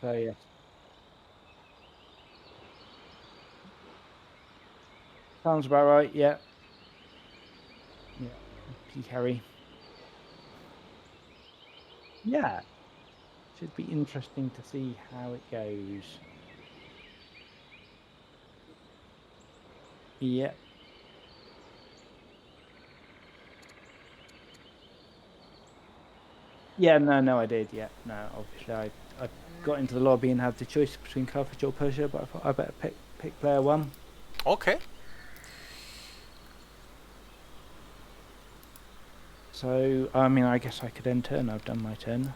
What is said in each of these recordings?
So yes, sounds about right. Yeah, yeah. P carry. Yeah, should be interesting to see how it goes. Yeah. Yeah, no, I did. Yeah, no, obviously I got into the lobby and had the choice between Carthage or Persia, but I thought I better pick player one. Okay. So I mean, I guess I could end turn. I've done my turn.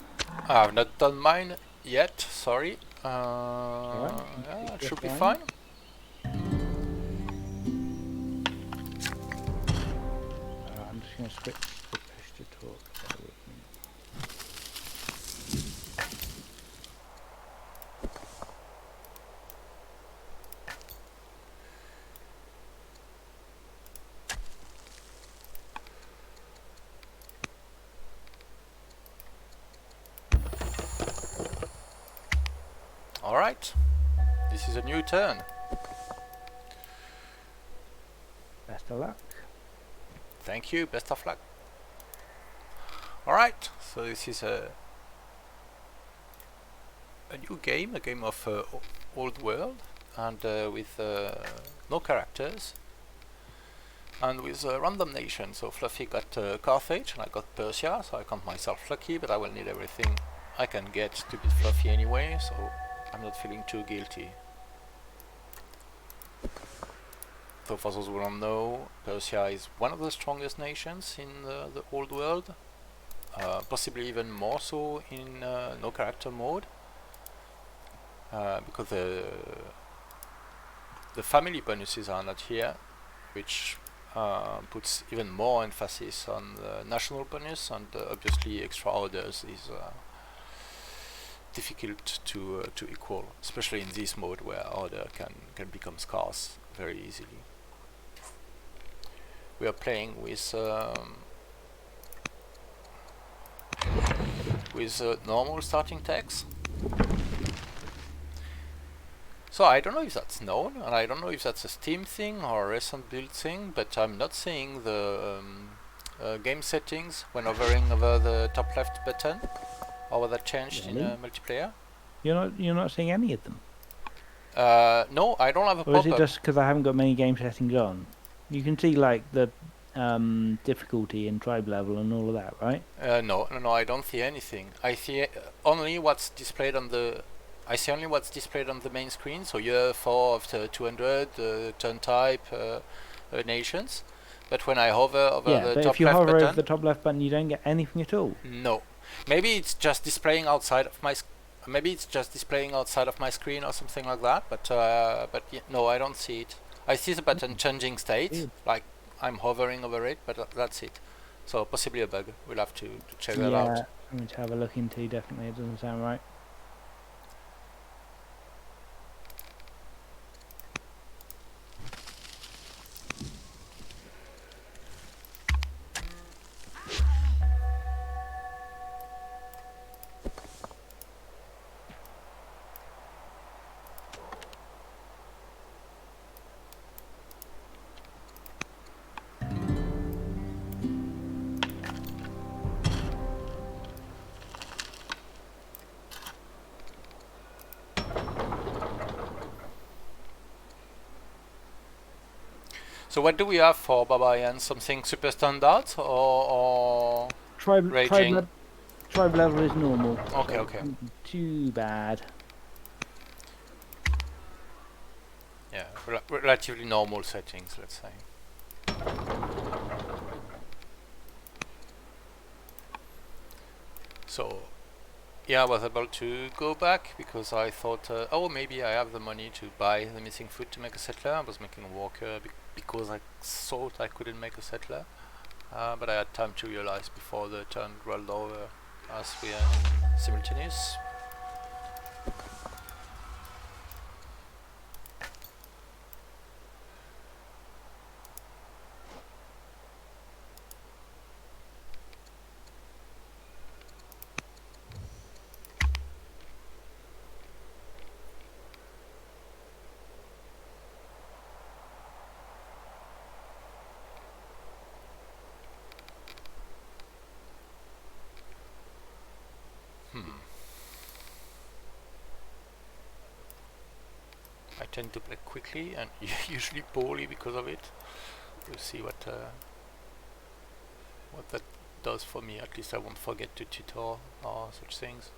I've not done mine yet. Sorry. All right, you Yeah, take it your should be time. fine. I'm just going to switch to push to talk. Bear with me. All right. This is a new turn. Best of luck. Thank you. Best of luck. All right. So this is a new game, a game of old world, and with no characters, and with random nations. So Fluffy got Carthage, and I got Persia. So I count myself lucky, but I will need everything I can get to beat Fluffy anyway. So I'm not feeling too guilty. So for those who don't know, Persia is one of the strongest nations in the old world, possibly even more so in no character mode, because the family bonuses are not here, which puts even more emphasis on the national bonus, and obviously extra orders is difficult to equal, especially in this mode where order can become scarce very easily. We are playing with normal starting tags. So I don't know if that's known, and I don't know if that's a Steam thing or a recent build thing, but I'm not seeing the game settings when hovering over the top left button, or whether that changed in Really? multiplayer. You're not seeing any of them, No, I don't have a or is it pop-up. just because I haven't got many game settings on? You can see like the difficulty and tribe level and all of that, right? No, I don't see anything. I see only what's displayed on the. I see only what's displayed on the main screen. So year 4 of the 200, turn type, nations. But when I hover over Yeah, the but if top you left hover over button, the top left button, you don't get anything at all. no. Maybe it's just displaying outside of my. Maybe it's just displaying outside of my screen or something like that. But yeah, no, I don't see it. I see the button changing state, Weird. like I'm hovering over it, but that's it. So possibly a bug. We'll have to check that out. Yeah, I'm going to have a look into. Definitely, it doesn't sound right. So what do we have for Barbarian? Something super standard or Tribe tribe raging? le tribe level is normal, Okay, so okay. not too bad. Yeah, relatively normal settings, let's say. So yeah, I was able to go back because I thought, oh, maybe I have the money to buy the missing food to make a settler. I was making a walker because I thought I couldn't make a settler, but I had time to realize before the turn rolled over as we are in simultaneous. I tend to play quickly and usually poorly because of it. We'll see what that does for me. At least I won't forget to tutor or such things.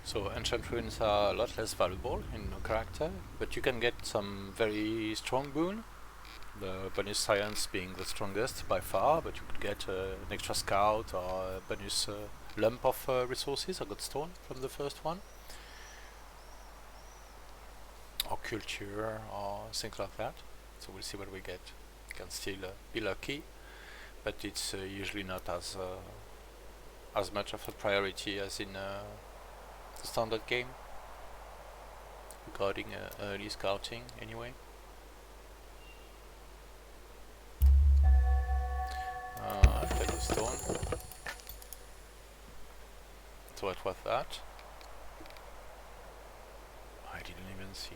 So enchant runes are a lot less valuable in no character, but you can get some very strong boon. The bonus science being the strongest by far, but you could get an extra scout or a bonus lump of resources. I got stone from the first one, or culture or things like that. So we'll see what we get. Can still be lucky, but it's usually not as much of a priority as in the standard game regarding early scouting anyway. Pedal stone. So what was that? I didn't even see.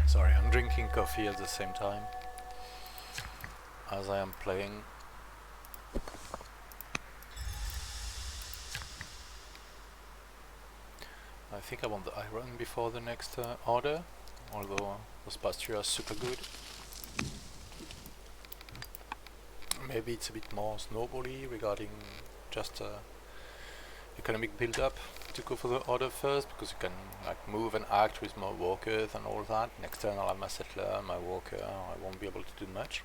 Sorry, I'm drinking coffee at the same time as I am playing. I think I want the iron before the next order, although those past two are super good. Maybe it's a bit more snowbally regarding just economic build-up to go for the order first, because you can like move and act with more workers and all that. Next turn I'll have my settler, my worker, I won't be able to do much.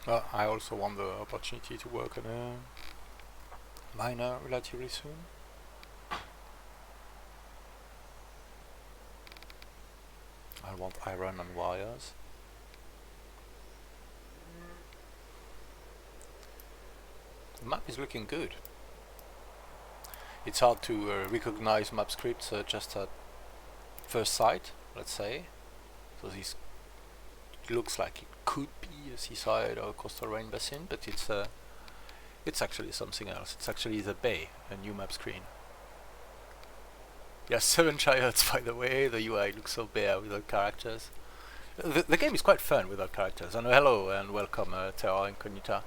I also want the opportunity to work on a miner relatively soon. I want iron and wires. The map is looking good. It's hard to recognize map scripts just at first sight, let's say. So this looks like it could be a seaside or a coastal rain basin, but it's actually something else. It's actually the bay, a new map screen. Yeah, 7 chariots by the way. The UI looks so bare without characters. The game is quite fun without characters. And hello and welcome, Terra Incognita.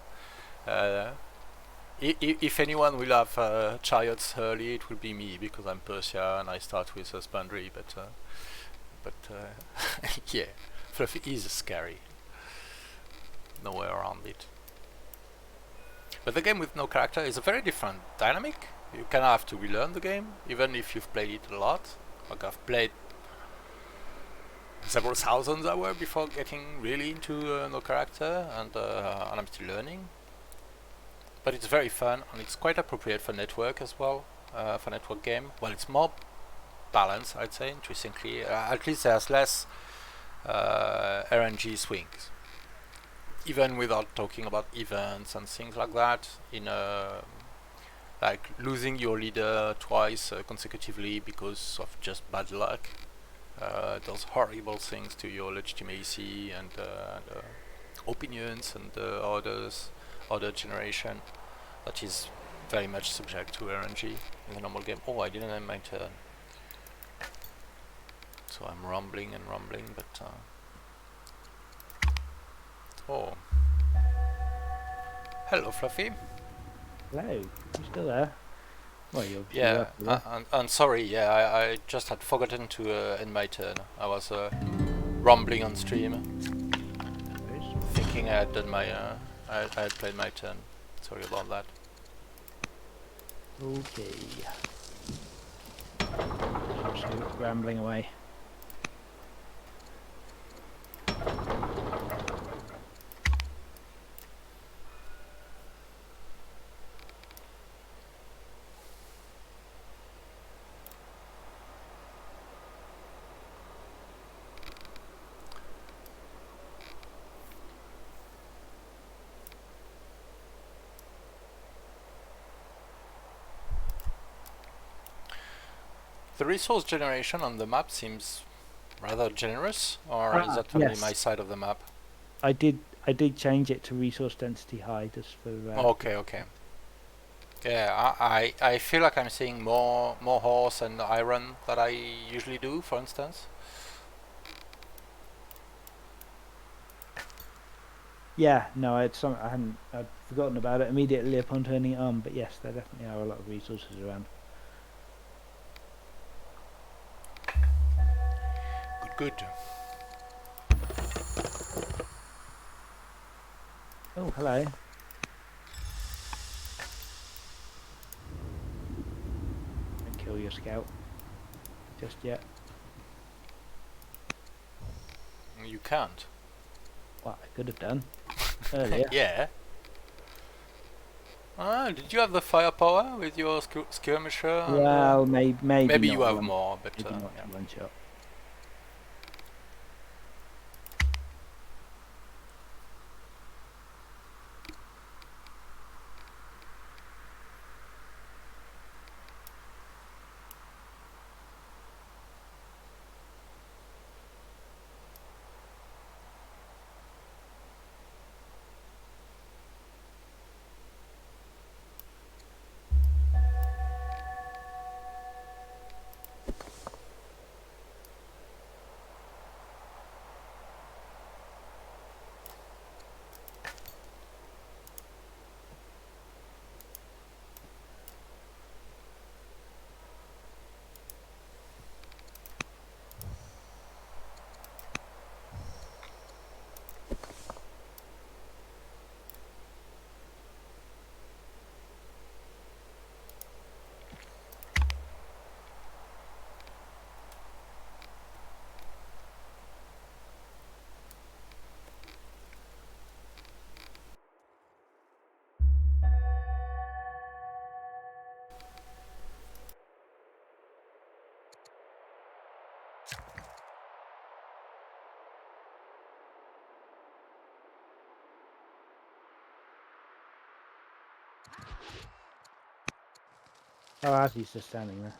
If anyone will have chariots early, it will be me, because I'm Persia and I start with a Spandry, but yeah, Fluffy is scary. No way around it. But the game with no character is a very different dynamic. You kind of have to relearn the game, even if you've played it a lot. Like I've played several thousand hours before getting really into no character, and I'm still learning. But it's very fun, and it's quite appropriate for network as well, for network game. Well, it's more balanced, I'd say, interestingly. At least there's less RNG swings, even without talking about events and things like that. Like losing your leader twice consecutively because of just bad luck, does horrible things to your legitimacy and opinions and other generation that is very much subject to RNG in the normal game. Oh, I didn't end my turn. So I'm rambling and rambling, but oh. Hello, Fluffy. Hello, you still there? Well, you're Yeah, up there. and sorry, yeah, I just had forgotten to end my turn. I was rambling on stream, thinking I had done my, I had played my turn. Sorry about that. Okay. Also rambling away. The resource generation on the map seems rather generous, or is that only yes. my side of the map? I did change it to resource density high just for. Okay, okay. Yeah, I feel like I'm seeing more horse and iron that I usually do, for instance. Yeah, no, I'd forgotten about it immediately upon turning it on, but yes, there definitely are a lot of resources around. Good. Oh, hello. Don't kill your scout just yet. You can't. What I could have done earlier. Yeah. Did you have the firepower with your skirmisher? Well, maybe maybe not you have one, more, but maybe not yeah. one shot. Oh, Azzy's just standing there.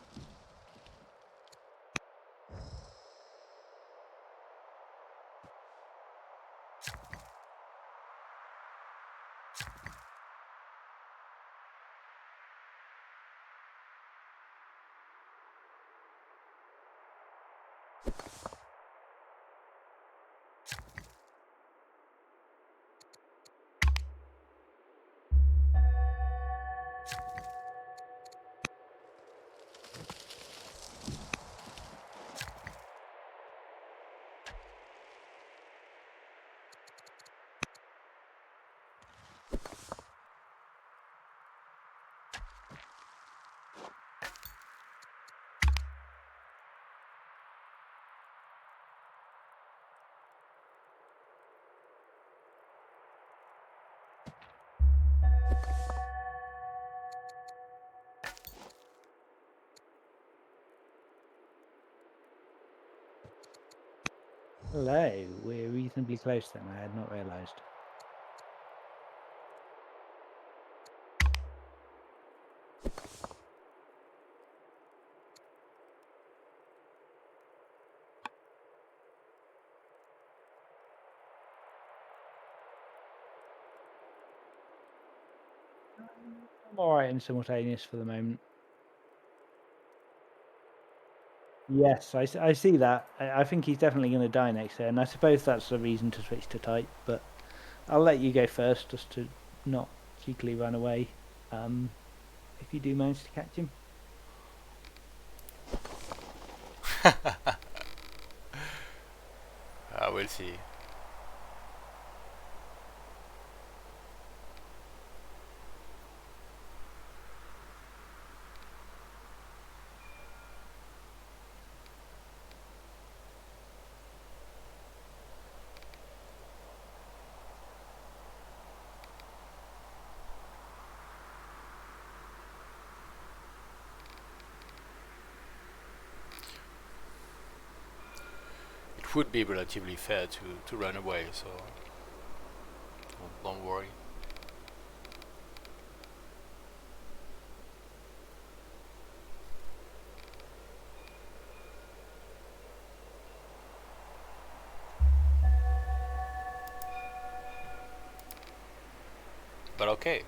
Hello, we're reasonably close then. I had not realised. I'm alright in simultaneous for the moment. Yes, I see that. I think he's definitely going to die next turn. I suppose that's the reason to switch to type, but I'll let you go first just to not cheekily run away if you do manage to catch him. We'll see. It would be relatively fair to run away, so don't worry. But okay.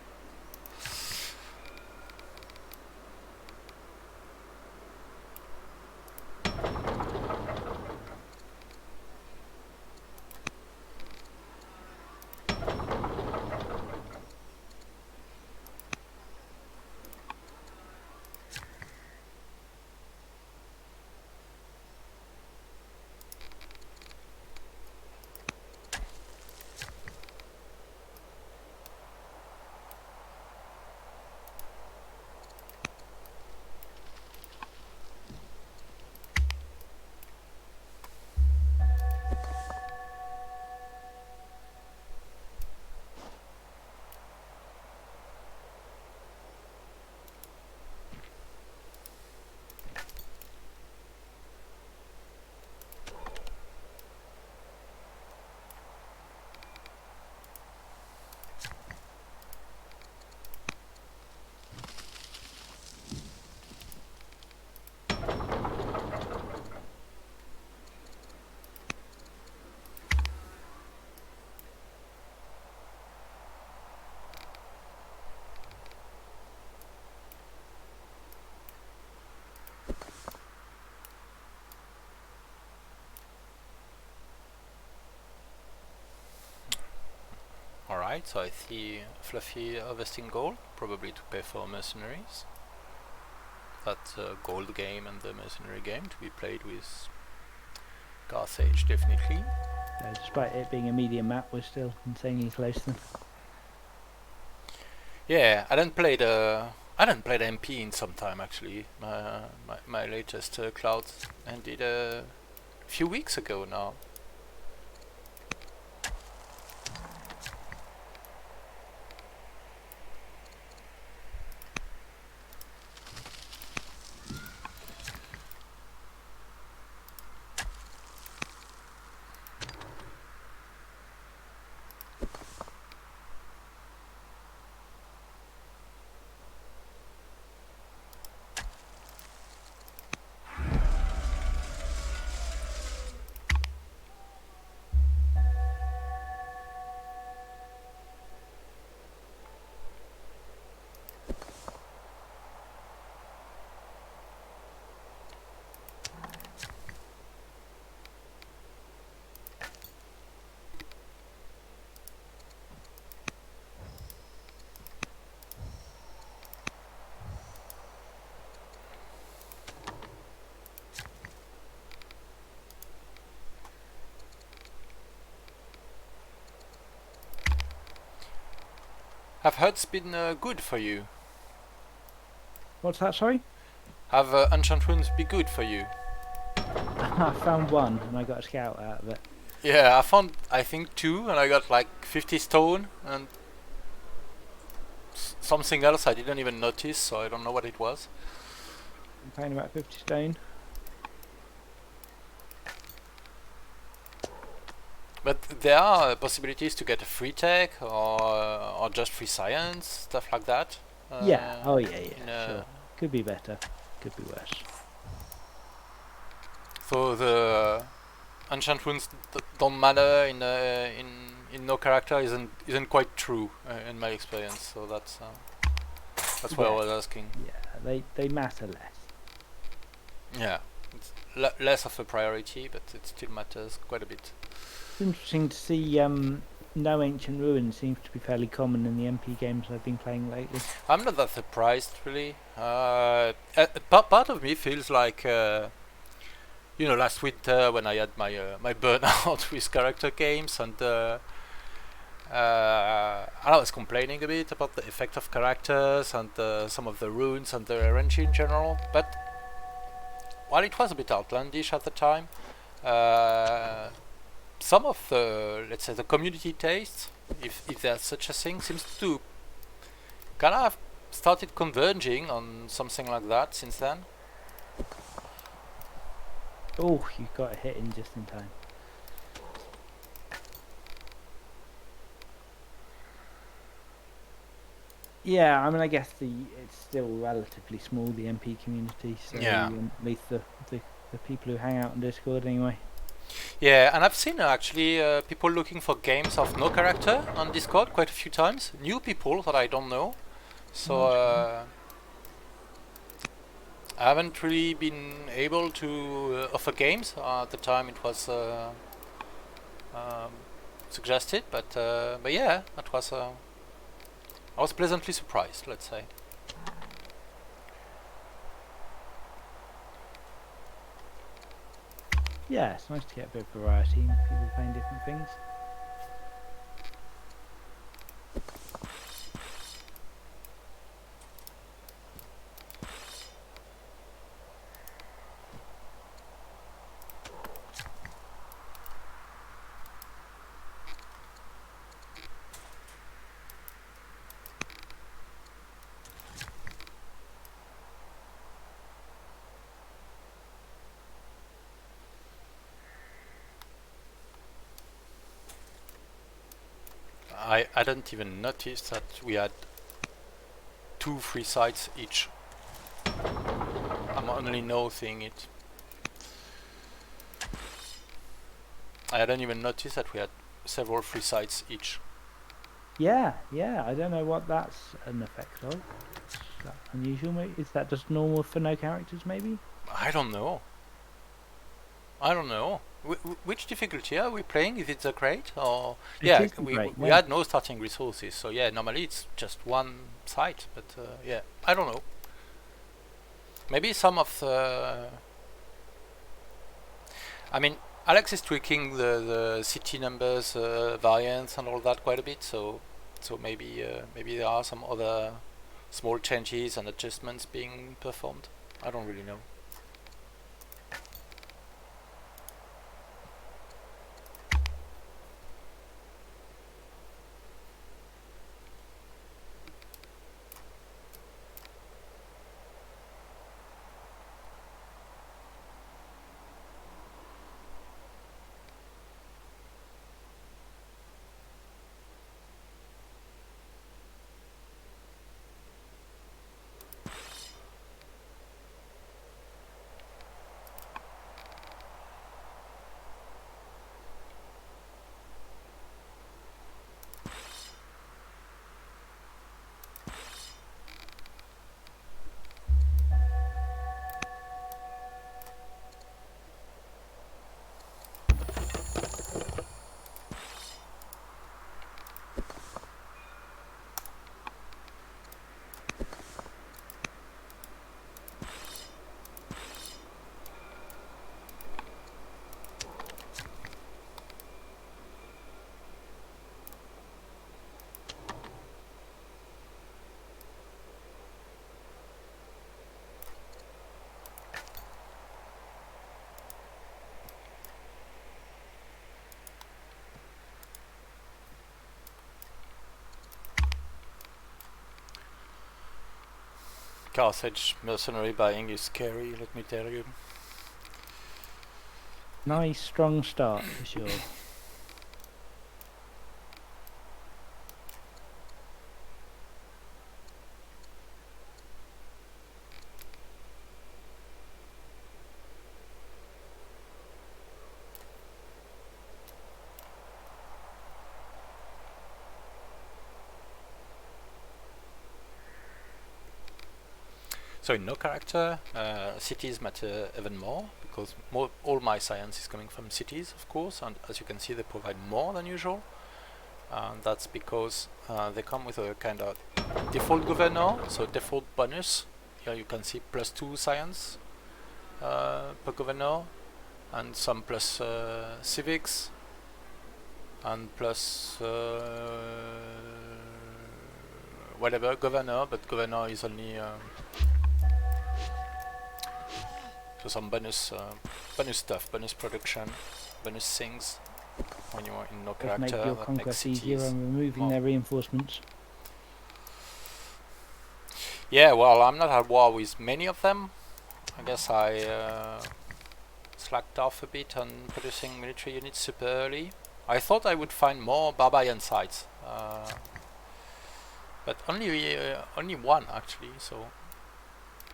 Alright, so I see Fluffy harvesting gold, probably to pay for mercenaries. That's a gold game and the mercenary game to be played with Carthage, definitely. Despite it being a medium map, we're still insanely close then. Yeah, I didn't play the MP in some time actually. My latest cloud ended a few weeks ago now. Have HUDs been good for you? What's that, sorry? Have enchant runes be good for you? I found one and I got a scout out of it. Yeah, I found I think 2 and I got like 50 stone and something else I didn't even notice, so I don't know what it was. I'm paying about 50 stone. But there are possibilities to get a free tech or just free science, stuff like that. Yeah. Oh yeah, In yeah. Sure. Could be better. Could be worse. so the ancient runes don't matter in no character isn't quite true in my experience. So that's why I Yeah. was asking. Yeah. They matter less. Yeah, it's less of a priority, but it still matters quite a bit. It's interesting to see. No ancient ruins seems to be fairly common in the MP games I've been playing lately. I'm not that surprised, really. Part of me feels like, last winter when I had my burnout with character games, and I was complaining a bit about the effect of characters and some of the runes and the RNG in general. But while it was a bit outlandish at the time, uh, some of the, let's say, the community tastes, if there's such a thing, seems to kind of started converging on something like that since then. Oh, you got a hit in just in time. Yeah, I mean, I guess it's still relatively small, the MP community. So Yeah. at least the people who hang out on Discord anyway. Yeah, and I've seen actually people looking for games of no character on Discord quite a few times. New people that I don't know. So I haven't really been able to offer games. At the time it was um, suggested, but yeah, that was. I was pleasantly surprised, let's say. Yeah, it's nice to get a bit of variety and people playing different things. I didn't even notice that we had 2 free sites each. I'm only noticing it. I didn't even notice that we had several free sites each. Yeah, I don't know what that's an effect of. Is that unusual? Is that just normal for no characters, maybe? I don't know. I don't know. Which difficulty are we playing? Is it the great or It yeah? is the great, We yeah. had no starting resources, so yeah. Normally it's just one site, but yeah, I don't know. Maybe some of the. I mean, Alex is tweaking the city numbers variants and all that quite a bit, so maybe there are some other small changes and adjustments being performed. I don't really know. Carthage mercenary buying is scary, let me tell you. Nice, strong start for sure. So in no character, cities matter even more, because all my science is coming from cities, of course, and as you can see they provide more than usual. And that's because they come with a kind of default governor, so default bonus. Here you can see +2 science per governor, and some plus civics, and plus whatever governor, but governor is only so some bonus bonus stuff, bonus production, bonus things when you are in no Just character. make your that conquest makes easier cities and removing more. their reinforcements. Yeah, well, I'm not at war with many of them. I guess I slacked off a bit on producing military units super early. I thought I would find more barbarian sites, but only one actually. So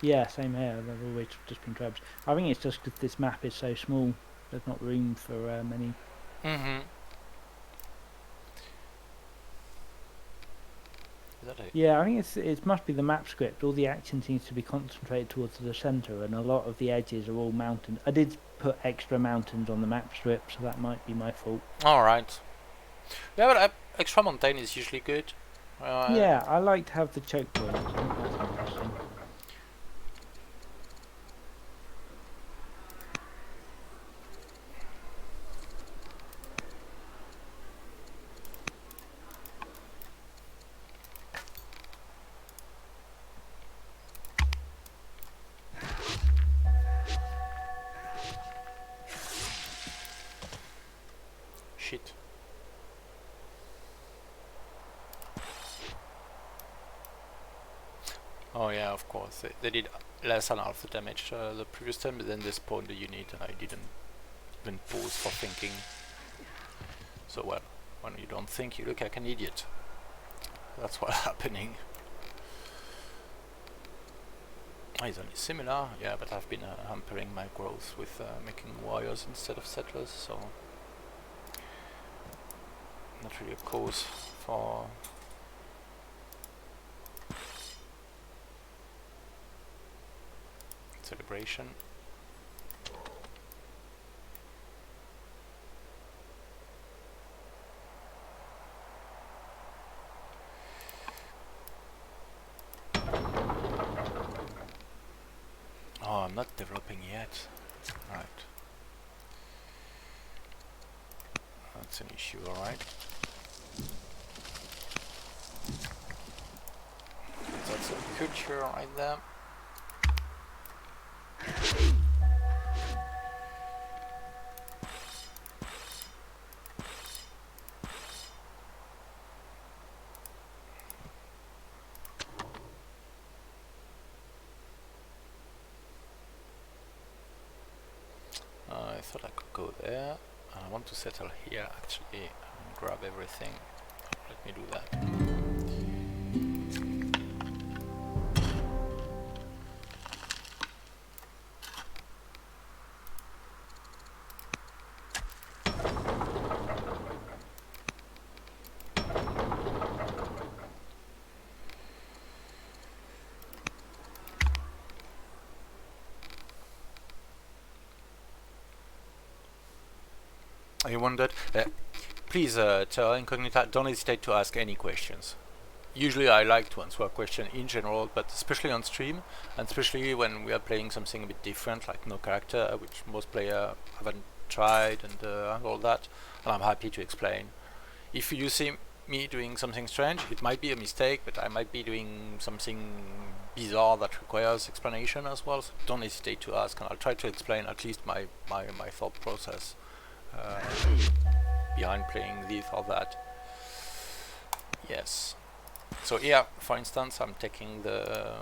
Yeah, same here. They've always just been traps. I think it's just because this map is so small. There's not room for many. mm-hmm. Is that it? Yeah, I think it must be the map script. All the action seems to be concentrated towards the centre, and a lot of the edges are all mountains. I did put extra mountains on the map strip, so that might be my fault. All right. Yeah, but extra mountain is usually good. Yeah, I like to have the choke points. I think that's interesting. Shit. Oh yeah, of course. They did less than half the damage the previous time, but then they spawned the unit and I didn't even pause for thinking. So well, when you don't think, you look like an idiot. That's what's happening. It's only similar, yeah, but I've been hampering my growth with making warriors instead of settlers, so not really a cause for celebration. Oh, I'm not developing yet. Right. That's an issue, alright. That's a culture right there. I thought I could go there. I want to settle here actually and grab everything. Let me do that. I wondered, please tell Incognita, don't hesitate to ask any questions. Usually I like to answer a question in general, but especially on stream, and especially when we are playing something a bit different, like no character, which most players haven't tried, and all that, and I'm happy to explain. If you see me doing something strange, it might be a mistake, but I might be doing something bizarre that requires explanation as well, so don't hesitate to ask, and I'll try to explain at least my thought process behind playing this or that. Yes. So here, for instance, I'm taking the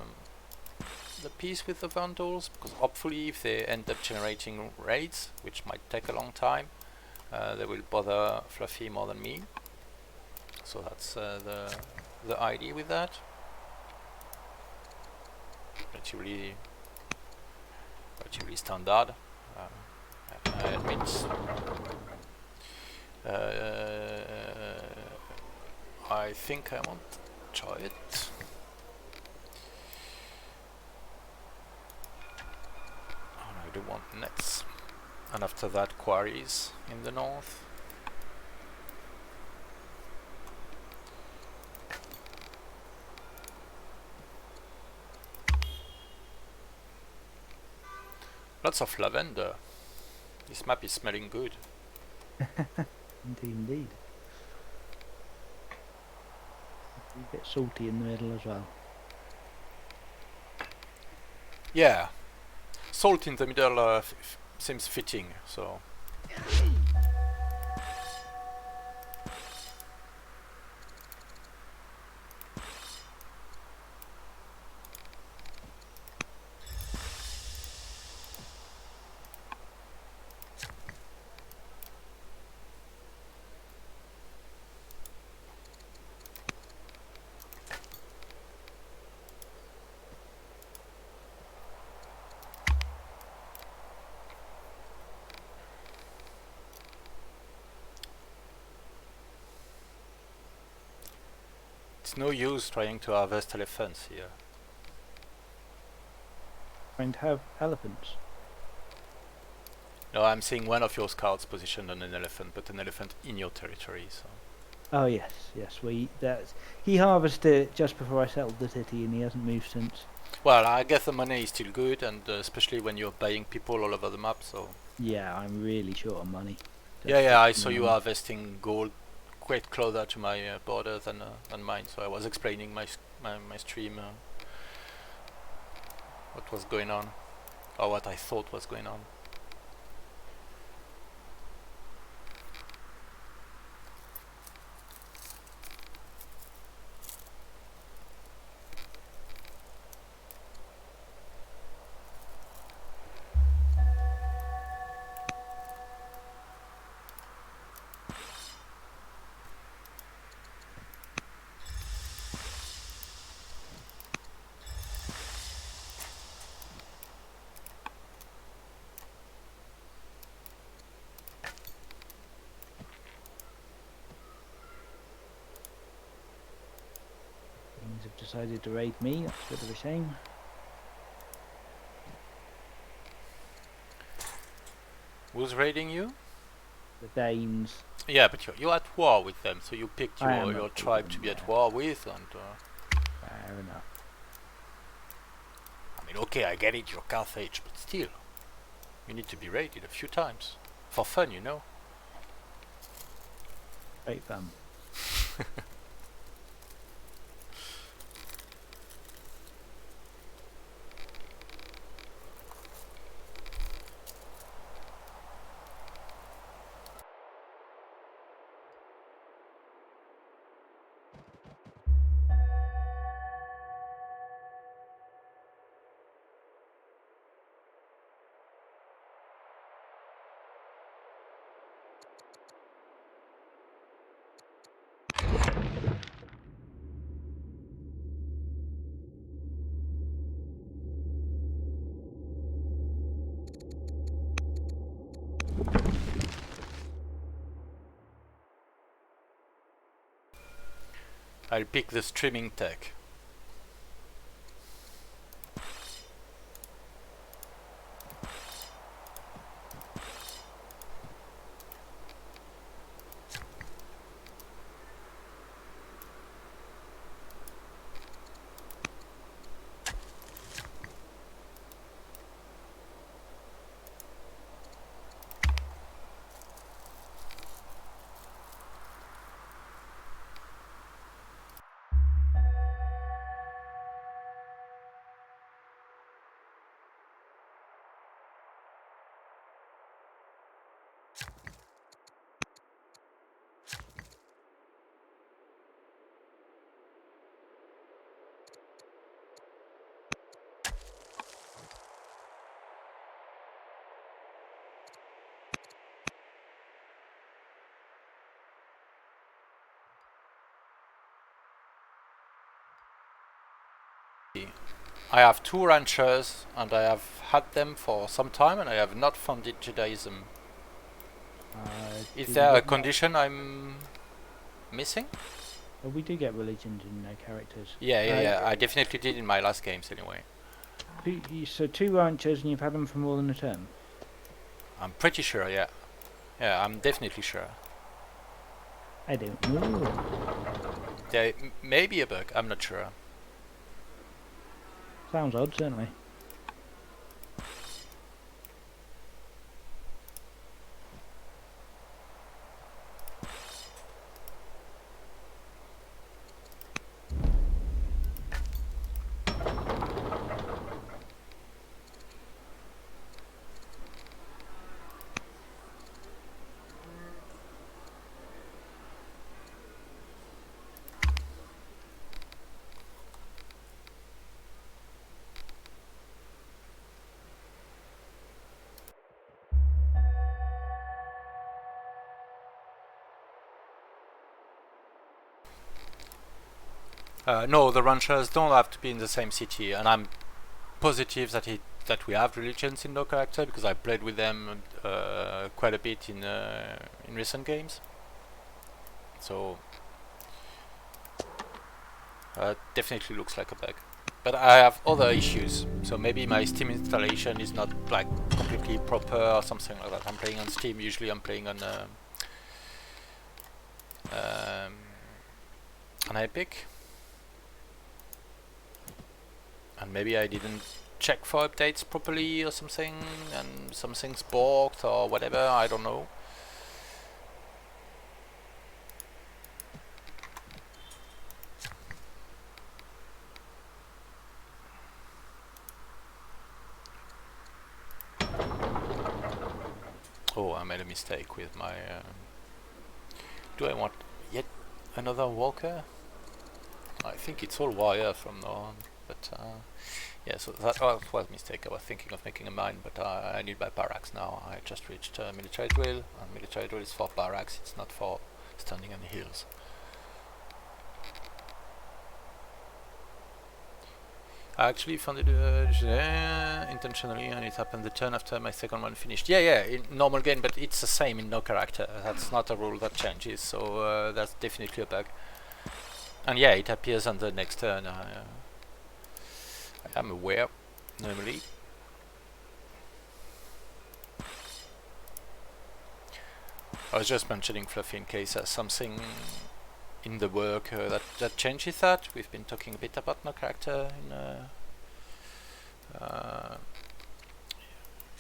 piece with the vandals, because hopefully if they end up generating raids, which might take a long time, they will bother Fluffy more than me. So that's the idea with that. Relatively standard. I admit. I think I won't try it. that quarries in the north. Lots of lavender. This map is smelling good. Indeed. A bit salty in the middle as well. Yeah, salt in the middle seems fitting, so... It's no use trying to harvest elephants here. Trying to have elephants. No, I'm seeing one of your scouts positioned on an elephant, but an elephant in your territory, so... Oh yes. He harvested it just before I settled the city, and he hasn't moved since. Well, I guess the money is still good, and especially when you're buying people all over the map, so... Yeah, I'm really short on money. Yeah, I saw you harvesting gold quite closer to my border than mine, so I was explaining my stream what was going on, or what I thought was going on. Things have decided to raid me. That's a bit of a shame. Who's raiding you? The Danes. Yeah, but you're at war with them, so you picked your tribe to be at war with, and... Fair enough. I mean, okay, I get it, you're Carthage, but still, you need to be raided a few times. For fun, you know. Great fun. I'll pick the streaming tech. I have 2 ranchers, and I have had them for some time, and I have not funded Judaism. Is there a condition I'm missing? Well, we do get religions in no characters. Yeah. I definitely did in my last games anyway. So 2 ranchers, and you've had them for more than a term? I'm pretty sure, yeah. Yeah, I'm definitely sure. I don't know. There may be a bug, I'm not sure. Sounds odd, certainly. No, the ranchers don't have to be in the same city, and I'm positive that we have religions in no character because I played with them quite a bit in recent games. So definitely looks like a bug. But I have other issues, so maybe my Steam installation is not like completely proper or something like that. I'm playing on Steam. Usually, I'm playing on Epic, and maybe I didn't check for updates properly or something, and something's bugged or whatever. I don't know. Oh, I made a mistake with my. Do I want yet another walker? I think it's all wire from now on, but yeah, so that was a mistake. I was thinking of making a mine, but I need my barracks now. I just reached military drill, and military drill is for barracks, it's not for standing on the hills. I actually found it intentionally, and it happened the turn after my second one finished. Yeah, in normal game, but it's the same in no character. That's not a rule that changes, so that's definitely a bug. And yeah, it appears on the next turn. I am aware, normally. I was just mentioning Fluffy in case something in the work that changes that. We've been talking a bit about no character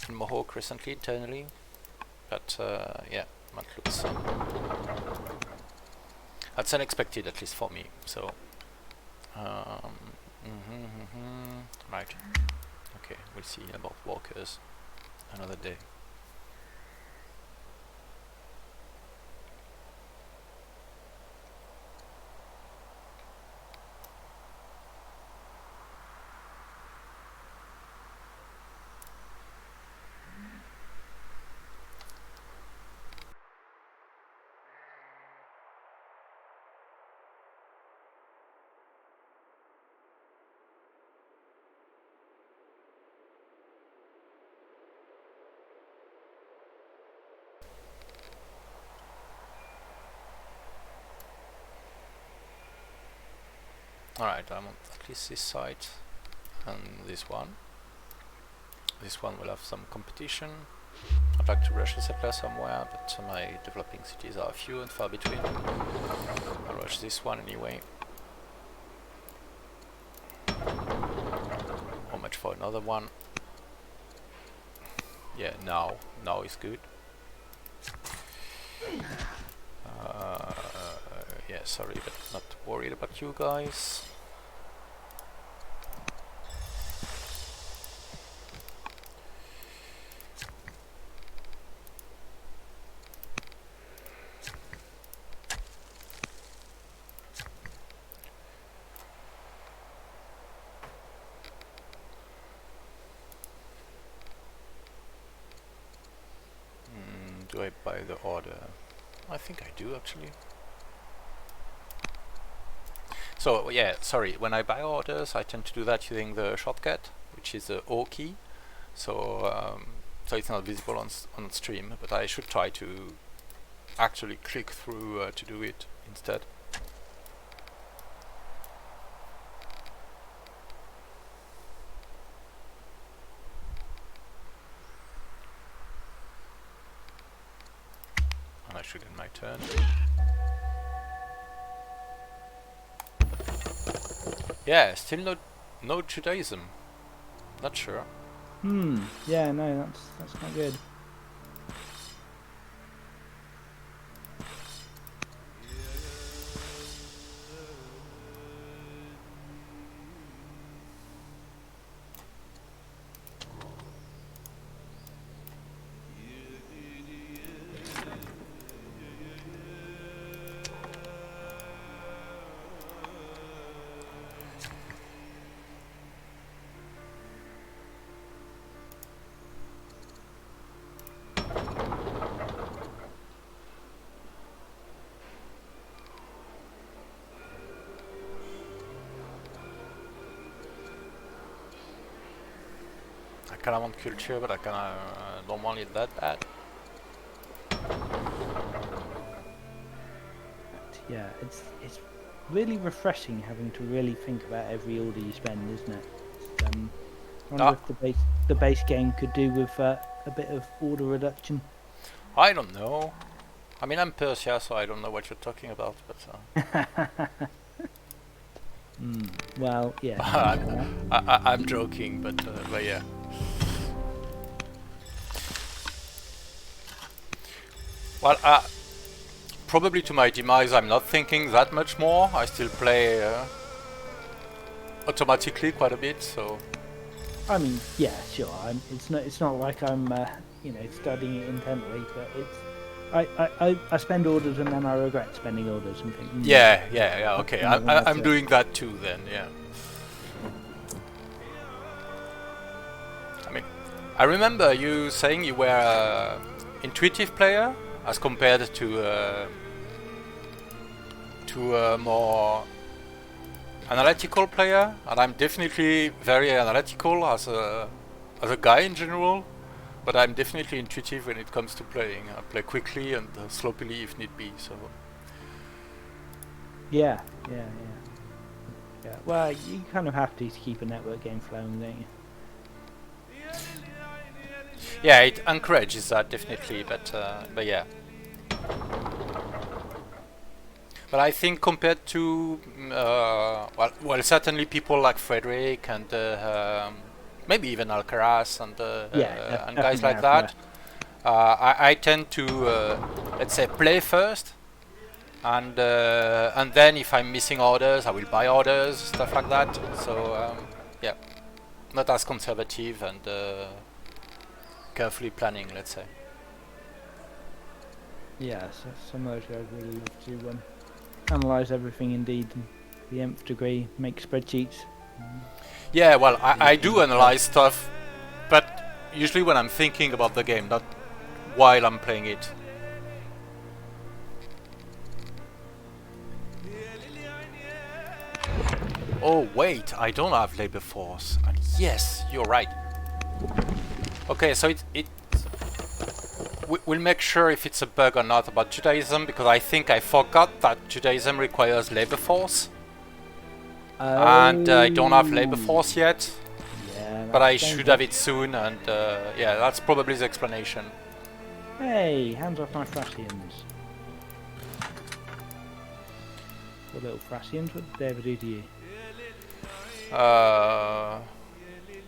in Mohawk recently, internally. But yeah, that looks... that's unexpected, at least for me, so... Right. Okay, we'll see about walkers another day. Alright, I'm on at least this side and this one. This one will have some competition. I'd like to rush a settler somewhere, but my developing cities are few and far between. I'll rush this one anyway. How much for another one? Yeah, now is good. Yeah, sorry, but not worried about you guys. Do I buy the order? I think I do actually. So yeah, sorry, when I buy orders I tend to do that using the shortcut, which is the O key. So so it's not visible on stream, but I should try to actually click through to do it instead. should end my turn. Yeah, still no Judaism. Not sure. Yeah, no, that's not good. I kinda want culture, but I kinda don't want it that bad. Yeah, it's really refreshing having to really think about every order you spend, isn't it? I wonder if the base game could do with a bit of order reduction. I don't know. I mean, I'm Persia, so I don't know what you're talking about, but... Well, yeah. I'm joking, but yeah. Well, probably to my demise, I'm not thinking that much more. I still play automatically quite a bit, so... I mean, yeah, sure. It's not like I'm studying it intently, but I spend orders and then I regret spending orders and think. Yeah. Okay, I'm doing that too. Then, yeah. I mean, I remember you saying you were an intuitive player as compared to a more analytical player, and I'm definitely very analytical as a guy in general. But I'm definitely intuitive when it comes to playing. I play quickly and sloppily if need be. So. Yeah. Well, you kind of have to keep a network game flowing, don't you? Yeah, it encourages that definitely, but yeah. But I think compared to well, certainly people like Frederick and maybe even Alcaraz and guys like that, I tend to let's say play first, and then if I'm missing orders, I will buy orders, stuff like that. So yeah, not as conservative and carefully planning, let's say. Yeah, so some of those guys really love to analyse everything indeed, and the nth degree, make spreadsheets. Yeah, well, I do analyze stuff, but usually when I'm thinking about the game, not while I'm playing it. Oh wait, I don't have labor force. Yes, you're right. Okay, so we'll make sure if it's a bug or not about Judaism, because I think I forgot that Judaism requires labor force. And I don't have labor force yet. Yeah, but I should have it soon, and yeah, that's probably the explanation. Hey, hands off my Thracians. What little Thracians? What did they ever do to you?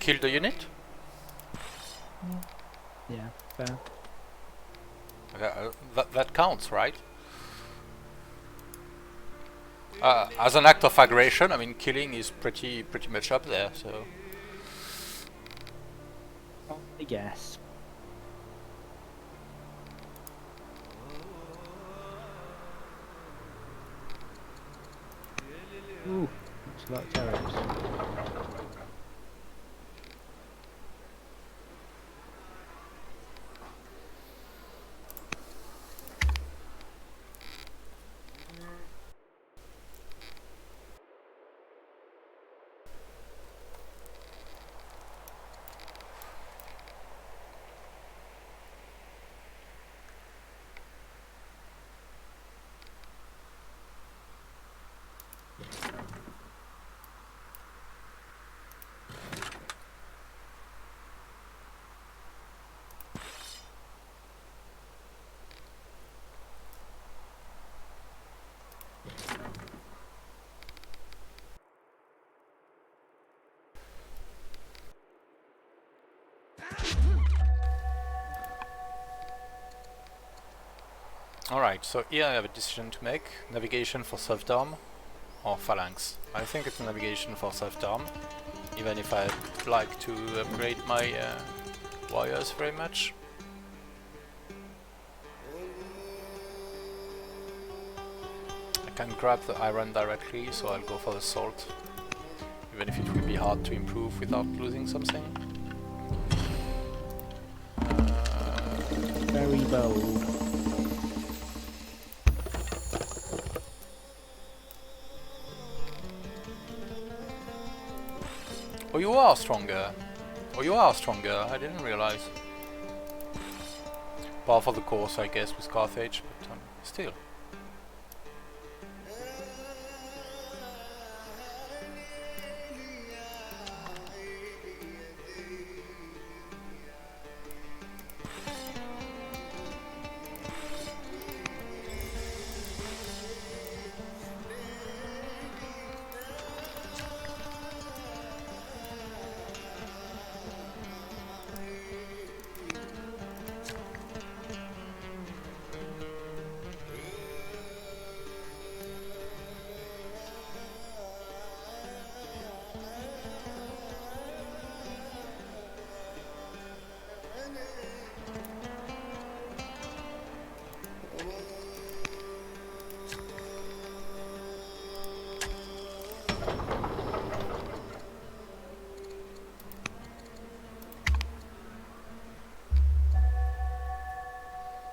Kill the unit? Yeah, fair. That counts, right? As an act of aggression, I mean, killing is pretty much up there, so... I guess. Ooh, that's a lot of turrets. Alright, so here I have a decision to make. Navigation for self-dom or phalanx. I think it's navigation for self-dom, even if I'd like to upgrade my wires very much. I can grab the iron directly, so I'll go for the salt, even if it will be hard to improve without losing something. Very bold. Oh, you are stronger. Oh, you are stronger. I didn't realize. Par for the course, I guess, with Carthage, but still.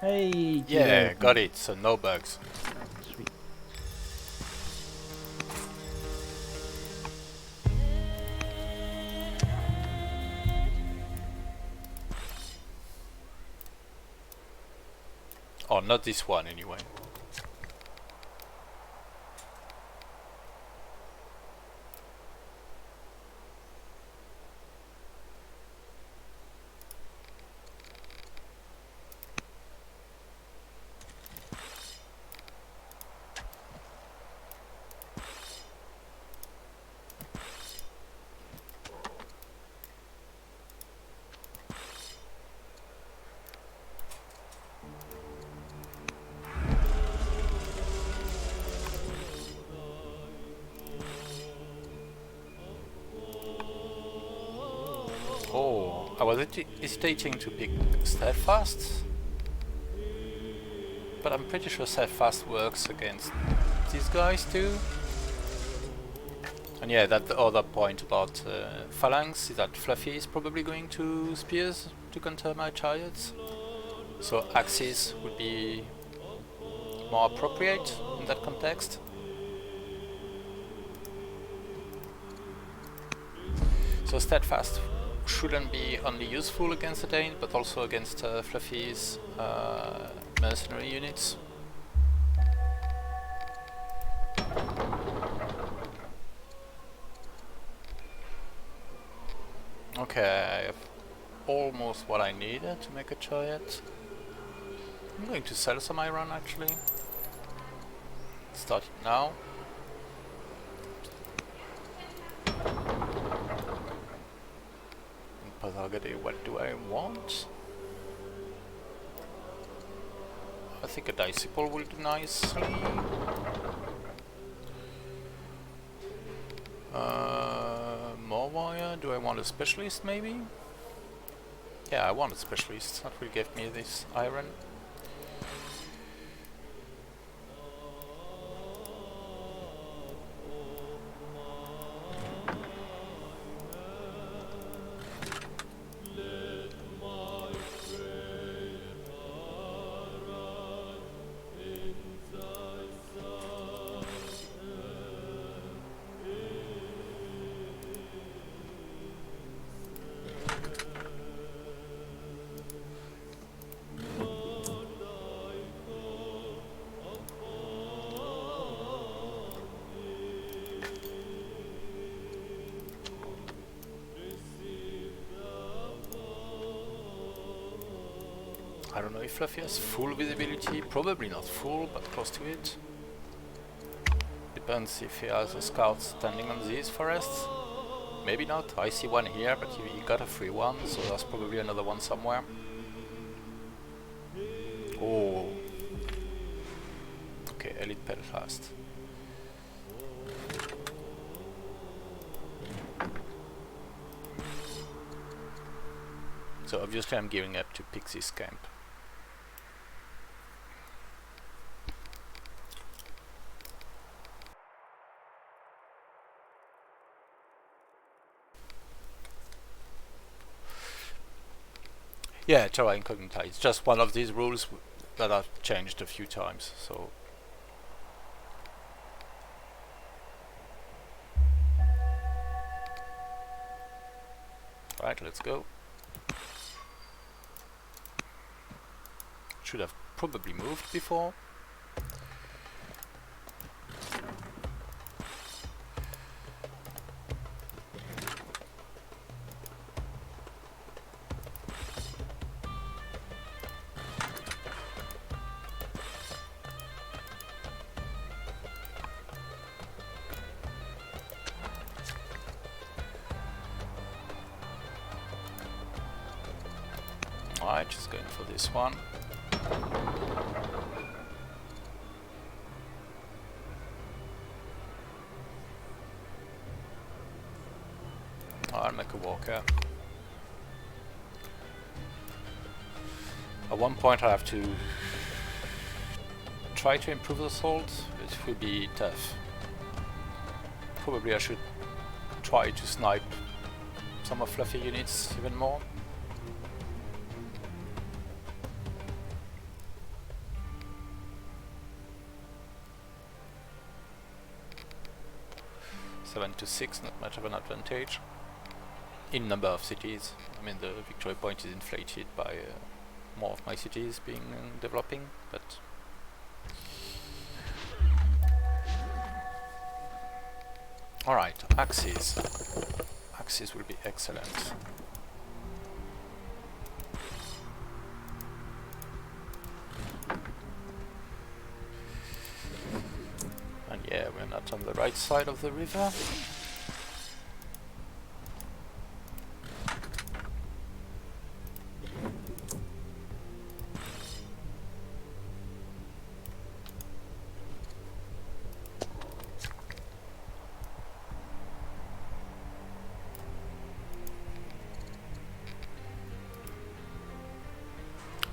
Hey, Yeah, duel. got it. So no bugs. Sweet. Oh, not this one anyway. Oh, I was hesitating to pick Steadfast, but I'm pretty sure Steadfast works against these guys too. And yeah, that the other point about Phalanx is that Fluffy is probably going to Spears to counter my chariots, so Axes would be more appropriate in that context. So Steadfast shouldn't be only useful against the Dane, but also against Fluffy's mercenary units. Okay, I have almost what I needed to make a chariot. I'm going to sell some iron actually. Start it now. What do I want? I think a Disciple will do nicely. More wire. Do I want a Specialist maybe? Yeah, I want a Specialist. That will give me this iron. I don't know if Fluffy has full visibility, probably not full, but close to it. Depends if he has a scout standing on these forests. Maybe not, I see one here, but he got a free one, so there's probably another one somewhere. Oh, Okay, elite pedal fast. So obviously I'm gearing up to Pixie's camp. Yeah, terra incognita. It's just one of these rules that I've changed a few times. So right, let's go. Should have probably moved before. Alright, just going for this one. I'll make a walker. At one point I have to try to improve the assault. It will be tough. Probably I should try to snipe some of Fluffy units even more. Seven to 6, not much of an advantage in number of cities. I mean, the victory point is inflated by more of my cities being developing, but alright, axes. Axes will be excellent. And yeah, we're not on the right side of the river.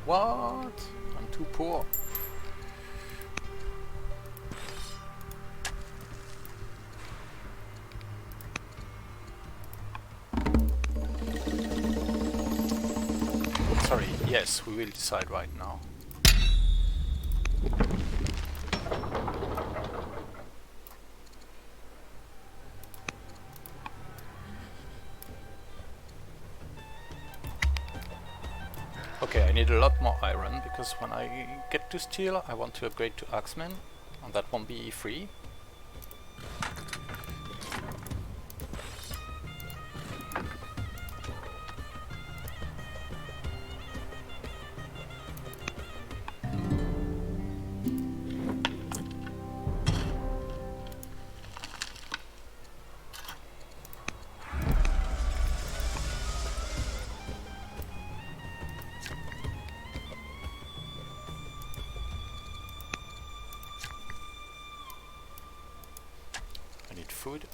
What? I'm too poor. Sorry, yes, we will decide right now. Okay, I need a lot more iron, because when I get to steel I want to upgrade to axeman, and that won't be free. I need food.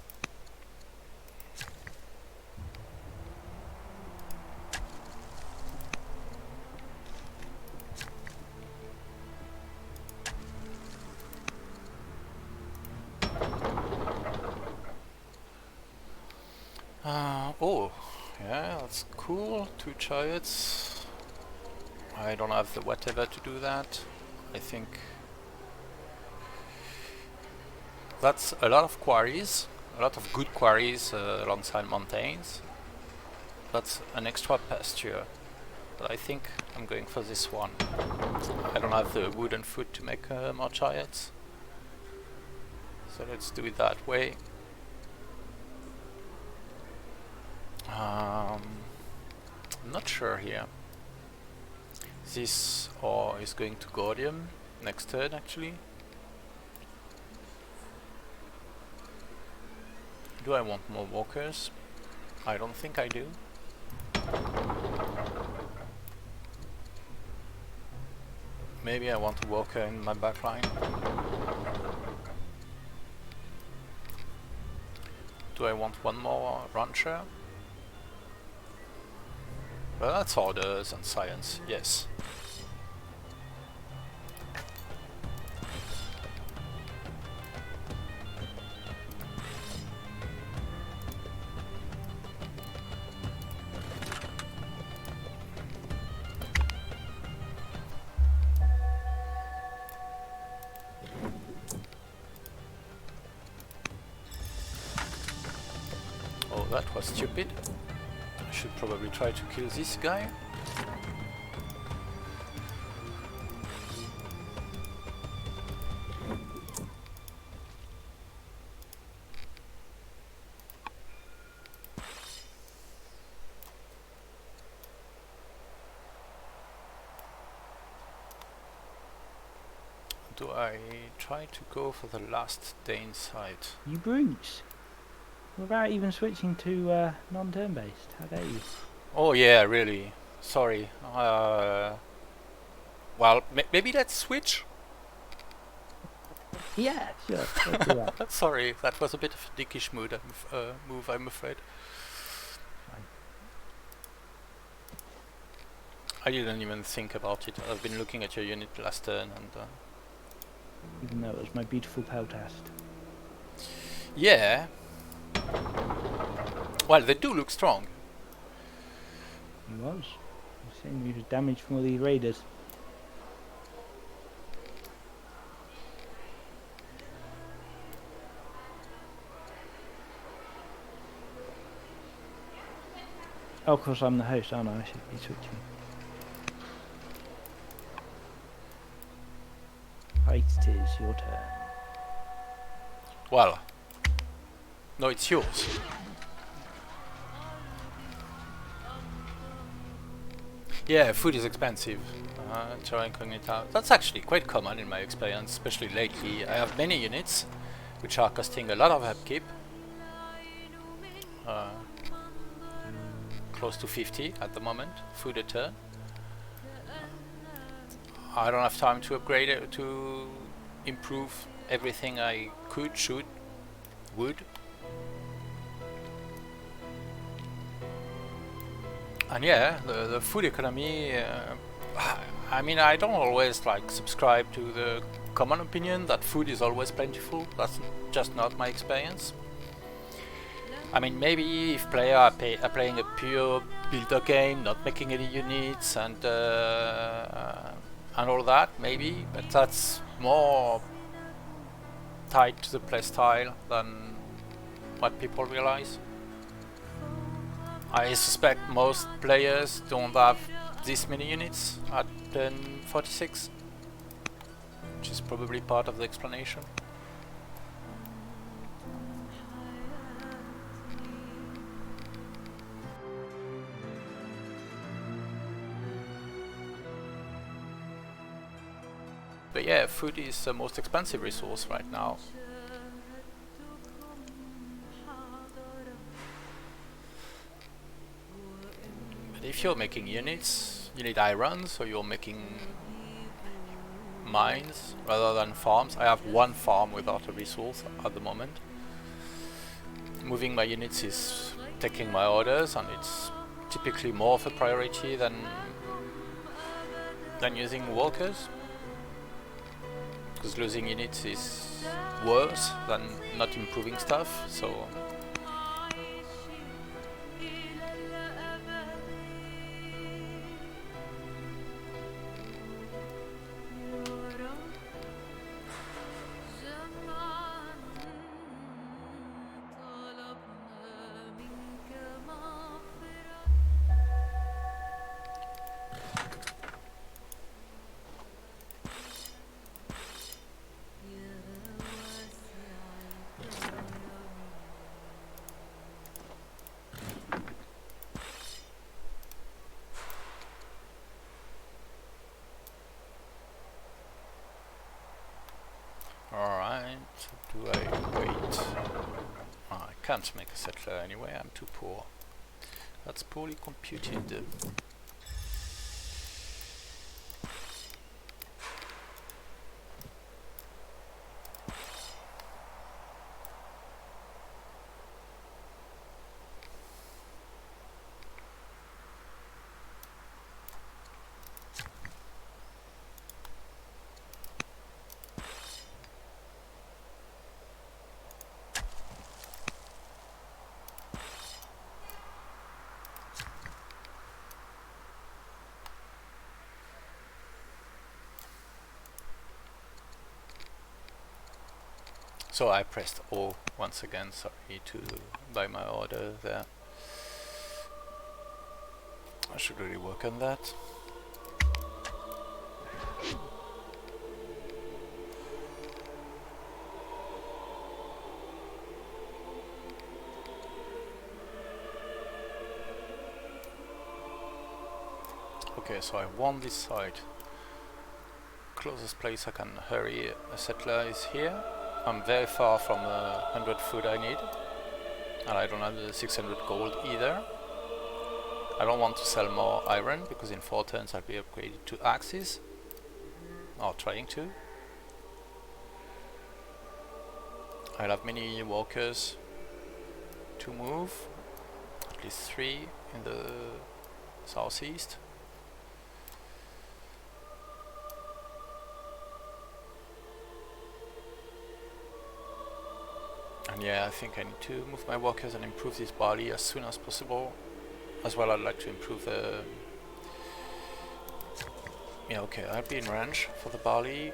Oh, yeah, that's cool. 2 chariots. I don't have the whatever to do that. I think that's a lot of quarries, a lot of good quarries alongside mountains. That's an extra pasture, but I think I'm going for this one. I don't have the wood and food to make more chariots, so let's do it that way. I'm not sure here. This ore is going to Gordium next turn actually. Do I want more walkers? I don't think I do. Maybe I want a walker in my backline. Do I want one more rancher? Well, that's orders and science, yes. Oh, that was stupid. I should probably try to kill this guy. Do I try to go for the last Dane site? You brutes! Without even switching to non-turn based. How dare you? Oh yeah, really. Sorry. Well, maybe let's switch? Yeah, sure. Let's do that. Sorry, that was a bit of a dickish move, I'm afraid. Fine. I didn't even think about it. I've been looking at your unit last turn and... Even though it was my beautiful Peltast. yeah. Well, they do look strong. He was. He's saying he was damaged from all these raiders. Oh, of course I'm the host, aren't I? I should be switching. Right, it is your turn. Well. No, it's yours. Yeah, food is expensive. Terra Incognita. That's actually quite common in my experience, especially lately. I have many units which are costing a lot of upkeep. Close to 50 at the moment, food a turn. I don't have time to upgrade it, to improve everything I could, should, would. And yeah, the food economy, I mean, I don't always like subscribe to the common opinion that food is always plentiful. That's just not my experience. I mean, maybe if players are playing a pure builder game, not making any units and all that, maybe, but that's more tied to the playstyle than what people realize. I suspect most players don't have this many units at turn 46, which is probably part of the explanation. But yeah, food is the most expensive resource right now. But if you're making units, you need iron, so you're making mines rather than farms. I have one farm without a resource at the moment. Moving my units is taking my orders, and it's typically more of a priority than using walkers. Because losing units is worse than not improving stuff, so... Alright, do I wait? Oh, I can't make a settler anyway, I'm too poor. That's poorly computed. So I pressed O once again, sorry, to buy my order there. I should really work on that. Okay, so I won this side. Closest place I can hurry a settler is here. I'm very far from the 100 food I need, and I don't have the 600 gold either. I don't want to sell more iron because in 4 turns I'll be upgraded to axes, or trying to. I'll have many walkers to move, at least 3 in the southeast. And yeah, I think I need to move my walkers and improve this barley as soon as possible. As well, I'd like to improve the... Yeah, okay, I'll be in range for the barley.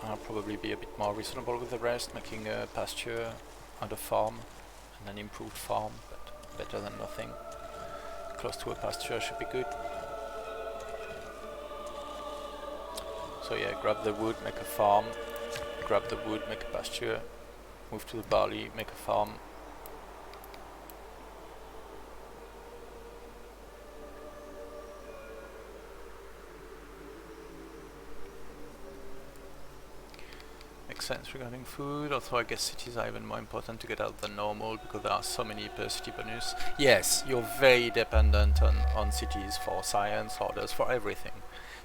I'll probably be a bit more reasonable with the rest, making a pasture and a farm, and an improved farm, but better than nothing. Close to a pasture should be good. So yeah, grab the wood, make a farm, grab the wood, make a pasture, move to the barley, make a farm. Makes sense regarding food, although I guess cities are even more important to get out than normal because there are so many per city bonus. Yes, you're very dependent on cities for science, orders, for everything.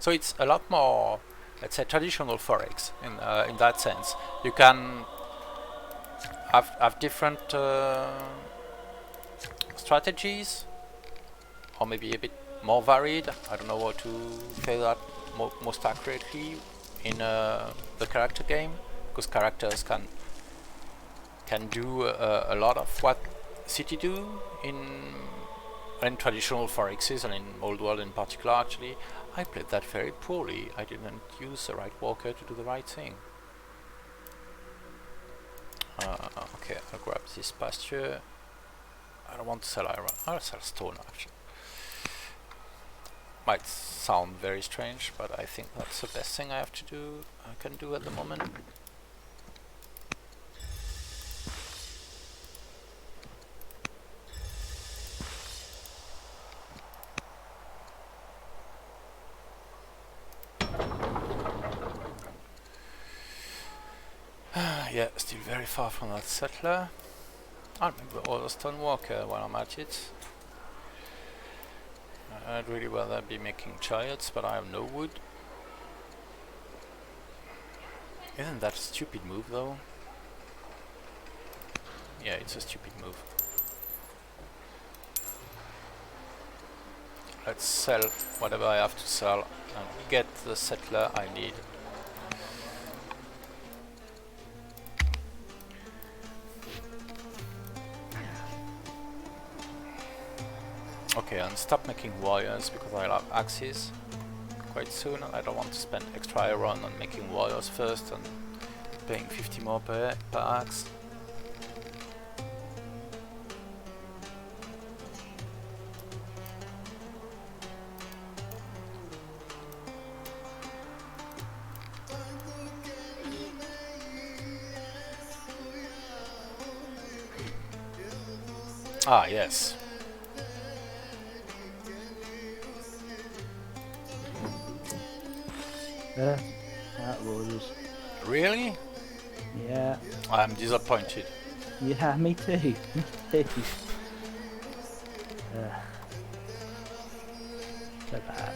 So it's a lot more, let's say, traditional forex in that sense. You can have different strategies, or maybe a bit more varied. I don't know how to say that most accurately in the character game, because characters can do a lot of what city do in traditional forexes and in old world in particular. Actually, I played that very poorly. I didn't use the right walker to do the right thing. Okay, I'll grab this pasture. I don't want to sell iron. I'll sell stone actually. Might sound very strange, but I think that's the best thing I can do at the moment. Yeah, still very far from that settler. I'll make the other stone walker while I'm at it. I'd really rather be making chariots, but I have no wood. Isn't that a stupid move though? Yeah, it's a stupid move. Let's sell whatever I have to sell and get the settler I need. Okay, and stop making warriors because I'll have axes quite soon. I don't want to spend extra iron on making warriors first and paying 50 more per axe. Ah, yes. That was... Really? Yeah. I'm disappointed. Yeah, me too. Me too. So bad.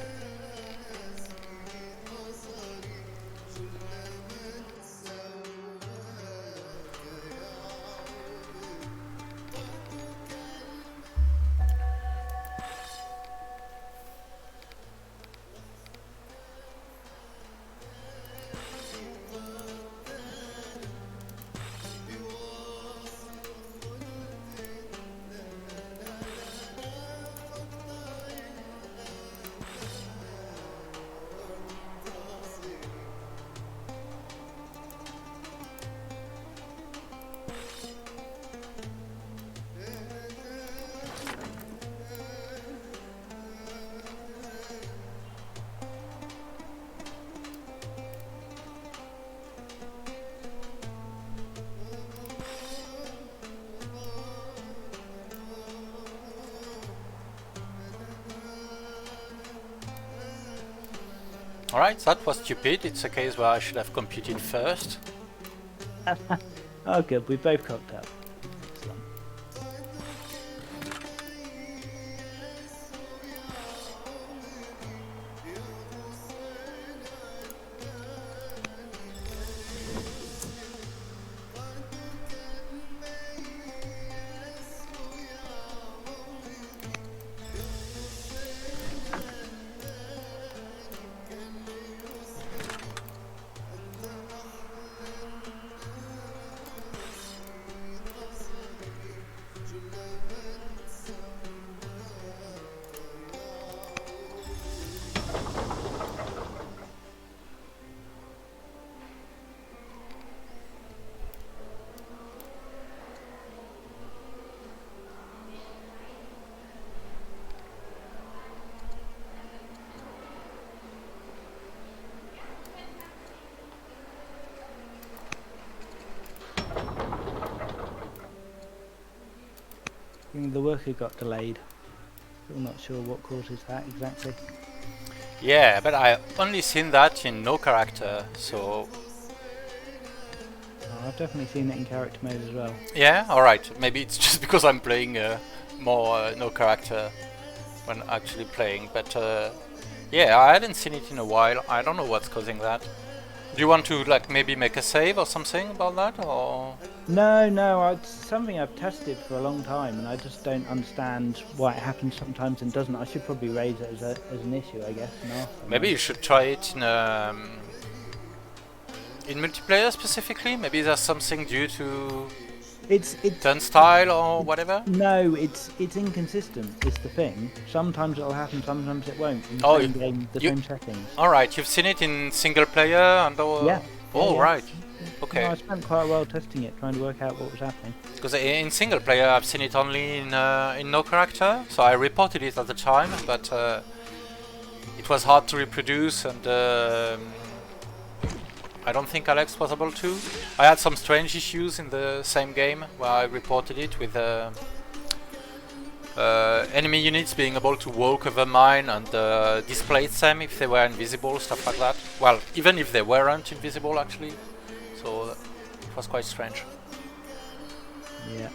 Alright, that was stupid. It's a case where I should have computed first. Oh, good. We both cocked up. Excellent. I think the worker got delayed. Still not sure what causes that exactly. Yeah, but I only seen that in no character, so... Oh, I've definitely seen it in character mode as well. Yeah, alright. Maybe it's just because I'm playing more no character when actually playing, but yeah, I hadn't seen it in a while. I don't know what's causing that. Do you want to like maybe make a save or something about that, or...? No, it's something I've tested for a long time, and I just don't understand why it happens sometimes and doesn't. I should probably raise it as an issue, I guess, and ask someone. Maybe you should try it in multiplayer specifically. Maybe there's something due to It's turn style or whatever. No, it's inconsistent. Is the thing. Sometimes it'll happen, sometimes it won't. In the Oh, same game, the same settings. All right, you've seen it in single player and all. Yeah. Oh, yeah. right. No, Okay. I spent quite a while testing it, trying to work out what was happening. Because in single player, I've seen it only in no character, so I reported it at the time, but it was hard to reproduce, and I don't think Alex was able to. I had some strange issues in the same game where I reported it with enemy units being able to walk over mine and display them if they were invisible, stuff like that. Well, even if they weren't invisible actually. So it was quite strange. Yeah.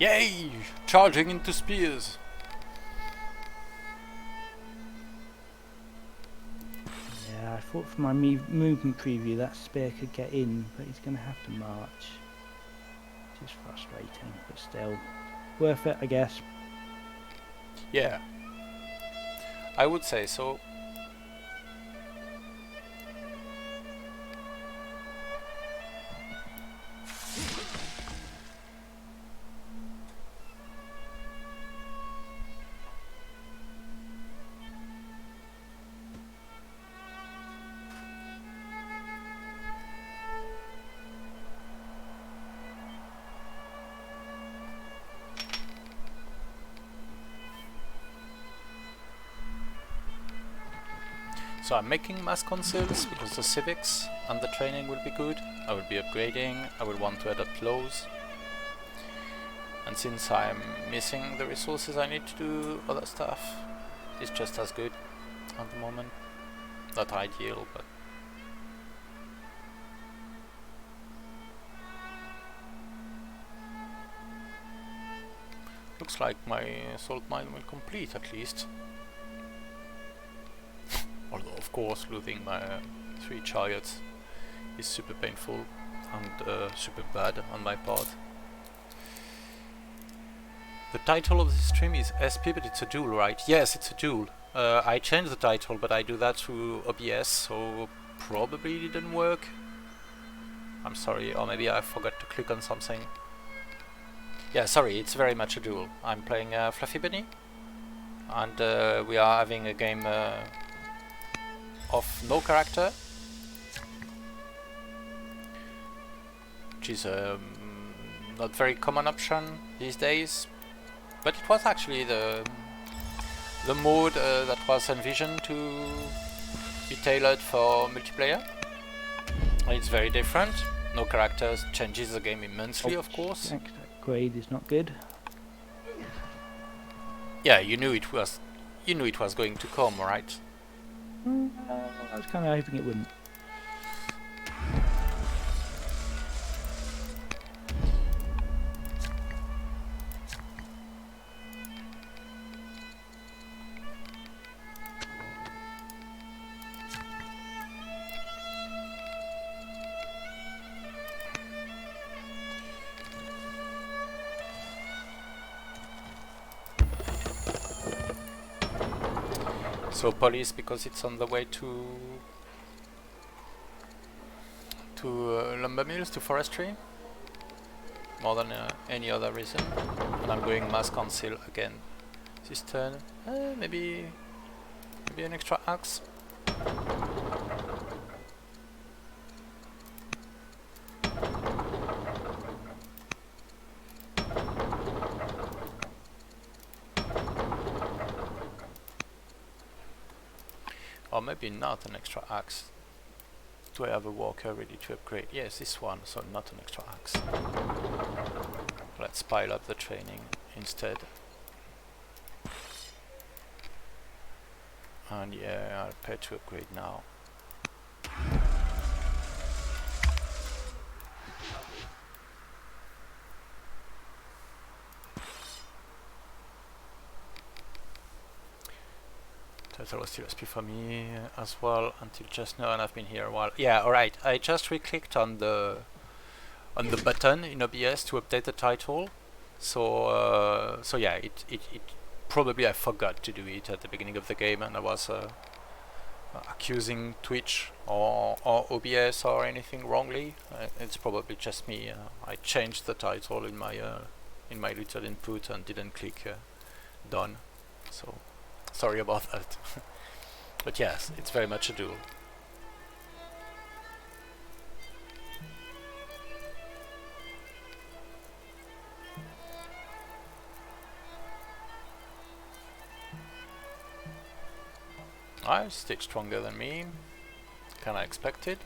Yay! Charging into spears. Yeah, I thought from my movement preview that spear could get in, but he's going to have to march. Which is frustrating, but still worth it, I guess. Yeah, I would say so. So I'm making mass consoles because the civics and the training will be good. I will be upgrading, I will want to adopt laws. And since I'm missing the resources I need to do other stuff, it's just as good at the moment. Not ideal, but... Looks like my salt mine will complete at least. Although of course losing my 3 chariots is super painful and super bad on my part. The title of this stream is SP, but it's a duel, right? Yes, it's a duel. I changed the title, but I do that through OBS, so probably didn't work. I'm sorry, or maybe I forgot to click on something. Yeah, sorry, it's very much a duel. I'm playing Fluffybunny, and we are having a game of no character, which is not very common option these days, but it was actually the mode that was envisioned to be tailored for multiplayer. And it's very different. No characters changes the game immensely, of course. That grade is not good. Yeah, you knew it was going to come, right? I was kind of hoping it wouldn't. So police, because it's on the way to lumber mills, to forestry, more than any other reason. And I'm going mass council again this turn. Maybe an extra axe. Or maybe not an extra axe. Do I have a walker ready to upgrade? Yes, this one, so not an extra axe. Let's pile up the training instead. And yeah, I'll pay to upgrade now. Title was still SP for me as well until just now, and I've been here a while. Yeah, alright, I just re-clicked on the button in OBS to update the title. So so yeah, it probably I forgot to do it at the beginning of the game, and I was accusing Twitch or OBS or anything wrongly. It's probably just me. I changed the title in my little input and didn't click done. So sorry about that. But yes, it's very much a duel. Still stronger than me. Kinda expected.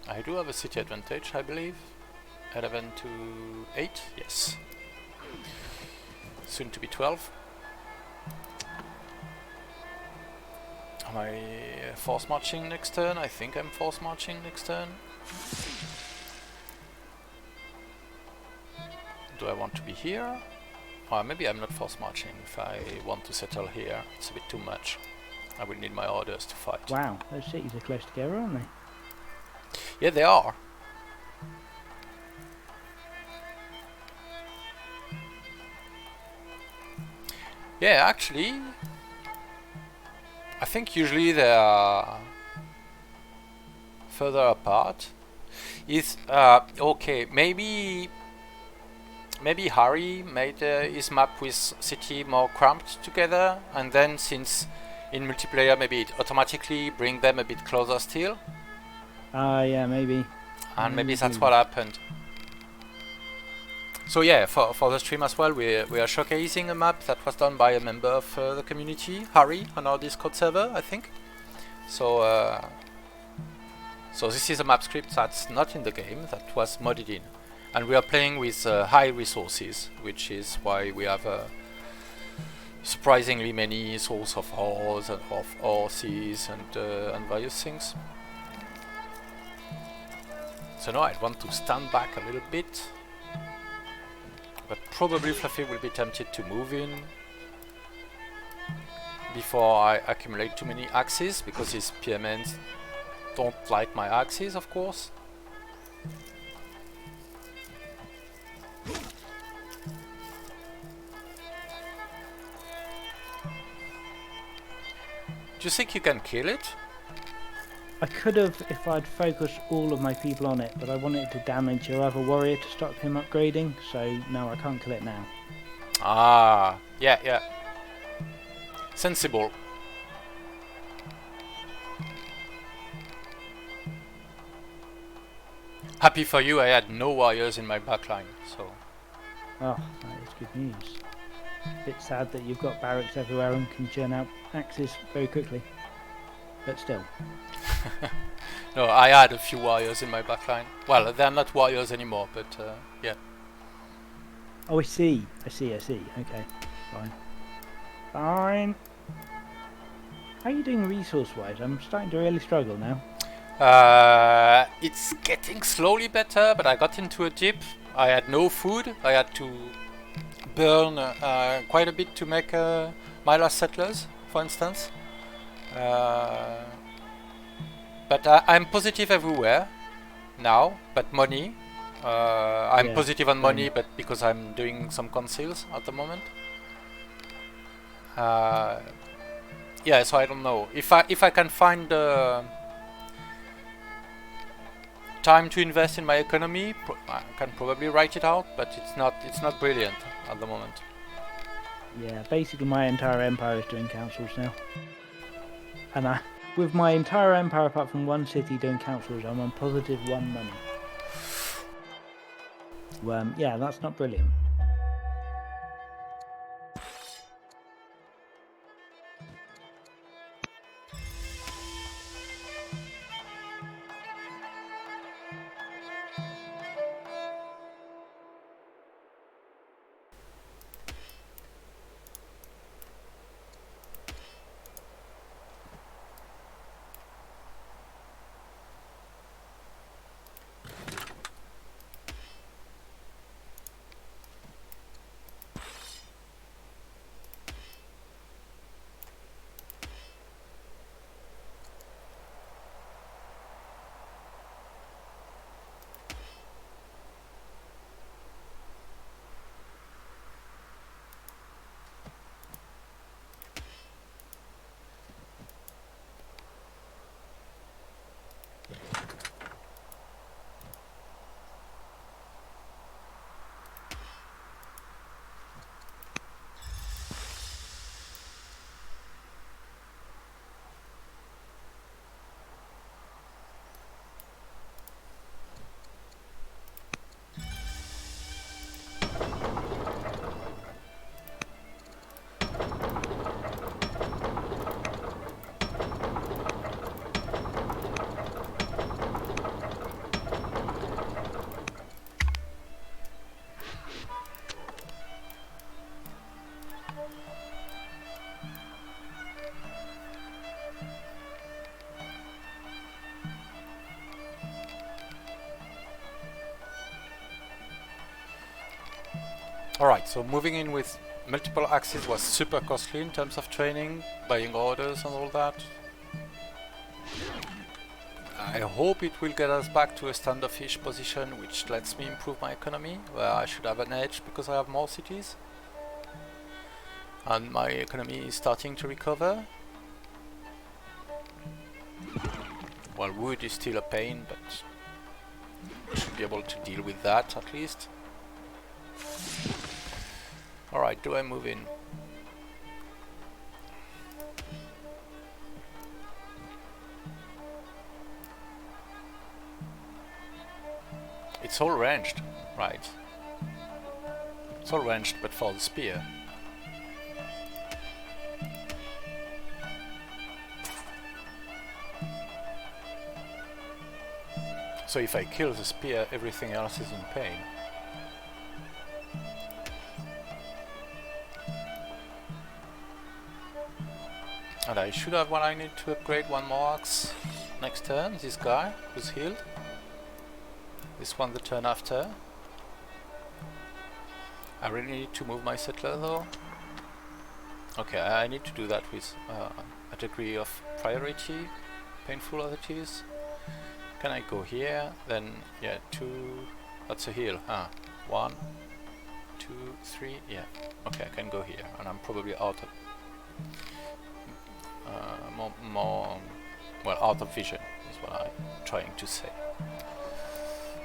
I do have a city advantage, I believe. 11 to 8, yes. Soon to be 12. Am I force marching next turn? I think I'm force marching next turn. Do I want to be here? Or maybe I'm not force marching. If I want to settle here, it's a bit too much. I will need my orders to fight. Wow, those cities are close together, aren't they? Yeah, they are. Yeah, actually, I think usually they are further apart. Is okay? Maybe Harry made his map with city more cramped together, and then since in multiplayer maybe it automatically bring them a bit closer still. Yeah, maybe. And maybe that's what happened. So yeah, for the stream as well, we are showcasing a map that was done by a member of the community, Harry, on our Discord server, I think. So so this is a map script that's not in the game, that was modded in. And we are playing with high resources, which is why we have surprisingly many source of ores and of horses and various things. So now I want to stand back a little bit, but probably Fluffy will be tempted to move in before I accumulate too many axes, because his PMNs don't like my axes, of course. Do you think you can kill it? I could have if I'd focused all of my people on it, but I wanted to damage your other warrior to stop him upgrading, so no, I can't kill it now. Ah, yeah. Sensible. Happy for you, I had no warriors in my backline, so... Oh, that is good news. Bit sad that you've got barracks everywhere and can churn out axes very quickly. But still. No, I had a few warriors in my backline. Well, they're not warriors anymore, but yeah. Oh, I see. Okay, fine. Fine. How are you doing resource-wise? I'm starting to really struggle now. It's getting slowly better, but I got into a dip. I had no food. I had to burn quite a bit to make my last settlers, for instance. But I'm positive everywhere now, but money. I'm positive on money, but because I'm doing some conceals at the moment. Yeah, so I don't know if I can find time to invest in my economy. I can probably write it out, but it's not brilliant at the moment. Yeah, basically my entire empire is doing councils now, and with my entire empire apart from one city doing councils, I'm on positive 1 money. Yeah, that's not brilliant. Alright, so moving in with multiple axes was super costly in terms of training, buying orders and all that. I hope it will get us back to a standoffish position, which lets me improve my economy, where I should have an edge because I have more cities. And my economy is starting to recover. Well, wood is still a pain, but I should be able to deal with that at least. Alright, do I move in? It's all ranged, right? It's all ranged, but for the spear. So if I kill the spear, everything else is in pain. And I should have what I need to upgrade one more axe next turn, this guy who's healed. This one the turn after. I really need to move my settler though. Okay, I need to do that with a degree of priority, painful as it is. Can I go here? Then, yeah, 2, that's a heal. 1, 2, 3, yeah. Okay, I can go here, and I'm probably out of well, out of vision is what I'm trying to say.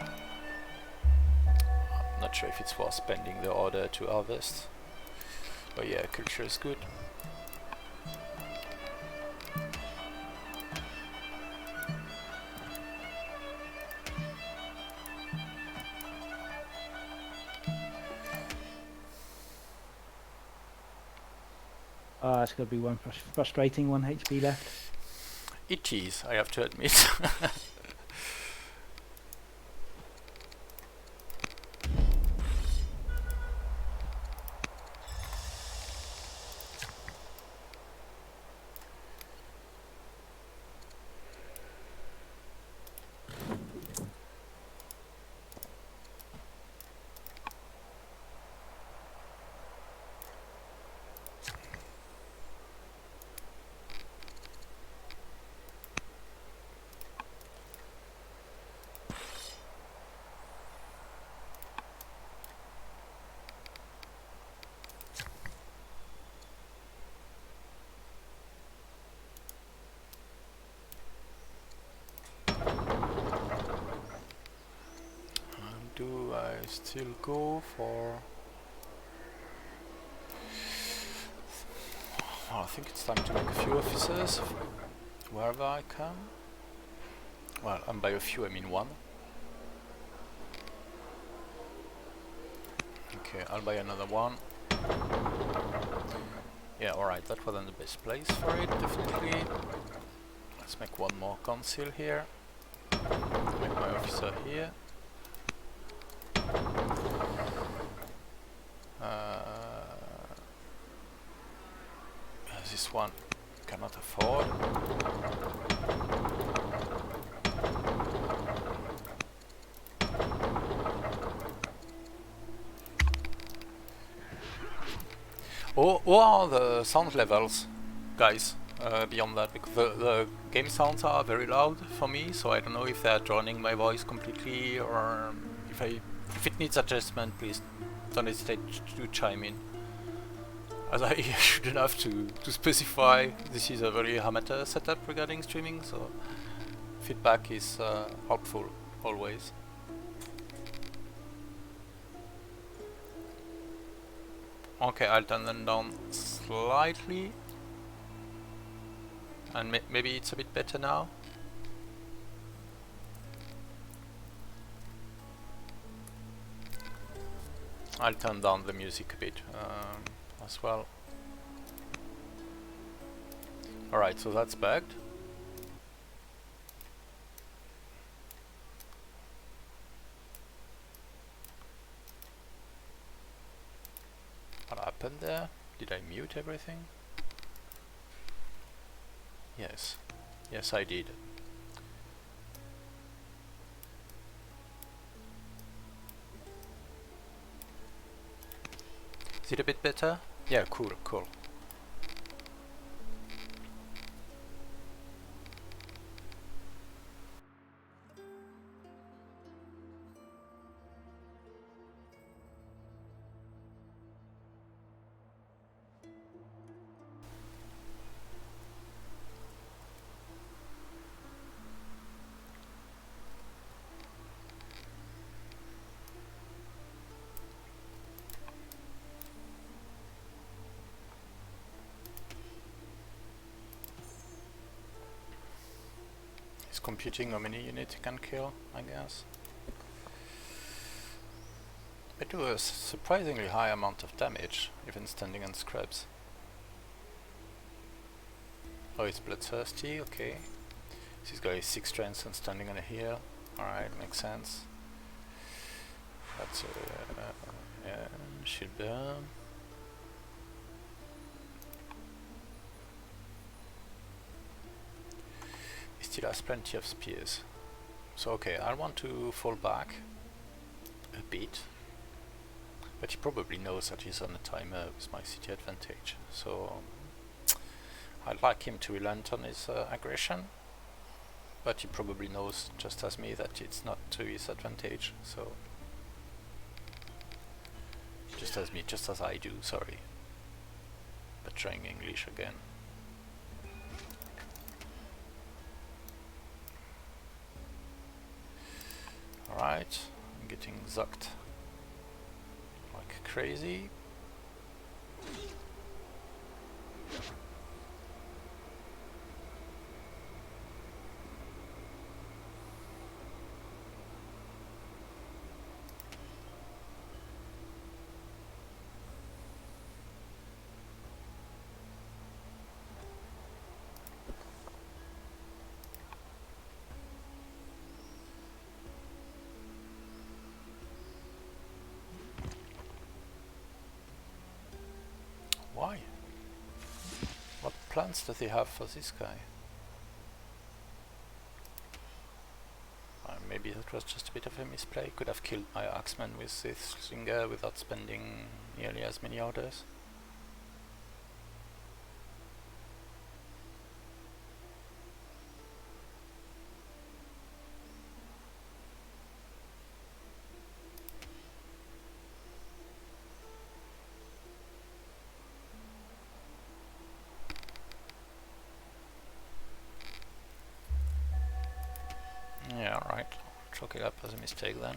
I'm not sure if it's worth spending the order to harvest, but yeah, culture is good. Ah, it's going to be one frustrating 1 HP left. It is, I have to admit. Do I still go for... Well, I think it's time to make a few officers wherever I can. Well, and by a few I mean one. Okay, I'll buy another one. Yeah, alright, that wasn't the best place for it, definitely. Let's make one more council here. Make my officer here. This one cannot afford. What are the sound levels, guys, beyond that? Because the game sounds are very loud for me, so I don't know if they're drowning my voice completely, or if it needs adjustment, please don't hesitate to chime in. As I shouldn't have to specify, this is a very amateur setup regarding streaming, so feedback is helpful, always. Okay, I'll turn them down slightly, and maybe it's a bit better now. I'll turn down the music a bit as well. Alright, so that's bagged. What happened there? Did I mute everything? Yes. Yes, I did. Is it a bit better? Yeah, cool, cool. It's computing how many units you can kill, I guess. They do a surprisingly high amount of damage, even standing on scrubs. Oh, it's bloodthirsty, okay. This guy is 6 strength and standing on a hill. Alright, makes sense. That's yeah, shield burn. He still has plenty of spears. So okay, I want to fall back a bit. But he probably knows that he's on a timer with my city advantage. So I'd like him to relent on his aggression. But he probably knows, just as me, that it's not to his advantage. So just as me, just as I do, sorry. Butchering English again. Alright, I'm getting zucked like crazy. Why? What plans does he have for this guy? Maybe that was just a bit of a misplay. Could have killed my axeman with this slinger without spending nearly as many orders. Yeah, right. Chalk it up as a mistake then.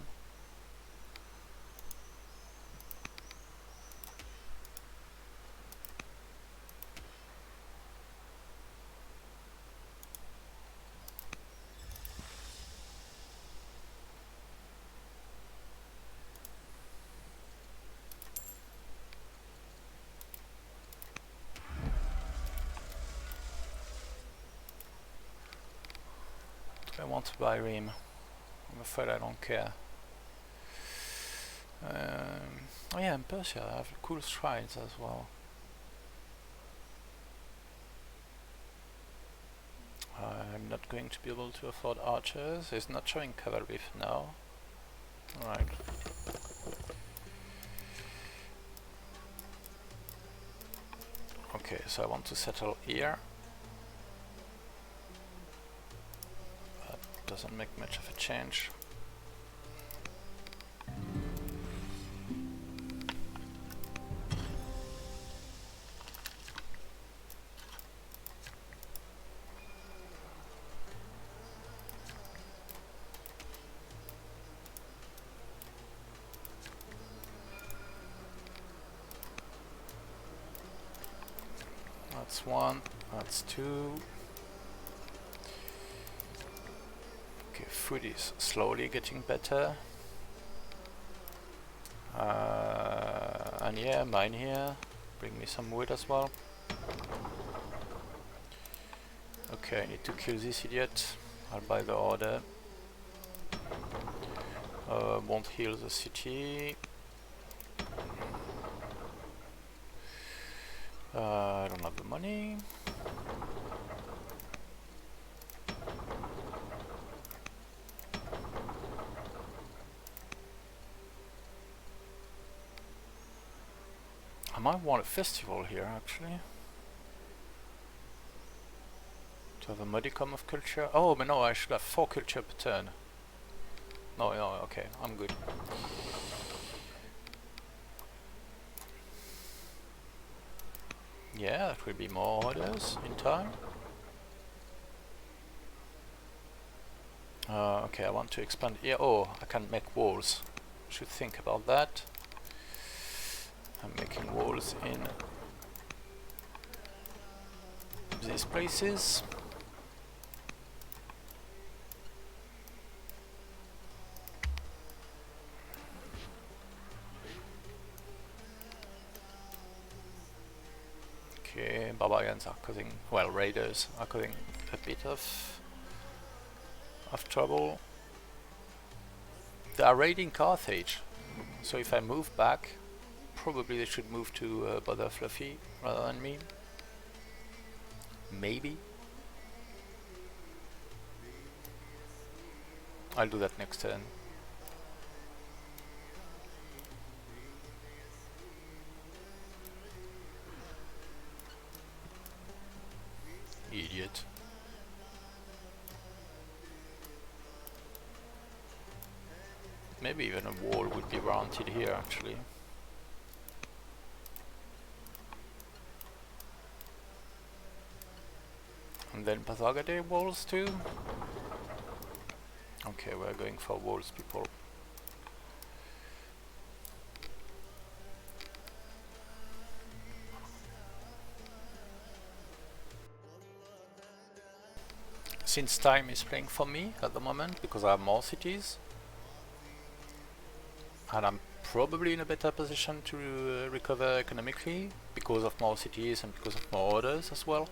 Do I want to buy Ream? I'm afraid I don't care. Oh yeah, in Persia I have cool shrines as well. I'm not going to be able to afford archers. It's not showing cavalry for now. Alright. Okay, so I want to settle here. That doesn't make much of a change. That's one, that's two. Okay, food is slowly getting better. And yeah, mine here. Bring me some wood as well. Okay, I need to kill this idiot. I'll buy the order. Won't heal the city. I don't have the money. might want a festival here actually. To have a modicum of culture. Oh, but no, I should have 4 culture per turn. No, okay, I'm good. Yeah, that will be more orders in time. Okay, I want to expand. Yeah, oh, I can make walls. Should think about that. I'm making walls in these places. Okay, barbarians are causing, well, raiders are causing a bit of trouble. They are raiding Carthage, so if I move back, probably they should move to bother Fluffy rather than me. Maybe. I'll do that next turn. Idiot. Maybe even a wall would be warranted here actually. And then Pathagade walls too. Okay, we're going for walls, people. Since time is playing for me at the moment, because I have more cities, and I'm probably in a better position to recover economically, because of more cities and because of more orders as well.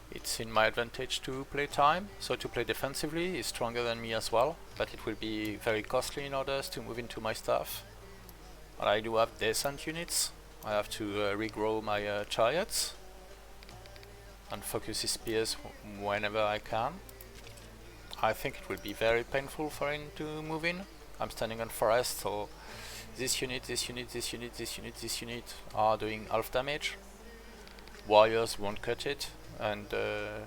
It's in my advantage to play time, so to play defensively is stronger than me as well, but it will be very costly in orders to move into my stuff. And I do have decent units. I have to regrow my chariots and focus his spears whenever I can. I think it will be very painful for him to move in. I'm standing on forest, so this unit, this unit, this unit, this unit, this unit are doing half damage. Warriors won't cut it, and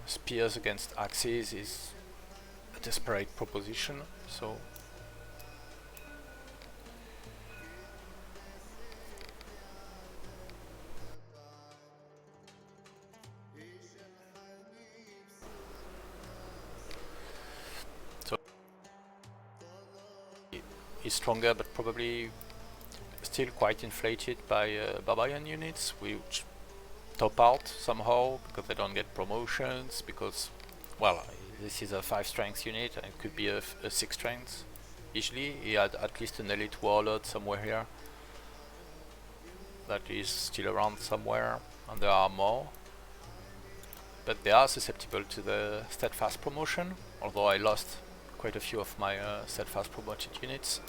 spears against axes is a desperate proposition, so he's stronger, but probably still quite inflated by barbarian units, which top out somehow because they don't get promotions, because, well, this is a 5 strength unit and it could be a 6 strength easily. He had at least an elite warlord somewhere here that is still around somewhere, and there are more, but they are susceptible to the steadfast promotion, although I lost quite a few of my steadfast promoted units.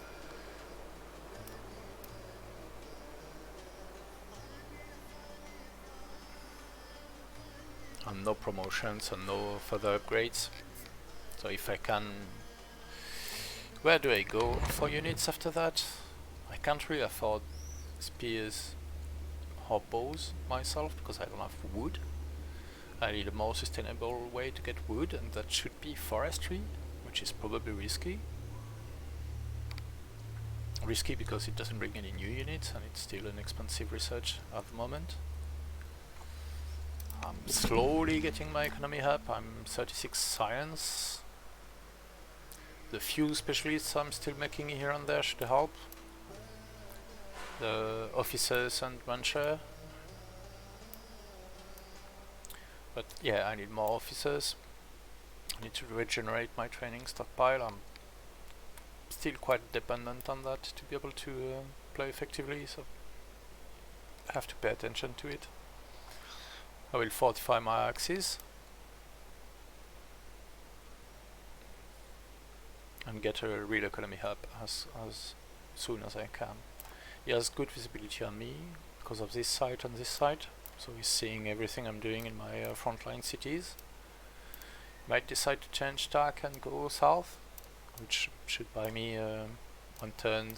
And no promotions and no further upgrades. So if I can... Where do I go for units after that? I can't really afford spears or bows myself because I don't have wood. I need a more sustainable way to get wood, and that should be forestry, which is probably risky. Risky because it doesn't bring any new units and it's still an expensive research at the moment. I'm slowly getting my economy up. I'm 36 science. The few specialists I'm still making here and there should help. The officers and rancher. But yeah, I need more officers. I need to regenerate my training stockpile. I'm still quite dependent on that to be able to play effectively, so I have to pay attention to it. I will fortify my axes and get a real economy hub as soon as I can. He has good visibility on me because of this site and this site, so he's seeing everything I'm doing in my frontline cities. Might decide to change tack and go south, which should buy me one turn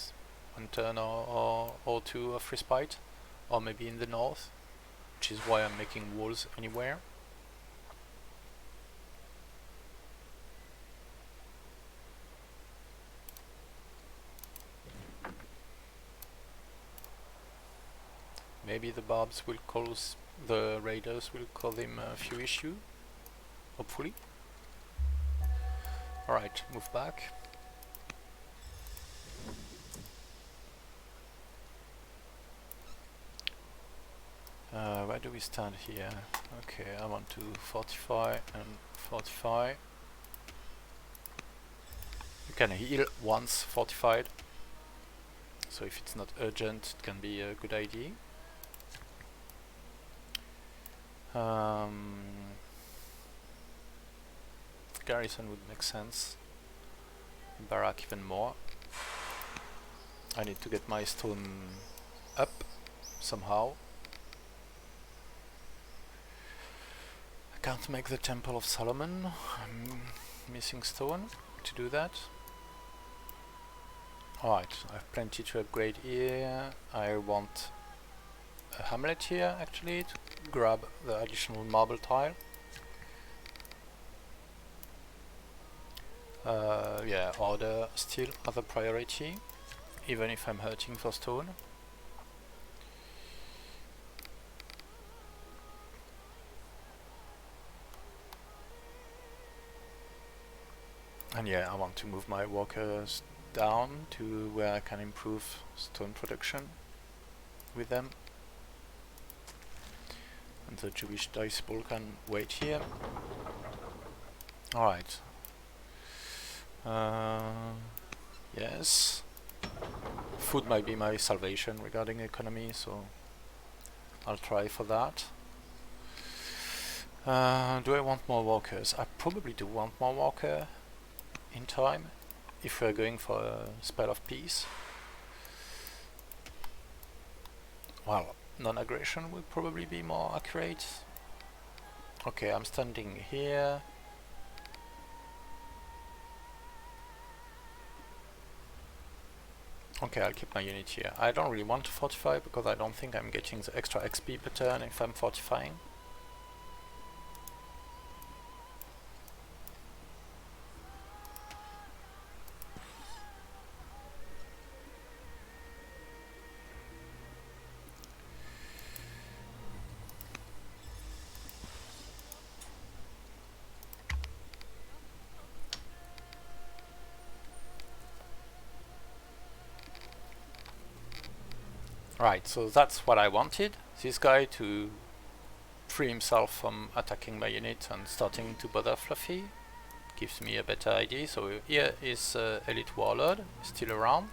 or two of respite or maybe in the north, which is why I'm making walls anywhere. Maybe the barbs will cause the raiders will cause him a few issues, hopefully. Alright, move back. Where do we stand here? Okay, I want to fortify and fortify. You can heal once fortified, so if it's not urgent, it can be a good idea. Garrison would make sense. Barrack even more. I need to get my stone up somehow. I can't make the Temple of Solomon. I'm missing stone to do that. Alright, I have plenty to upgrade here. I want a hamlet here actually to grab the additional marble tile. Yeah, order still other priority, even if I'm hurting for stone. And yeah, I want to move my workers down to where I can improve stone production with them. And the Jewish dice ball can wait here. Alright. Yes. Food might be my salvation regarding economy, so I'll try for that. Do I want more walkers? I probably do want more walker in time, if we're going for a spell of peace. Well, non-aggression will probably be more accurate. Okay, I'm standing here. Okay, I'll keep my unit here. I don't really want to fortify because I don't think I'm getting the extra XP per turn if I'm fortifying. Right, so that's what I wanted. This guy to free himself from attacking my unit and starting to bother Fluffy. Gives me a better idea. So here is Elite Warlord, still around.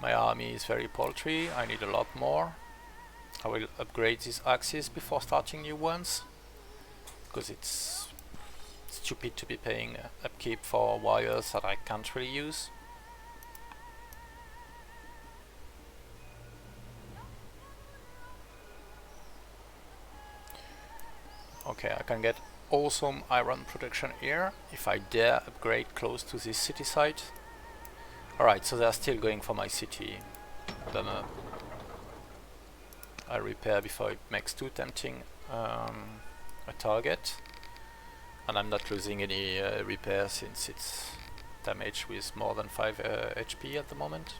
My army is very paltry, I need a lot more. I will upgrade these axes before starting new ones, because it's stupid to be paying upkeep for wires that I can't really use. Okay, I can get awesome iron production here if I dare upgrade close to this city site. Alright, so they're still going for my city. Bummer. I repair before it makes too tempting a target. And I'm not losing any repair since it's damaged with more than 5 HP at the moment.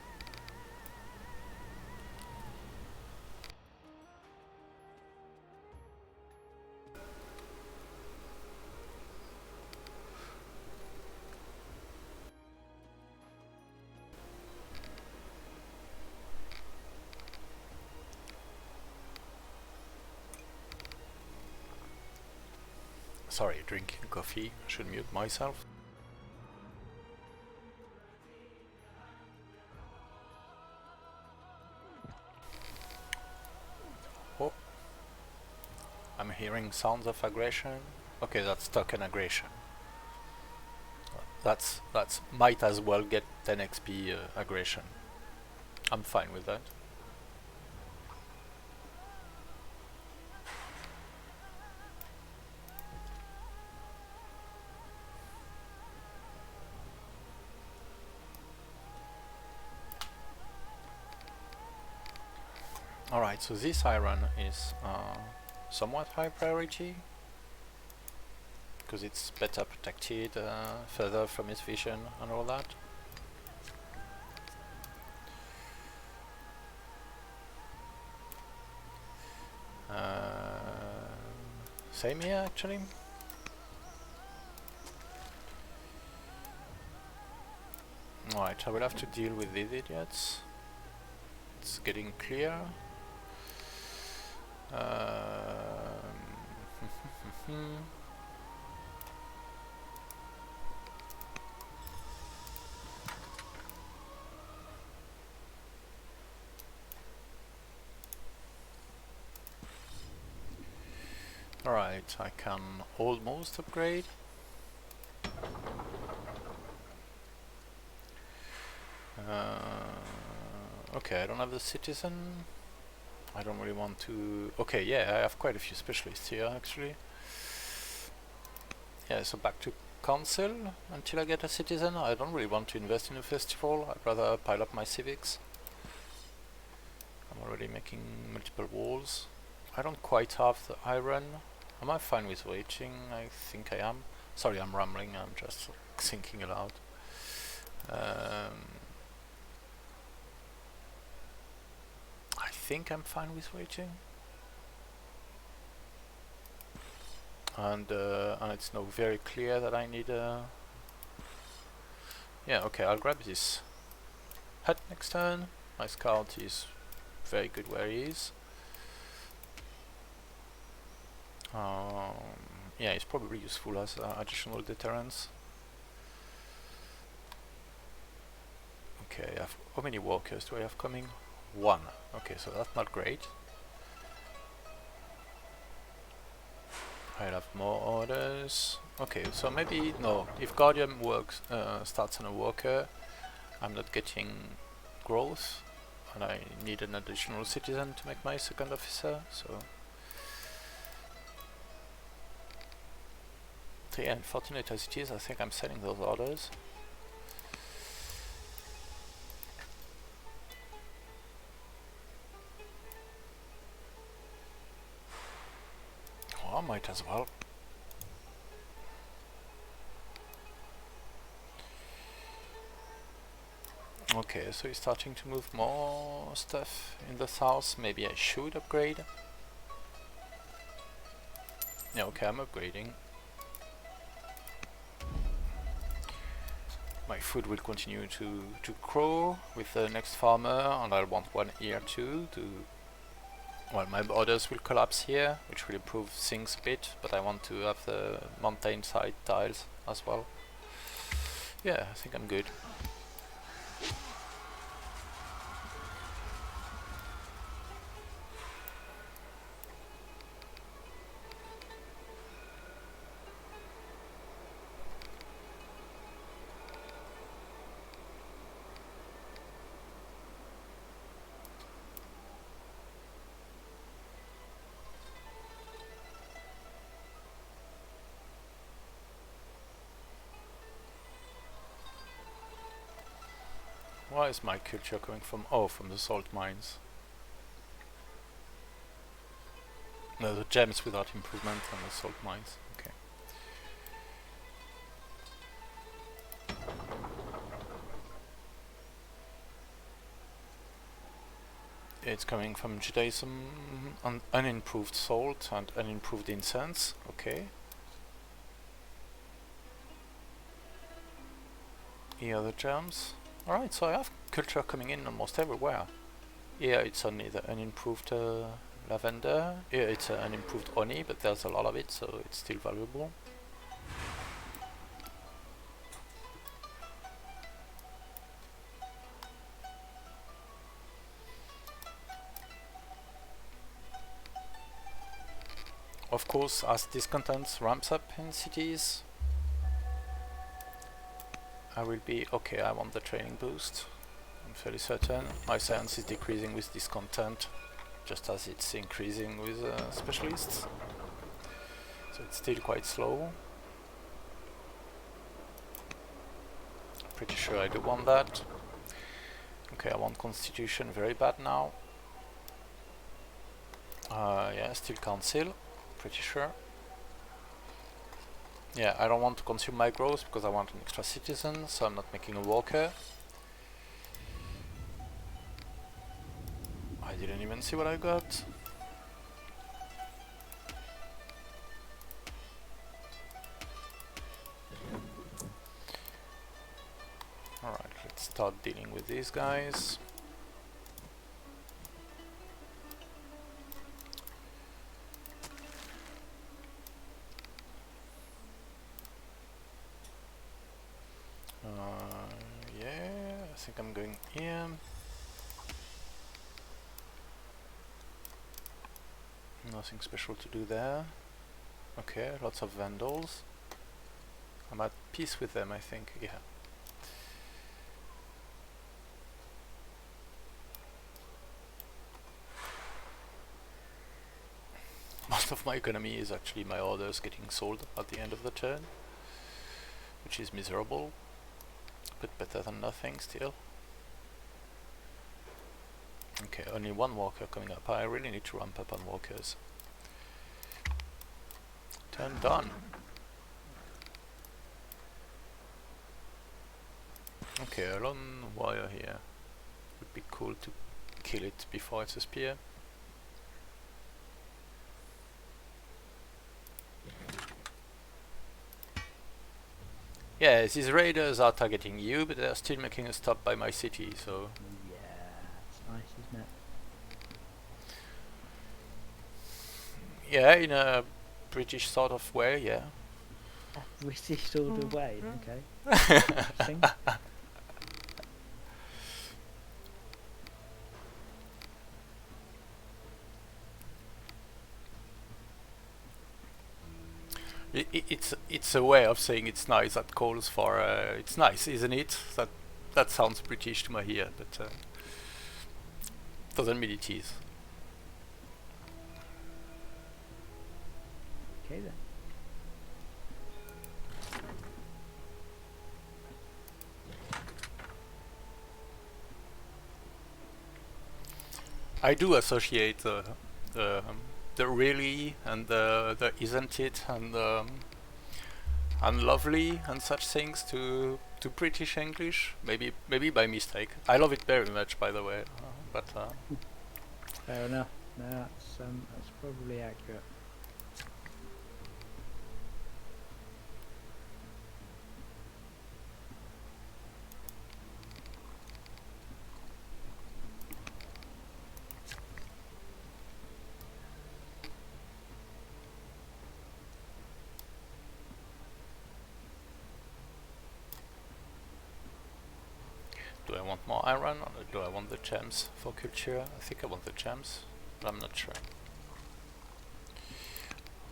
Sorry, drinking coffee. I should mute myself. Oh, I'm hearing sounds of aggression. Okay, that's token aggression. That's might as well get 10 XP aggression. I'm fine with that. Alright, so this iron is somewhat high priority because it's better protected further from his vision and all that. Same here actually. Alright, I will have to deal with these idiots. It's getting clear. Alright, I can almost upgrade. Okay, I don't have the citizen. I don't really want to... Okay, yeah, I have quite a few specialists here actually. Yeah, so back to council until I get a citizen. I don't really want to invest in a festival. I'd rather pile up my civics. I'm already making multiple walls. I don't quite have the iron. Am I fine with waiting? I think I am. Sorry, I'm rambling. I'm just thinking aloud. I think I'm fine with waiting. And it's now very clear that I need a... Yeah, okay, I'll grab this hut next turn. My scout is very good where he is. Yeah, it's probably useful as additional deterrence. Okay, how many walkers do I have coming? 1. Okay, so that's not great. I'll have more orders. Okay, so maybe no. If Guardian works starts on a walker, I'm not getting growth, and I need an additional citizen to make my second officer. So yeah, unfortunate as it is, I think I'm selling those orders. Oh, I might as well. Okay, so he's starting to move more stuff in the south. Maybe I should upgrade. Yeah, okay, I'm upgrading. My food will continue to grow with the next farmer, and I'll want one here too to... Well, my orders will collapse here, which will improve things a bit, but I want to have the mountain side tiles as well. Yeah, I think I'm good. Why is my culture coming from? Oh, from the salt mines. No, the gems without improvement and the salt mines. Okay. It's coming from Judaism, unimproved salt and unimproved incense. Okay. Here are the gems. Alright, so I have culture coming in almost everywhere. Here it's only the unimproved lavender. Here it's unimproved honey, but there's a lot of it, so it's still valuable. Of course, as discontent ramps up in cities, I will be... Okay, I want the training boost. I'm fairly certain. My science is decreasing with discontent, just as it's increasing with specialists. So it's still quite slow. Pretty sure I do want that. Okay, I want constitution very bad now. Yeah, still council, pretty sure. Yeah, I don't want to consume my growth because I want an extra citizen, so I'm not making a walker. I didn't even see what I got. Alright, let's start dealing with these guys. Yeah, I think I'm going here. Nothing special to do there. Okay, lots of vandals. I'm at peace with them, I think, yeah. Most of my economy is actually my orders getting sold at the end of the turn, which is miserable, but better than nothing still. Okay, only one walker coming up. I really need to ramp up on walkers. Turn done. Okay, a lone warrior here. Would be cool to kill it before it's a spear. Yeah, these raiders are targeting you, but they're still making a stop by my city, so... Yeah, it's nice, isn't it? Yeah, in a British sort of way, yeah. A British sort of way, okay. Interesting. It's a way of saying it's nice that calls for it's nice, isn't it? That sounds British to my ear, but doesn't mean it is. Okay then. I do associate the really and the isn't it and lovely and such things to British English. Maybe by mistake. I love it very much, by the way, but. Fair enough. No, that's probably accurate. Do I want more iron or do I want the gems for culture? I think I want the gems, but I'm not sure.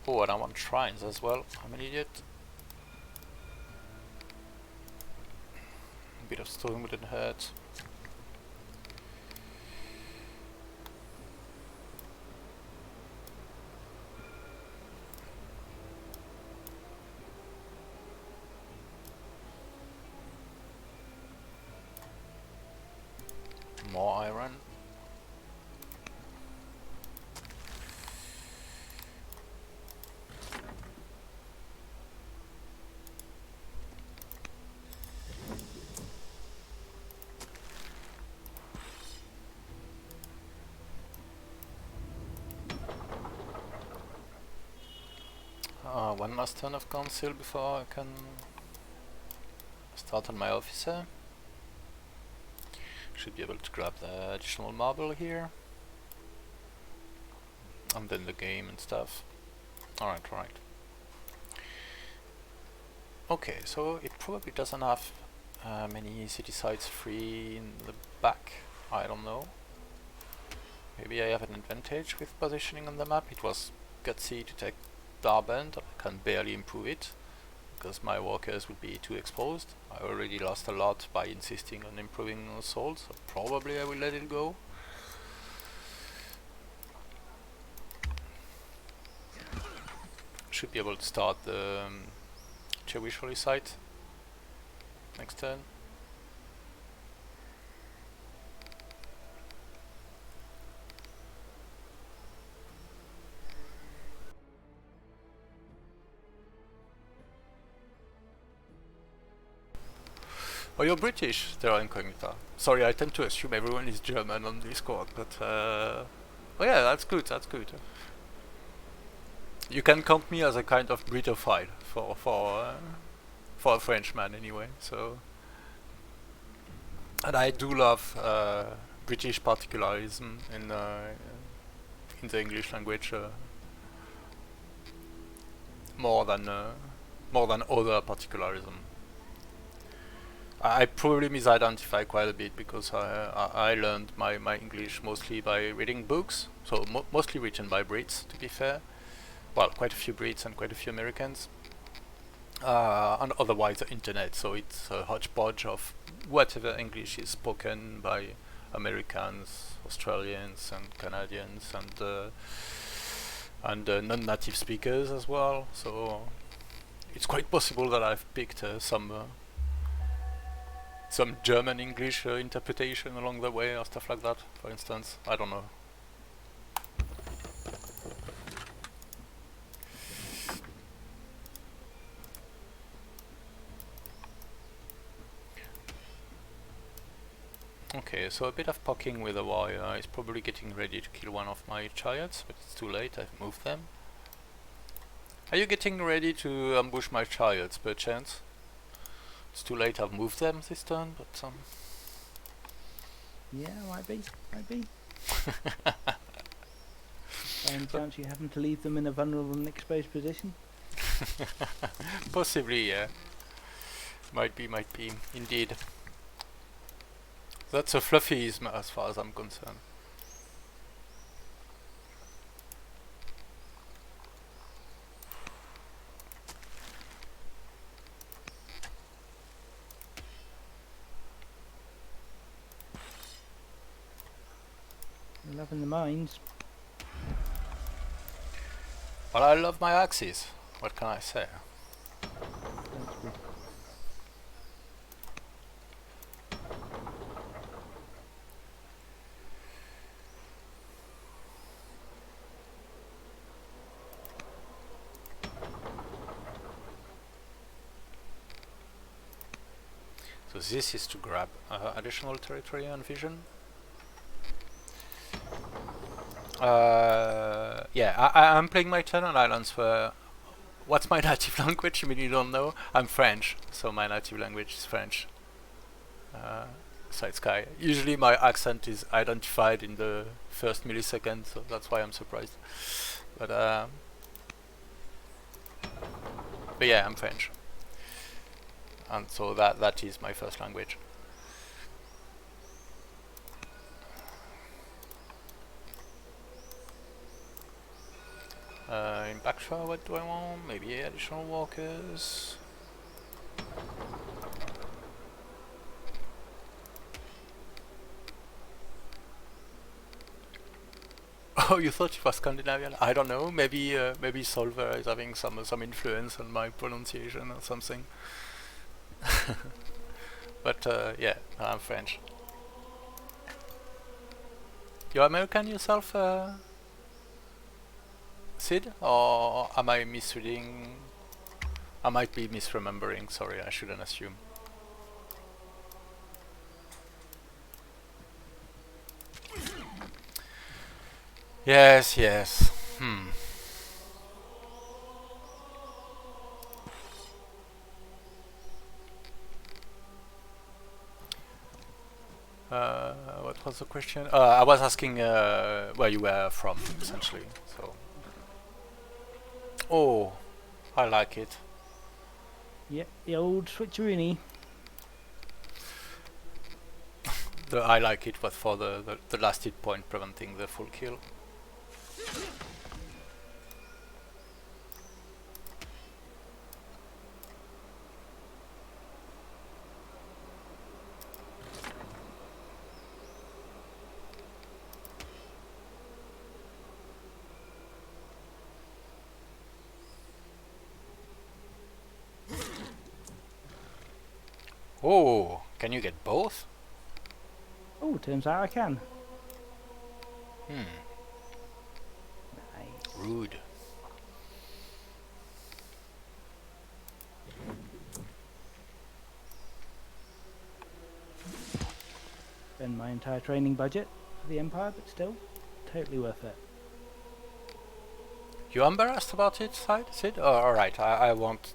Oh, and I want shrines as well. I'm an idiot. A bit of stone wouldn't hurt. More iron. One last turn of council before I can start on my officer. Should be able to grab the additional marble here. And then the game and stuff. Alright. Okay, so it probably doesn't have many city sites free in the back. I don't know. Maybe I have an advantage with positioning on the map. It was gutsy to take Darband. I can barely improve it because my walkers would be too exposed. I already lost a lot by insisting on improving assault, so probably I will let it go. Should be able to start the Chewisholi site next turn. Oh, you're British, Terra Incognita. Sorry, I tend to assume everyone is German on Discord, but oh yeah, that's good. That's good. You can count me as a kind of Britophile for a Frenchman anyway. So, and I do love British particularism in the English language more than other particularism. I probably misidentify quite a bit because I learned my English mostly by reading books, so mostly written by Brits, to be fair. Well, quite a few Brits and quite a few Americans. And otherwise the internet, so it's a hodgepodge of whatever English is spoken by Americans, Australians and Canadians and non-native speakers as well, so it's quite possible that I've picked some German English interpretation along the way or stuff like that, for instance. I don't know. Okay, so a bit of poking with a wire is probably getting ready to kill one of my chariots, but it's too late, I've moved them. Are you getting ready to ambush my chariots, perchance? It's too late, I've moved them this turn, but Yeah, might be. By any chance you happen to leave them in a vulnerable and exposed position? possibly, yeah. Might be, indeed. That's a fluffyism as far as I'm concerned. You're loving the mines. Well, I love my axes. What can I say? That's good. So this is to grab additional territory and vision. Yeah, I'm playing my turn on islands where... What's my native language? You mean you don't know? I'm French, so my native language is French. Side Sky. Usually my accent is identified in the first millisecond, so that's why I'm surprised. But yeah, I'm French. And so that is my first language. In Backshore, what do I want? Maybe additional walkers. Oh, you thought it was Scandinavian? I don't know. Maybe maybe Solver is having some influence on my pronunciation or something. But yeah, I'm French. You're American yourself, Sid? Or am I misreading? I might be misremembering. Sorry, I shouldn't assume. Yes, yes. What was the question? I was asking where you were from, essentially. So. Oh, I like it. Yep, the old switcheroony. I like it, but for the last hit point preventing the full kill. Oh, can you get both? Oh, turns out I can. Hmm. Nice. Rude. spend my entire training budget for the Empire, but still, totally worth it. You embarrassed about it, Sid? Oh, all right. I won't.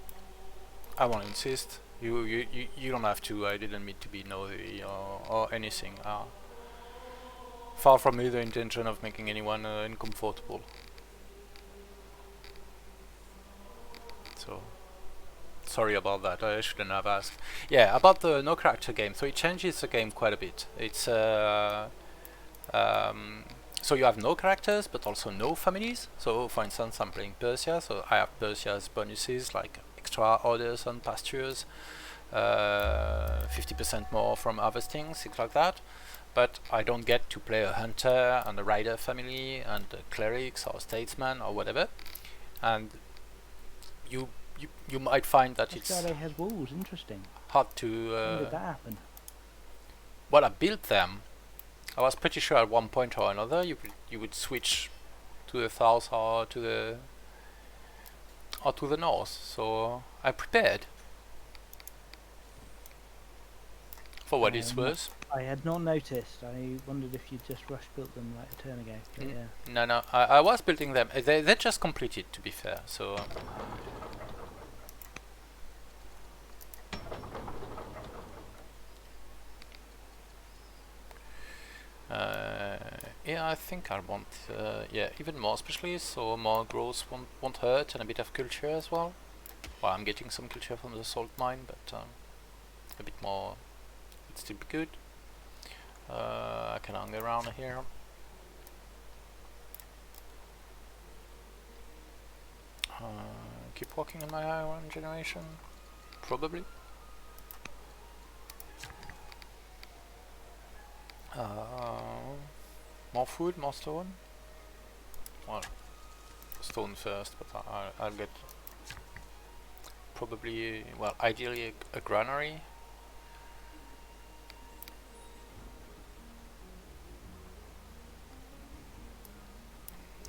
I won't insist. You don't have to. I didn't mean to be nosy or anything. Far from me the intention of making anyone uncomfortable. So sorry about that. I shouldn't have asked. Yeah, about the no character game. So it changes the game quite a bit. It's so you have no characters, but also no families. So for instance, I'm playing Persia, so I have Persia's bonuses like extra orders on pastures, 50% more from harvesting, things like that. But I don't get to play a hunter and a rider family and clerics or statesman or whatever. And you might find that it's Saturday has walls. Interesting. hard to. When did that happen? Well, I built them. I was pretty sure at one point or another you would switch to the south or to the north. So I prepared for what it's worth. I had not noticed. I wondered if you just rush built them like a turn ago. But yeah. No, I was building them. They just completed, to be fair. So. Yeah, I think I want even more specialists, so more growth won't hurt, and a bit of culture as well. Well, I'm getting some culture from the salt mine, but a bit more would still be good. I can hang around here. Keep working on my iron generation, probably. More food, more stone. Well, stone first, but I'll get probably, well, ideally a granary.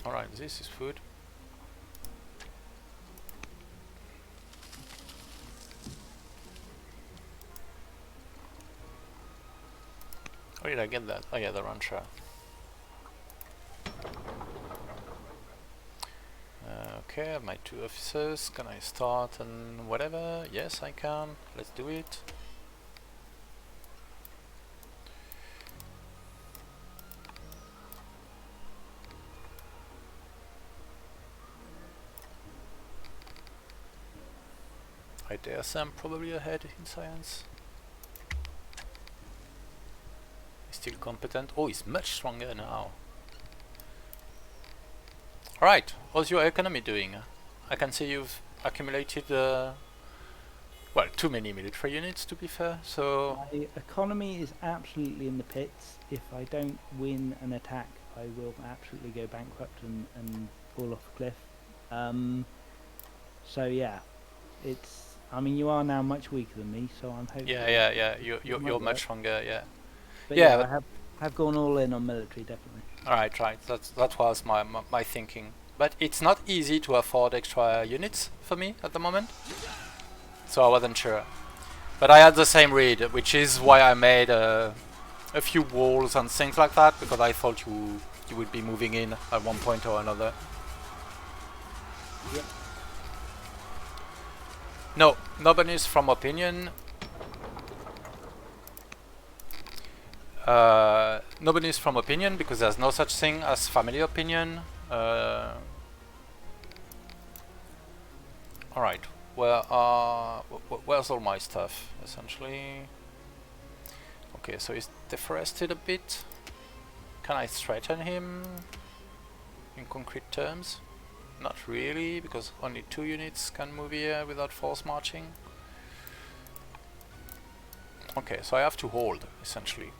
Alright, this is food. Where did I get that? Oh yeah, the rancher. Okay, I have my 2 officers. Can I start and whatever? Yes, I can. Let's do it. I dare say I'm probably ahead in science. He's still competent. Oh, he's much stronger now. Alright, how's your economy doing? I can see you've accumulated, well, too many military units, to be fair, so... My economy is absolutely in the pits. If I don't win an attack, I will absolutely go bankrupt and fall off a cliff. So yeah, it's... I mean, you are now much weaker than me, so I'm hoping... Yeah, you're much stronger, yeah. But yeah, I have gone all in on military, definitely. Alright, that was my thinking. But it's not easy to afford extra units for me at the moment. So I wasn't sure. But I had the same read, which is why I made a few walls and things like that, because I thought you would be moving in at one point or another. Yep. No bonus from opinion. No bonus from opinion because there's no such thing as family opinion. Alright, well, where's all my stuff, essentially? Okay, so he's deforested a bit. Can I threaten him in concrete terms? Not really, because only 2 units can move here without force marching. Okay, so I have to hold, essentially.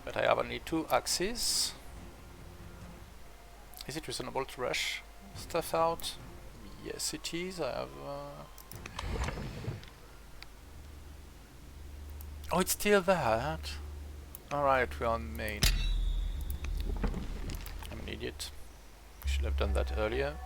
But I have only 2 axes. Is it reasonable to rush stuff out? Yes, it is. I have... Oh, it's still that. Alright, we're on main. I'm an idiot. Should have done that earlier.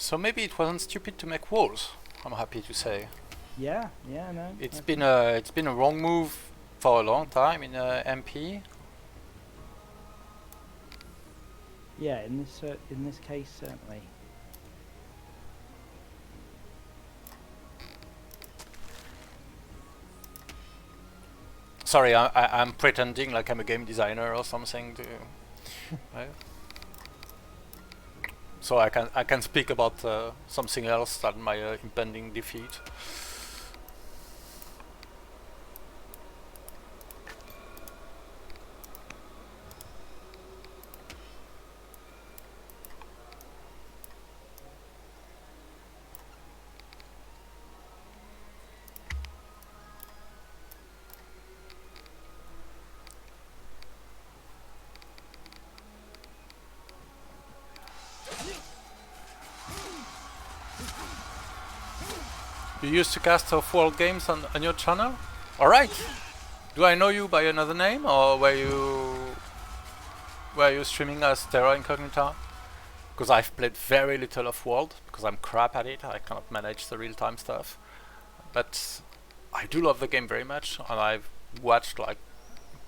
So maybe it wasn't stupid to make walls. I'm happy to say. Yeah, yeah, no. It's been a wrong move for a long time in MP. Yeah, in this case certainly. Sorry, I'm pretending like I'm a game designer or something to, right? So I can speak about something else than my impending defeat. You used to cast off-world games on your channel? Alright! Do I know you by another name, or were you streaming as Terra Incognita? Because I've played very little off-world, because I'm crap at it, I cannot manage the real-time stuff. But I do love the game very much, and I've watched like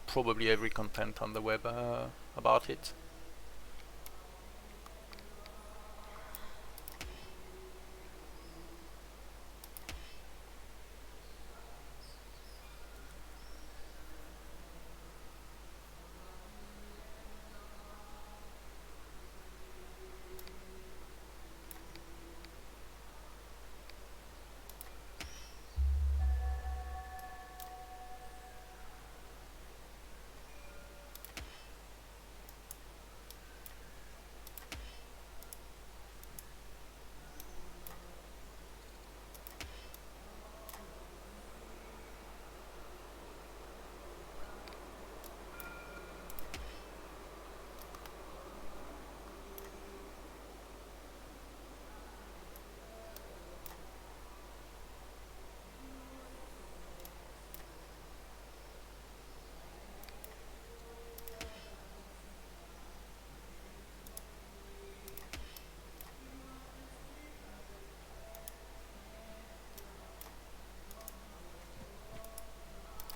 probably every content on the web about it.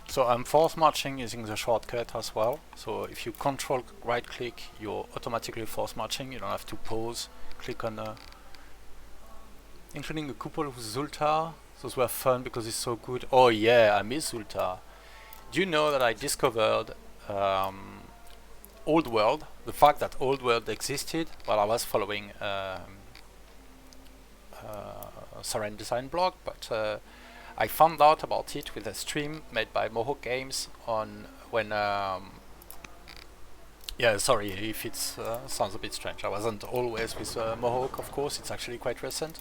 So I'm force marching using the shortcut as well. So if you control right click, you're automatically force marching. You don't have to pause. Click on including a couple with Zultar. Those were fun because it's so good. Oh yeah, I miss Zultar. Do you know that I discovered Old World? The fact that Old World existed while I was following Soren Design blog, but I found out about it with a stream made by Mohawk Games on when yeah, sorry if it sounds a bit strange. I wasn't always with Mohawk, of course. It's actually quite recent.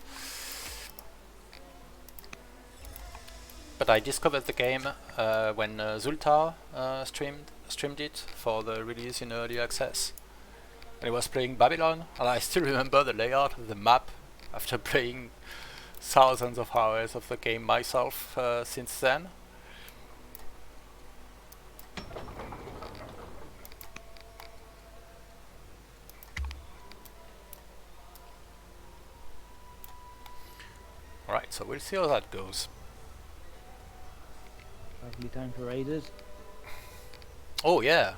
But I discovered the game when Zultar streamed it for the release in early access. And he was playing Babylon, and I still remember the layout of the map after playing thousands of hours of the game myself since then. Alright, so we'll see how that goes. Lovely time for raiders. Oh yeah!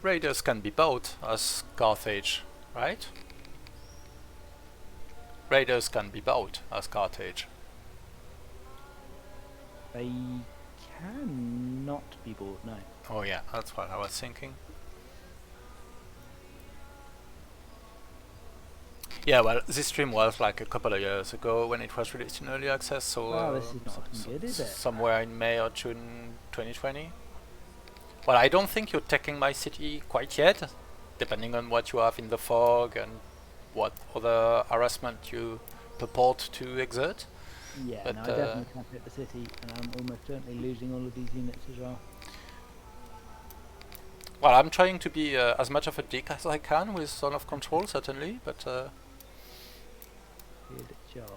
Raiders can be bought as Carthage, right? Raiders can be bought as Carthage. They cannot be bought, no. Oh yeah, that's what I was thinking. Yeah, well, this stream was like a couple of years ago when it was released in early access, so Well, this is not looking good, is it? somewhere in May or June 2020. Well, I don't think you're taking my city quite yet, depending on what you have in the fog and what other harassment you purport to exert. Yeah, But, no, I definitely can't hit the city, and I'm almost certainly losing all of these units as well. Well, I'm trying to be as much of a dick as I can with Zone of Control, certainly, but Good job.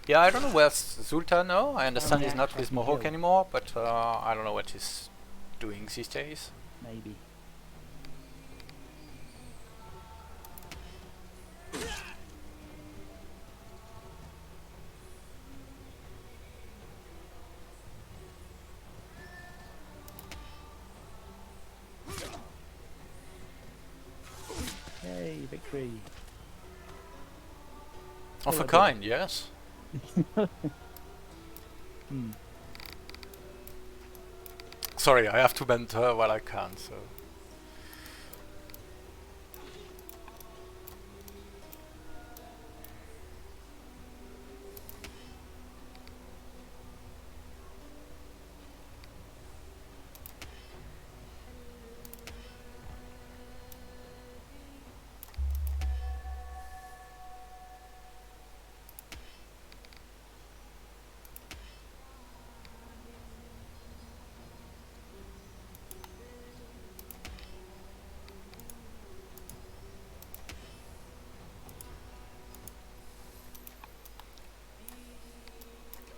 Yeah, I don't know where's Zulta now. I How understand many he's acts not I with can Mohawk kill? anymore, but I don't know what he's doing these days. Maybe. Yay, victory. Of Oh, a I did it. kind, yes. Hmm. Sorry, I have to bend while I can, so...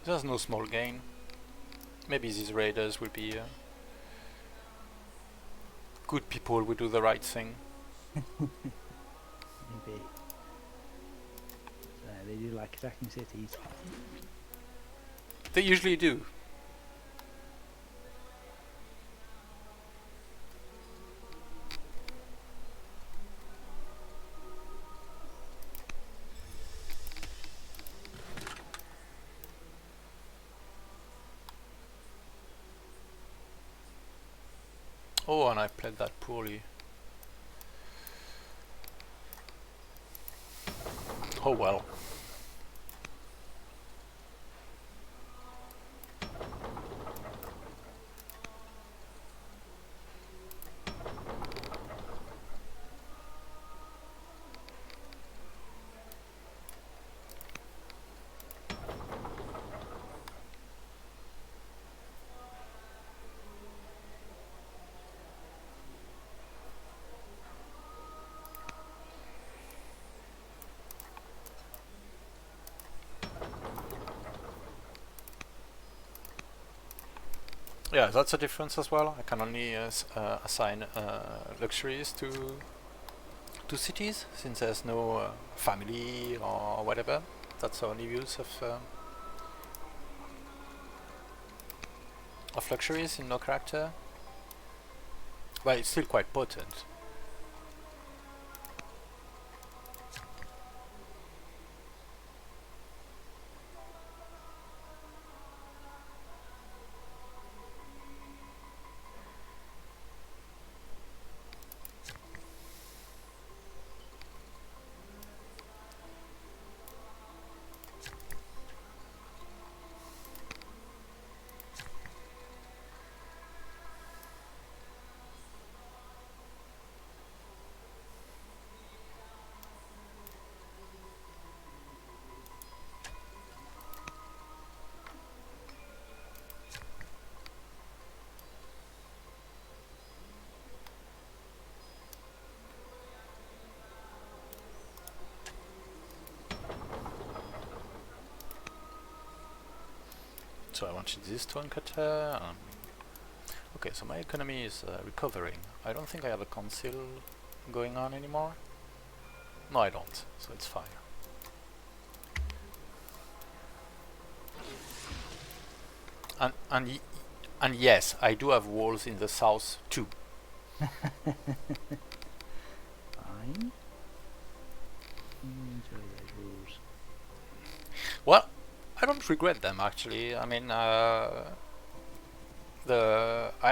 There's no small gain. Maybe these raiders will be good people who do the right thing. Maybe. So they do like attacking cities. They usually do. Oh, and I played that poorly. Oh well. Yeah, that's a difference as well. I can only assign luxuries to cities, since there's no family or whatever. That's the only use of luxuries in no character. But it's still quite potent. So I wanted this stone cutter. Okay, so my economy is recovering. I don't think I have a council going on anymore. No, I don't, so it's fine. And yes, I do have walls in the south too. Fine. Enjoy those rules. Well, I don't regret them actually. I mean, I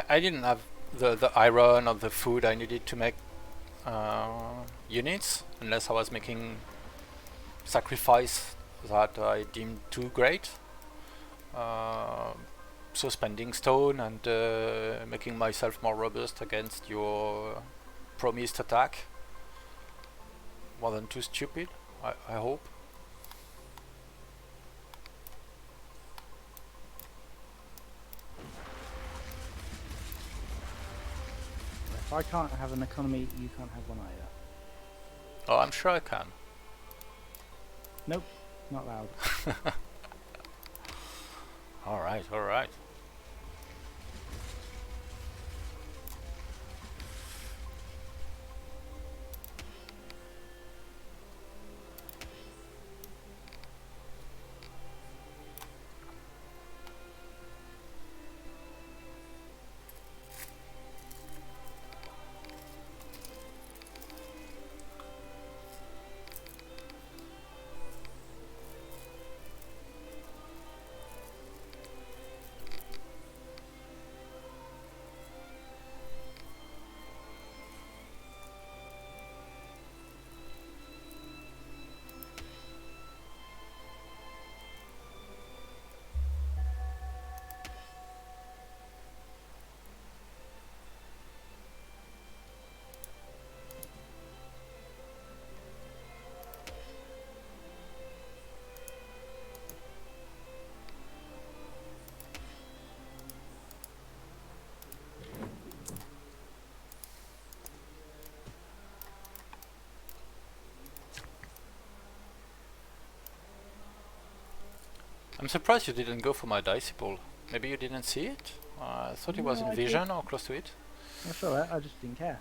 didn't have the iron or the food I needed to make units unless I was making sacrifice that I deemed too great. So spending stone and making myself more robust against your promised attack wasn't too stupid, I hope. If I can't have an economy, you can't have one either. Oh, I'm sure I can. Nope, not allowed. All right, all right. I'm surprised you didn't go for my dicey ball. Maybe you didn't see it? I thought it was No, in I did. vision or close to it. That's alright, I just didn't care.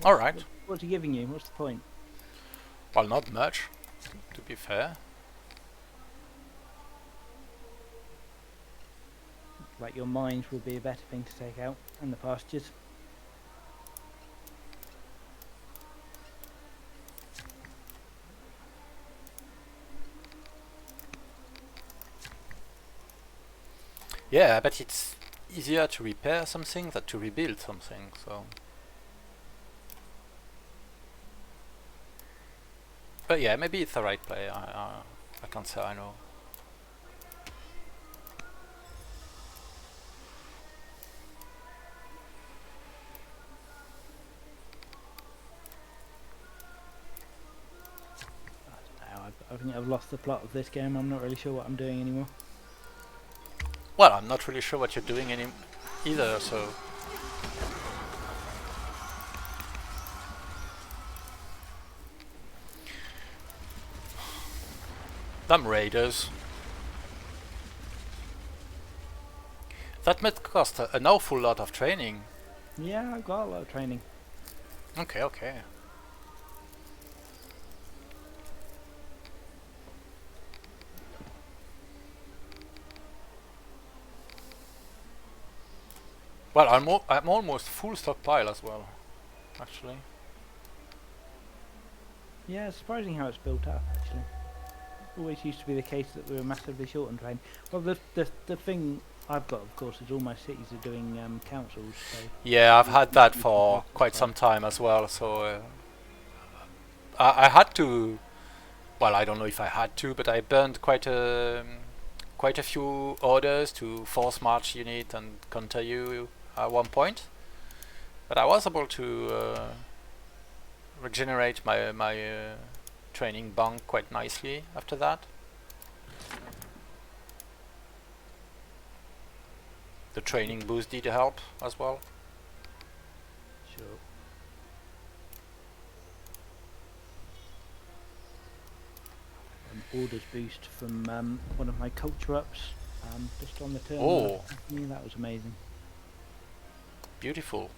Alright. What's he giving you? What's the point? Well, not much, to be fair. Like your mines would be a better thing to take out, and the pastures. Yeah, but it's easier to repair something than to rebuild something, so... But yeah, maybe it's the right play, I can't say I know. I don't know, I think I've lost the plot of this game. I'm not really sure what I'm doing anymore. Well, I'm not really sure what you're doing either, so... Damn raiders. That might cost an awful lot of training. Yeah, I've got a lot of training. Okay, okay. Well, I'm almost full stockpile as well, actually. Yeah, it's surprising how it's built up, actually. Always used to be the case that we were massively short on train. Well, the thing I've got, of course, is all my cities are doing councils. So Yeah, I've had that for quite some time as well, so... I had to... Well, I don't know if I had to, but I burned quite a few orders to force march unit and counter you at one point. But I was able to regenerate my training bank quite nicely after that. The training boost did help as well. sure. Orders boost from one of my culture ups just on the turn. Oh, Yeah, that was amazing. beautiful.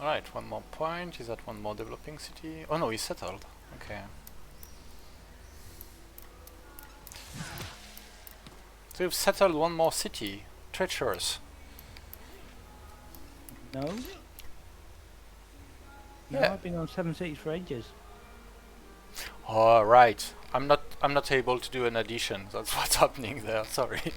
Alright, one more point. Is that one more developing city? Oh no, he's settled. Okay. So you've settled one more city. Treacherous. No? No, Yeah. I've been on 7 cities for ages. All right. I'm not able to do an addition. That's what's happening there. Sorry.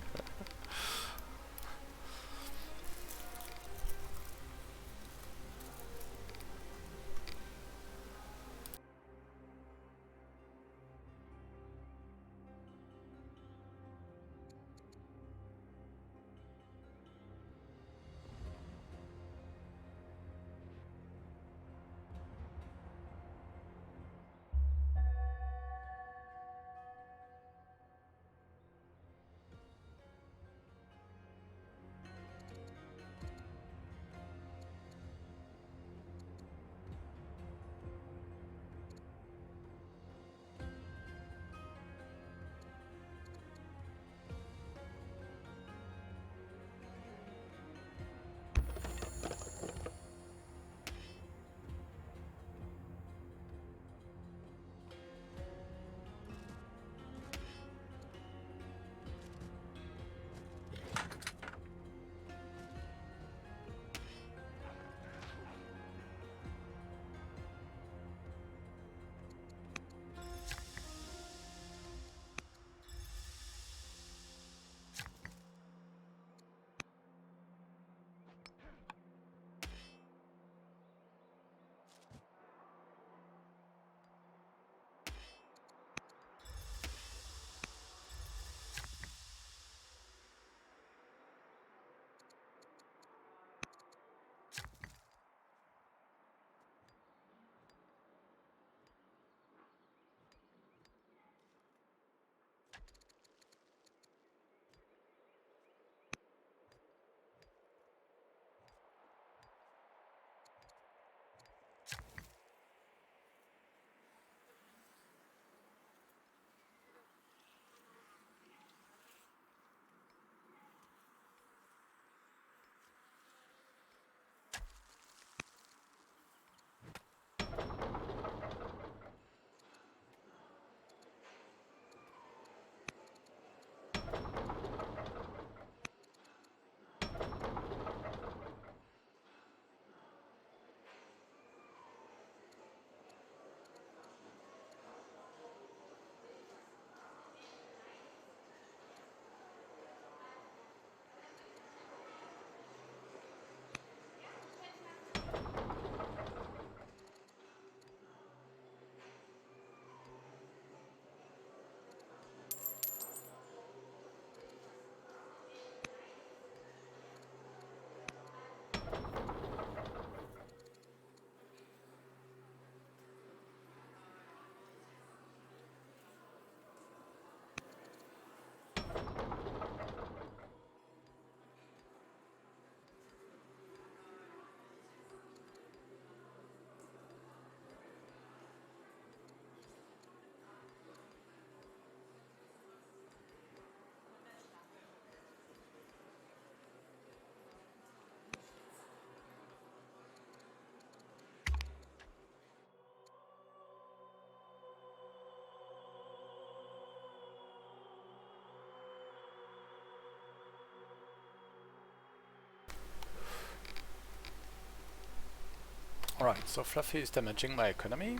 Alright, so Fluffy is damaging my economy.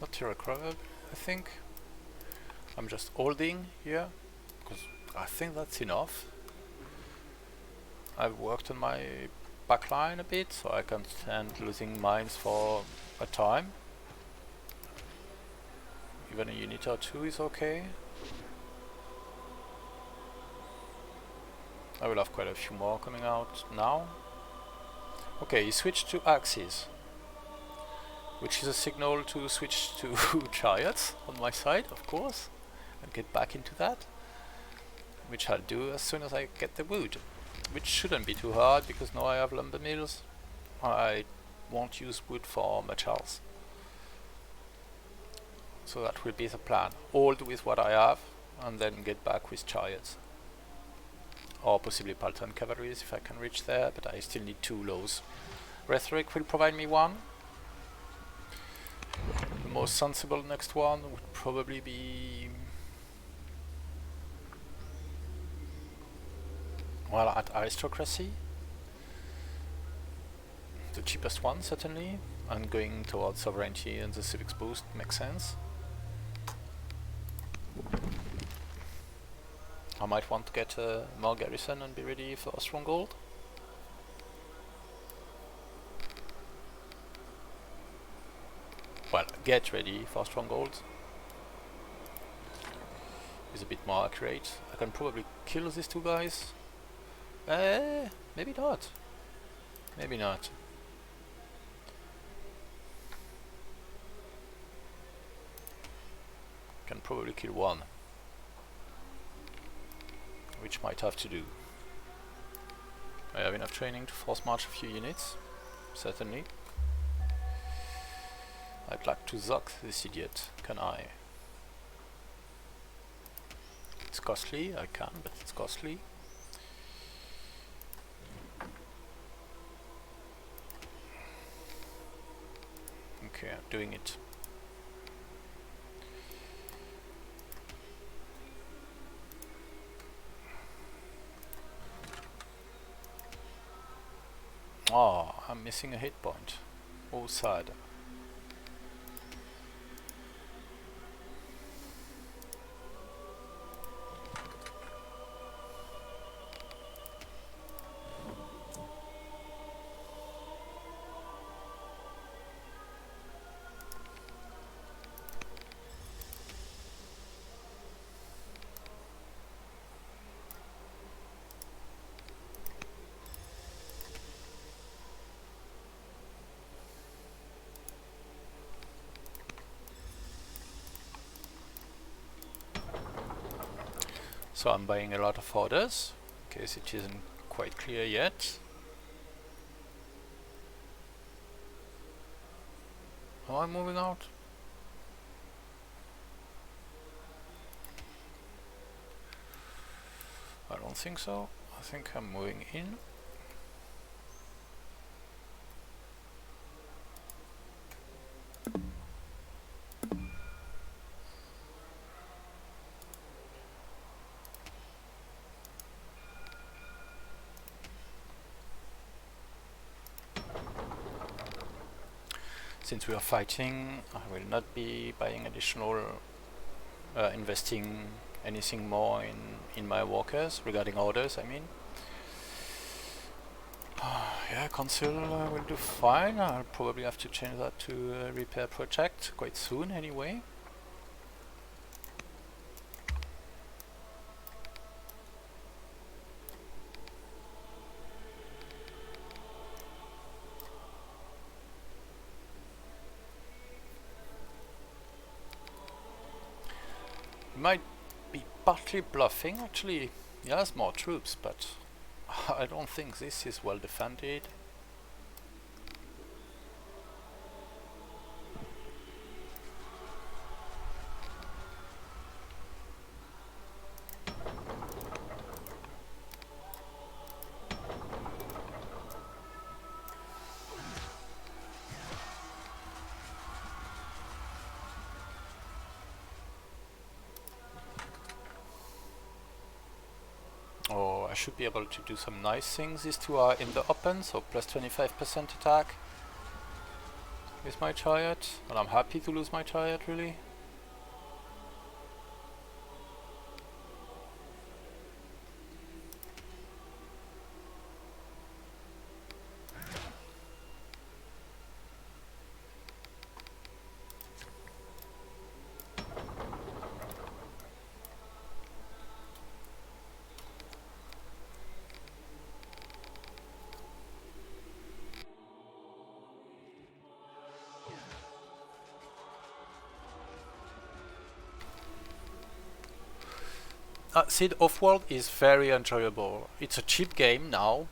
Not to recover, I think. I'm just holding here, because I think that's enough. I've worked on my backline a bit, so I can stand losing mines for a time. Even a unit or two is okay. I will have quite a few more coming out now. Okay, he switched to axes, which is a signal to switch to chariots on my side, of course, and get back into that, which I'll do as soon as I get the wood, which shouldn't be too hard because now I have lumber mills. I won't use wood for much else. So that will be the plan. Hold with what I have and then get back with chariots. or possibly Paltan cavalries if I can reach there, but I still need 2 lows. Rhetoric will provide me 1. The most sensible next one would probably be... well, at aristocracy. The cheapest one, certainly, and going towards sovereignty and the civics boost makes sense. I might want to get more garrison and be ready for a stronghold. Well, get ready for stronghold is a bit more accurate. I can probably kill these 2 guys. Maybe not. Maybe not. Can probably kill 1, which might have to do. I have enough training to force march a few units, certainly. I'd like to zock this idiot, can I? It's costly, I can, but it's costly. Okay, I'm doing it. Oh, I'm missing a hit point. Oh, sad. So I'm buying a lot of orders, in case it isn't quite clear yet. Am I moving out? I don't think so. I think I'm moving in. Since we are fighting, I will not be buying additional, investing anything more in my workers, regarding orders, I mean. Yeah, council will do fine. I'll probably have to change that to a repair project quite soon anyway. Might be partly bluffing, actually. He has more troops, but I don't think this is well defended. Oh, I should be able to do some nice things. These 2 are in the open, so plus 25% attack with my chariot. And I'm happy to lose my chariot, really. Seed Offworld is very enjoyable. It's a cheap game now,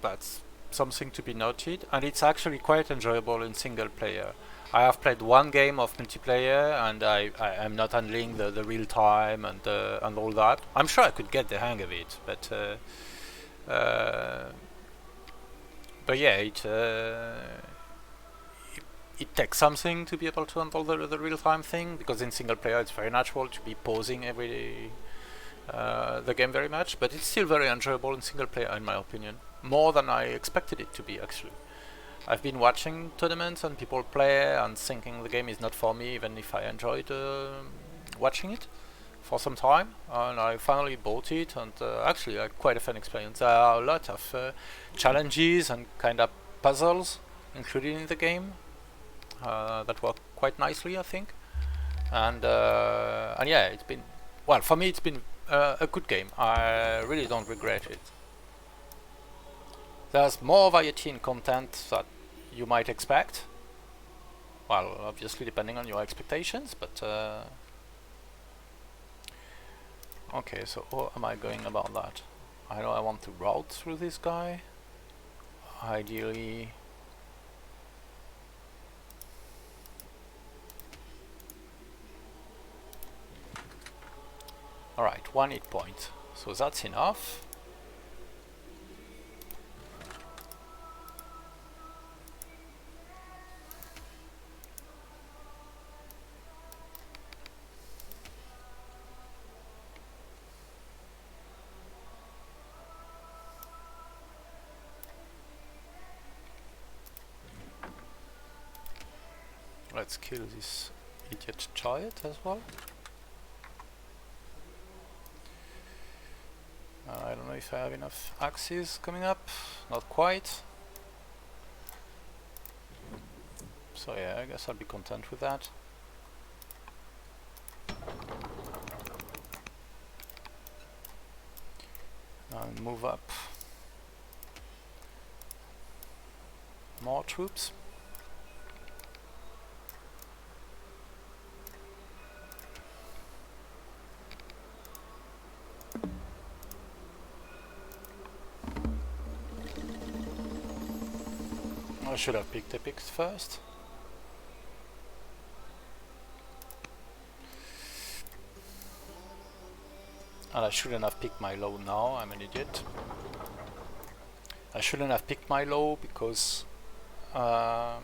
that's something to be noted, and it's actually quite enjoyable in single player. I have played one game of multiplayer, and I am not handling the real time and all that. I'm sure I could get the hang of it, but yeah, it takes something to be able to handle the real time thing, because in single player it's very natural to be pausing the game very much, but it's still very enjoyable in single player in my opinion, more than I expected it to be actually. I've been watching tournaments and people play and thinking the game is not for me, even if I enjoyed watching it for some time, and I finally bought it, and actually quite a fun experience. There are a lot of challenges and kind of puzzles included in the game that work quite nicely, I think. And yeah, it's been, well, for me it's been a good game. I really don't regret it. There's more variety in content that you might expect. Well, obviously depending on your expectations, but okay, so how am I going about that? I know I want to route through this guy. Ideally, alright, 1 hit point. So that's enough. Let's kill this idiot giant as well. I don't know if I have enough axes coming up. Not quite. So yeah, I guess I'll be content with that. And move up more troops. I should have picked epics first. And I shouldn't have picked my low now, I'm an idiot. I shouldn't have picked my low because I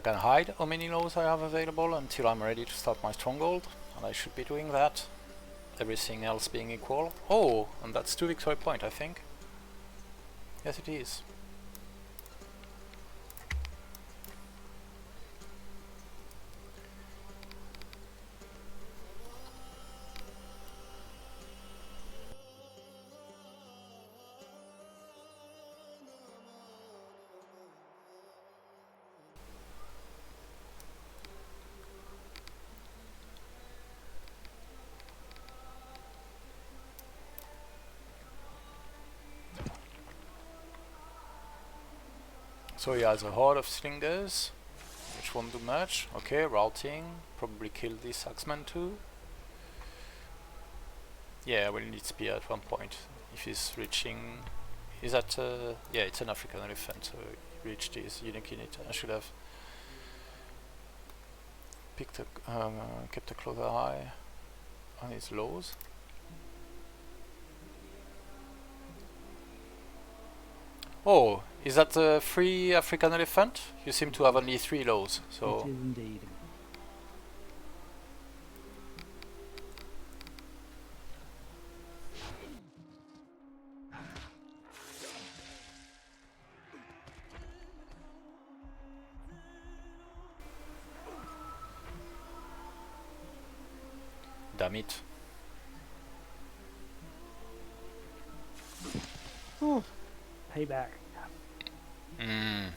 can hide how many lows I have available until I'm ready to start my stronghold, and I should be doing that, everything else being equal. Oh, and that's 2 victory point, I think. Yes, it is. So he has a horde of slingers, which won't do much. Okay, routing, probably kill this axeman too. Yeah, we'll need spear at one point. If he's reaching... Is that... yeah, it's an African elephant, so he reached his unique unit. I should have picked a, kept a closer eye on his lows. Oh, is that a free African elephant? You seem to have only 3 lows, so... It is indeed. Damn it. Oh, payback. Mm.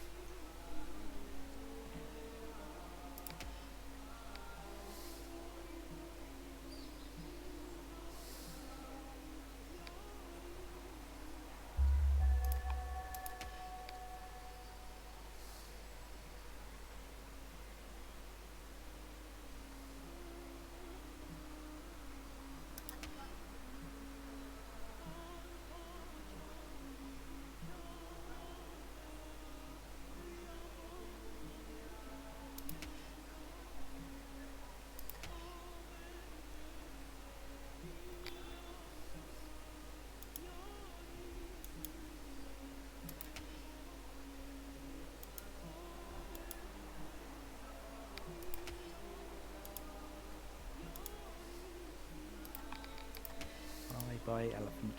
by elephant.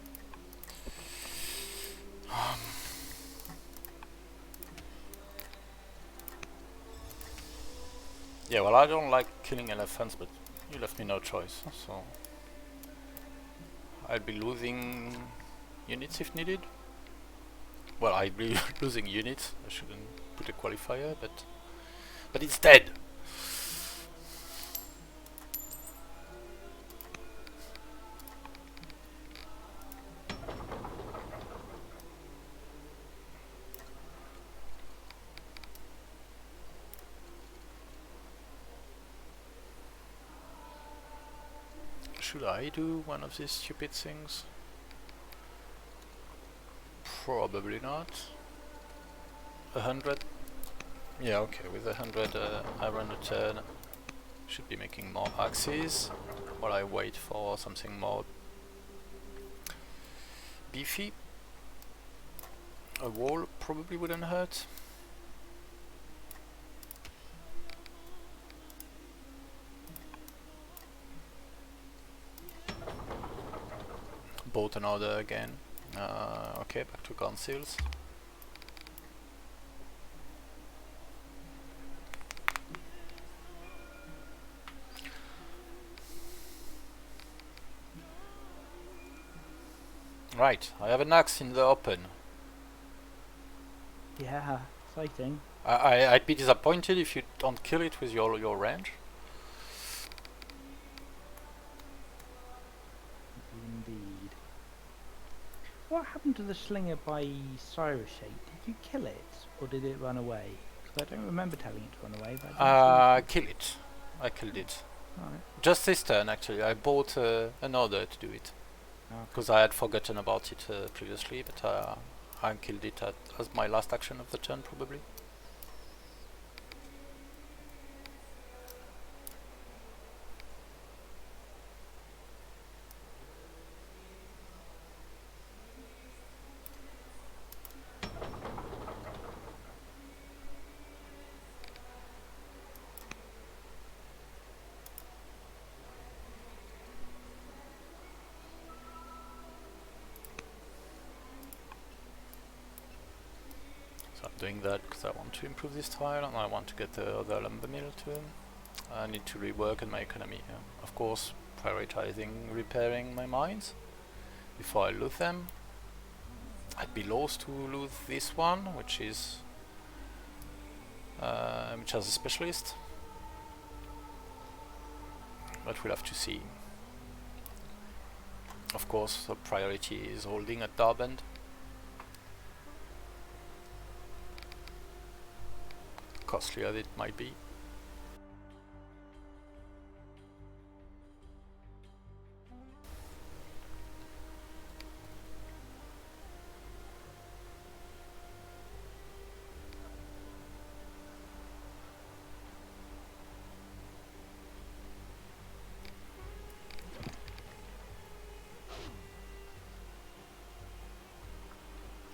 Yeah, well, I don't like killing elephants, but you left me no choice, so I'll be losing units if needed. Well, I'll be losing units. I shouldn't put a qualifier, but it's dead. Should I do one of these stupid things? Probably not. 100? Yeah, okay, with 100 I run a turn. Should be making more axes while I wait for something more beefy. A wall probably wouldn't hurt. Bought an order again. Okay, back to conceals. Right, I have an axe in the open. Yeah, exciting. I'd be disappointed if you don't kill it with your range. Indeed. What happened to the slinger by Cyrus Shade? Did you kill it, or did it run away? Because I don't remember telling it to run away. But I Kill it. I killed it. Alright. Just this turn, actually. I bought an order to do it. Because I had forgotten about it previously, but I killed it as my last action of the turn, probably. So I'm doing that because I want to improve this tile and I want to get the other lumber mill too. I need to rework on my economy. Of course, prioritizing repairing my mines before I lose them. I'd be loath to lose this one, which is which has a specialist, but we'll have to see. Of course, the priority is holding at Darband. Costly as it might be.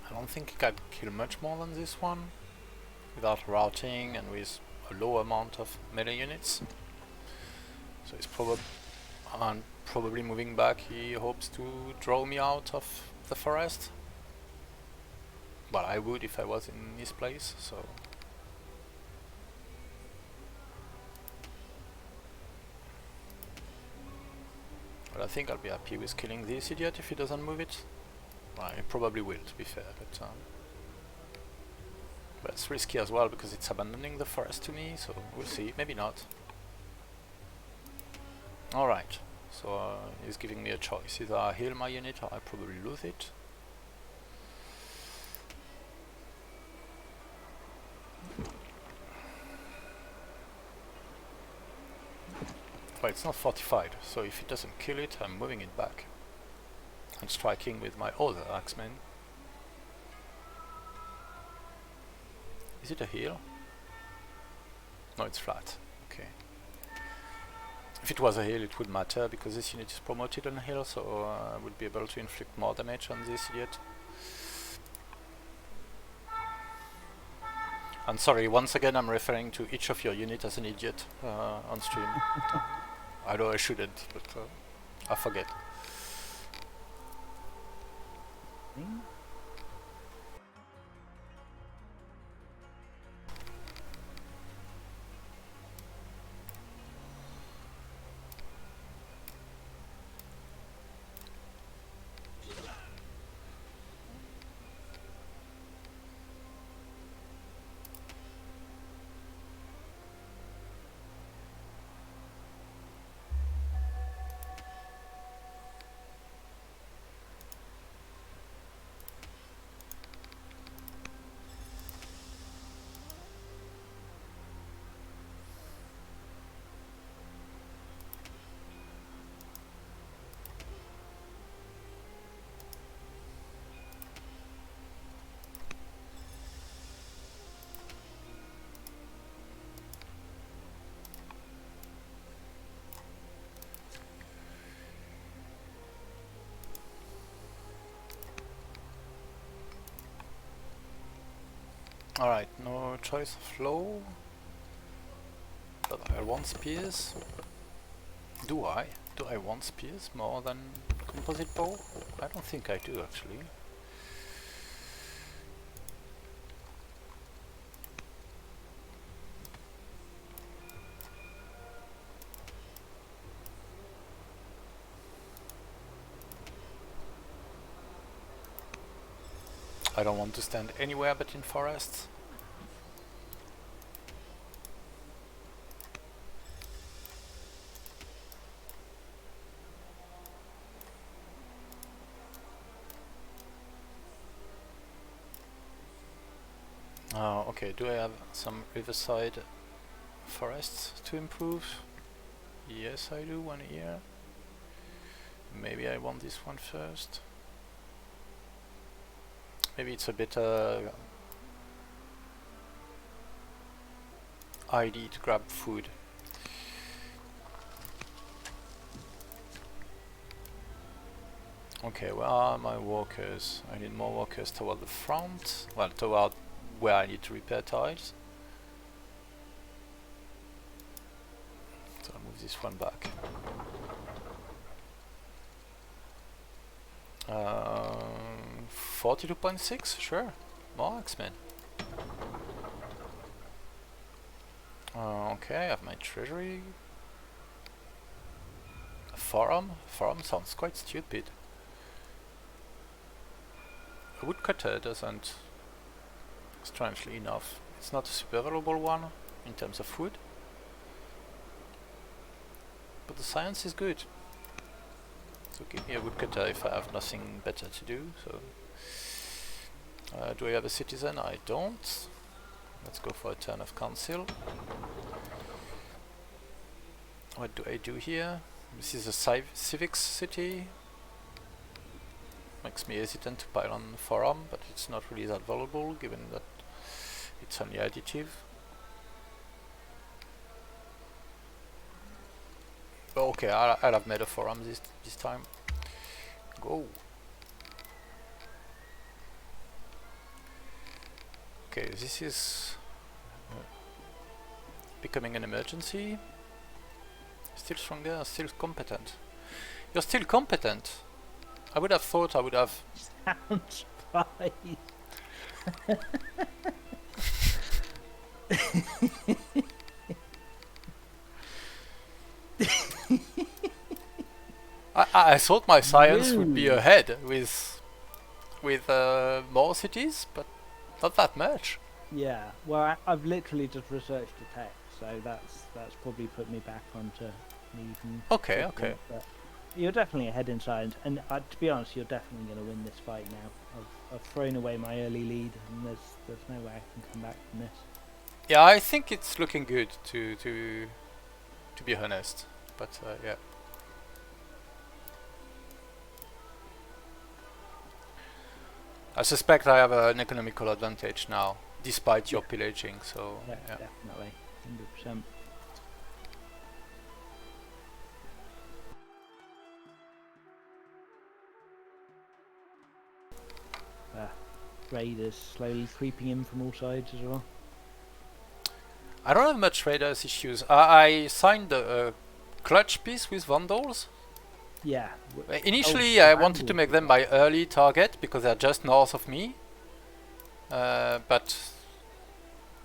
I don't think I could kill much more than this one without routing and with a low amount of melee units. So he's probably moving back. He hopes to draw me out of the forest. Well, I would if I was in his place, so... But I think I'll be happy with killing this idiot if he doesn't move it. Well, he probably will, to be fair, but it's risky as well because it's abandoning the forest to me, so we'll see. Maybe not. Alright, so he's giving me a choice. Either I heal my unit or I probably lose it. Well, it's not fortified, so if he doesn't kill it, I'm moving it back and striking with my other axemen. Is it a heal? No, it's flat. Okay. If it was a heal, it would matter because this unit is promoted on a heal, so I would be able to inflict more damage on this idiot. And sorry, once again, I'm referring to each of your unit as an idiot on stream. I know I shouldn't, but I forget. Alright, no choice of low. But I want spears. Do I? Do I want spears more than composite bow? I don't think I do actually. I don't want to stand anywhere but in forests. Oh, okay, do I have some riverside forests to improve? Yes, I do, one here. Maybe I want this one first. Maybe it's a bit ID to grab food. Okay, where are my walkers? I need more walkers toward the front. Well, toward where I need to repair tiles. So I'll move this one back. 42.6, sure. More X-Men. Okay, I have my treasury. A forum? Forum sounds quite stupid. A woodcutter doesn't. Strangely enough, it's not a super valuable one in terms of food. But the science is good. So give me a woodcutter if I have nothing better to do. So, do I have a citizen? I don't. Let's go for a turn of council. What do I do here? This is a civics city. Makes me hesitant to pile on the forum, but it's not really that valuable given that it's only additive. Okay, I'll have made a forum this time. Go. Okay, this is becoming an emergency. Still stronger, still competent. You're still competent. I would have thought I would have. Sounds surprised. I thought my science would be Rude. ahead with more cities, but not that much. Yeah, well, I've literally just researched the text, so that's probably put me back onto an even. Okay, footing, okay. But you're definitely ahead in science, and to be honest, you're definitely going to win this fight now. I've thrown away my early lead, and there's no way I can come back from this. Yeah, I think it's looking good to be honest, but yeah. I suspect I have an economical advantage now, despite your pillaging. So Yeah, yeah. definitely, 100%. Raiders slowly creeping in from all sides as well. I don't have much raiders issues. I signed a clutch piece with Vandals. Yeah. Initially, Oh, I wanted to make them my early target because they're just north of me. But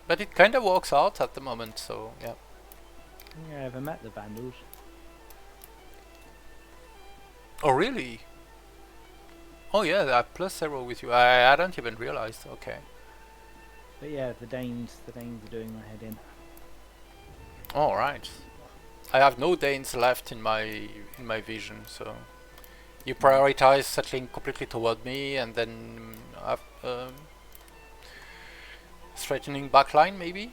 it kind of works out at the moment. So yeah. I ever met the Vandals. Oh really? Oh yeah, they are +0 with you. I hadn't even realized. Okay. But yeah, the Danes are doing my head in. All right. I have no Danes left in my vision, so you prioritize settling completely toward me, and then have threatening backline maybe.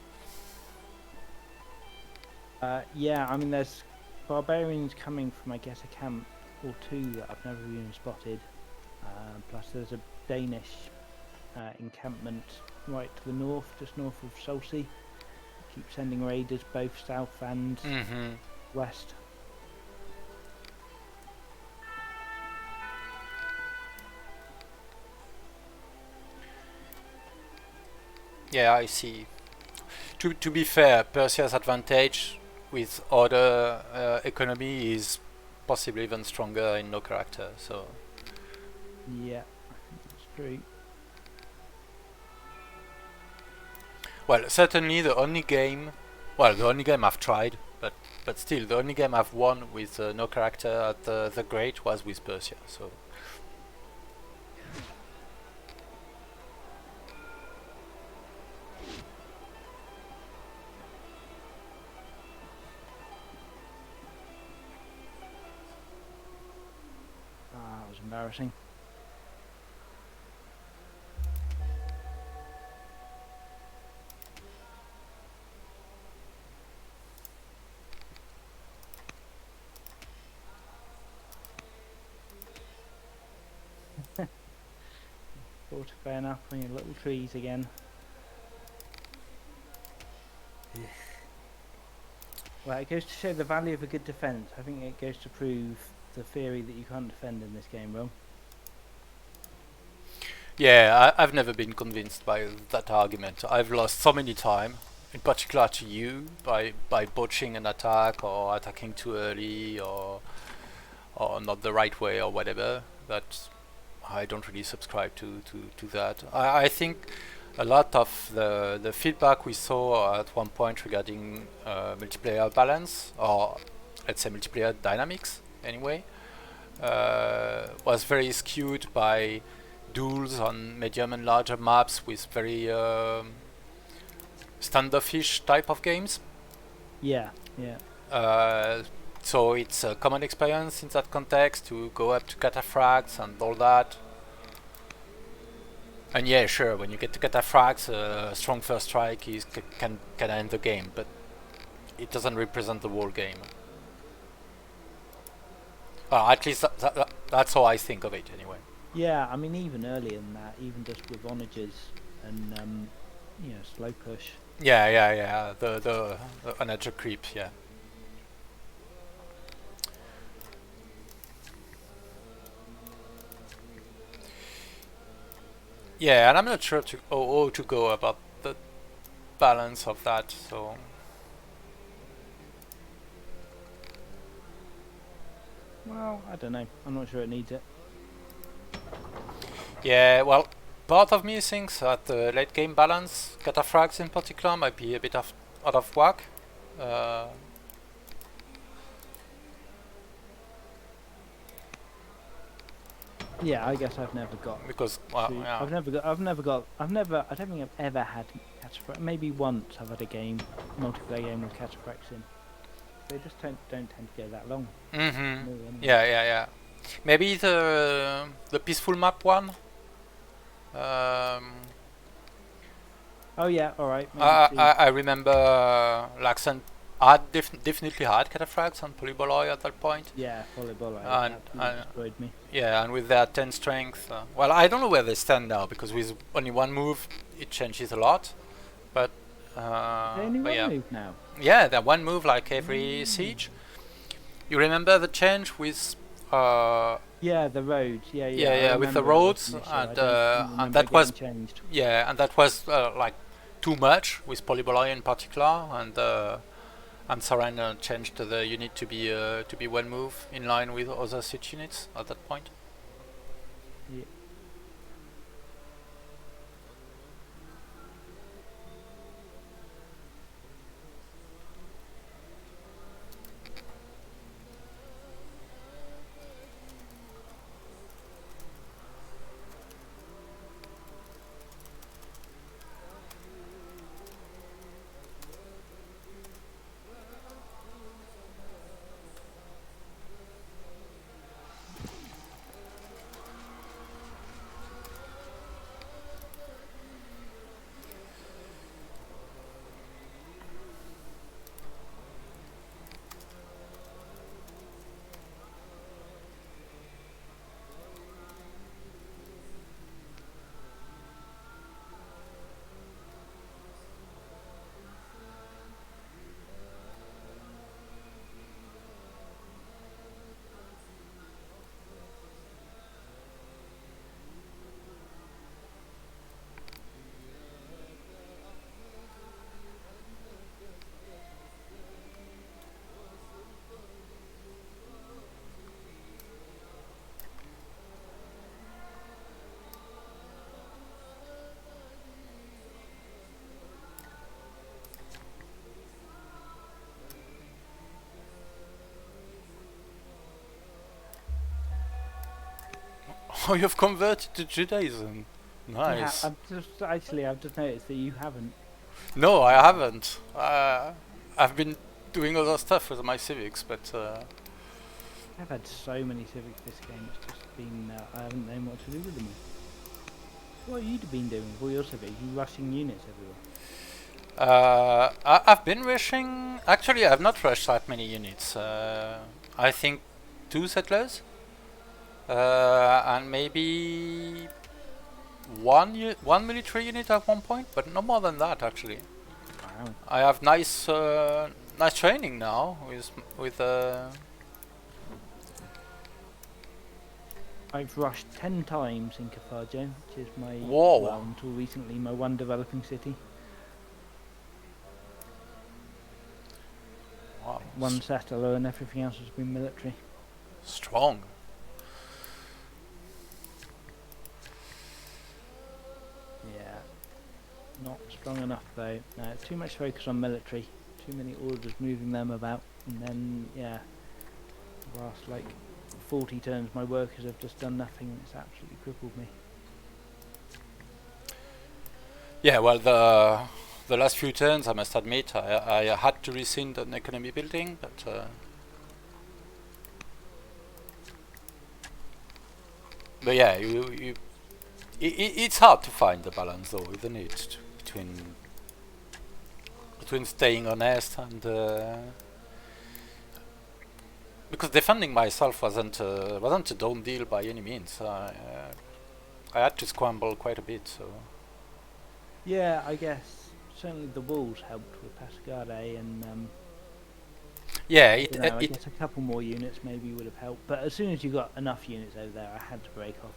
Yeah, I mean, there's barbarians coming from, I guess, a camp or two that I've never even spotted. Plus, there's a Danish encampment right to the north, just north of Solsey. Keep sending raiders both south and west. Yeah, I see. To be fair, Persia's advantage with order economy is possibly even stronger in no character. So Yeah, I think that's true. well, certainly the only game, well, the only game I've tried, but still the only game I've won with no character at the Great was with Persia. So Ah, that was embarrassing. Fortifying up on your little trees again. Well, it goes to show the value of a good defence. I think it goes to prove the theory that you can't defend in this game, Ron. yeah, I've never been convinced by that argument. I've lost so many times, in particular to you, by botching an attack or attacking too early or not the right way or whatever, that I don't really subscribe to that. I think a lot of the feedback we saw at one point regarding multiplayer balance, or let's say multiplayer dynamics anyway, was very skewed by duels on medium and larger maps with very standoffish type of games. Yeah, yeah. So it's a common experience in that context to go up to cataphracts and all that. And yeah, sure, when you get to cataphracts, strong first strike can end the game, but it doesn't represent the whole game. At least that's how I think of it anyway. Yeah, I mean, even earlier than that, even just with onagers and, slow push. Yeah. The onager creep, yeah. Yeah, and I'm not sure to go about the balance of that. So Well, I don't know. I'm not sure it needs it. yeah, well, part of me thinks that the late game balance, cataphracts in particular, might be a bit out of whack. Yeah, I guess I've never got. Because well, yeah. I don't think I've ever had cataphracts. Maybe once I've had a multiplayer game with cataphracts in. They just don't tend to go that long. Mm-hmm. No, anyway. Yeah. Maybe the peaceful map one. Oh yeah, all right. I remember Laxon definitely had cataphracts on Polyboloi at that point. Yeah, volleyball And destroyed me. yeah, and with their 10 strength, well, I don't know where they stand now because with only one move, it changes a lot. But Only one yeah, move now. yeah, they're one move like every siege. You remember the change with Yeah, the roads. Yeah, yeah, with the roads, and that was changed. yeah, and that was like too much with Polyboloi in particular, and Saran changed the unit to be one move in line with other siege units at that point. Yeah. Oh, you've converted to Judaism. Yeah, Nice. I've just noticed that you haven't. No, I haven't. I've been doing other stuff with my civics, but I've had so many civics this game. It's just been I haven't known what to do with them all. What have you been doing with all your civics? You rushing units everywhere. I've been rushing. Actually, I've not rushed that many units. I think 2 settlers, and maybe one military unit at one point, but no more than that actually. Wow. I have nice training now with. I've rushed 10 times in Carthage, which is my Whoa. until recently my one developing city. Wow. One settler and everything else has been military. Strong. Yeah, not strong enough though. No, it's too much focus on military. Too many orders moving them about, and then yeah, the last like 40 turns my workers have just done nothing, and it's absolutely crippled me. Yeah, well, the last few turns, I must admit, I had to rescind an economy building, but yeah, it's hard to find the balance, though, isn't it, between staying honest and because defending myself wasn't a done deal by any means. I had to scramble quite a bit, so. Yeah, I guess certainly the walls helped with Pascade, and Yeah, I don't know. I guess a couple more units maybe would have helped. But as soon as you got enough units over there, I had to break off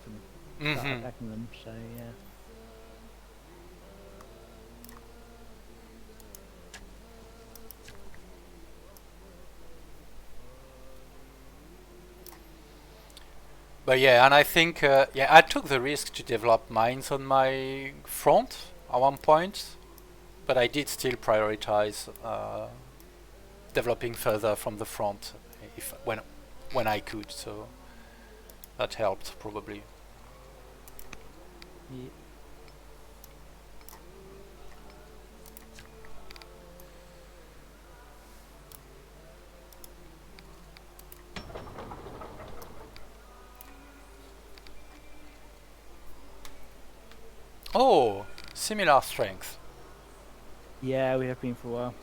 and start attacking them. So yeah. But yeah, and I think yeah, I took the risk to develop mines on my front at one point, but I did still prioritize developing further from the front if when I could. So that helped probably. Yeah. Oh, similar strength. Yeah, we have been for a while.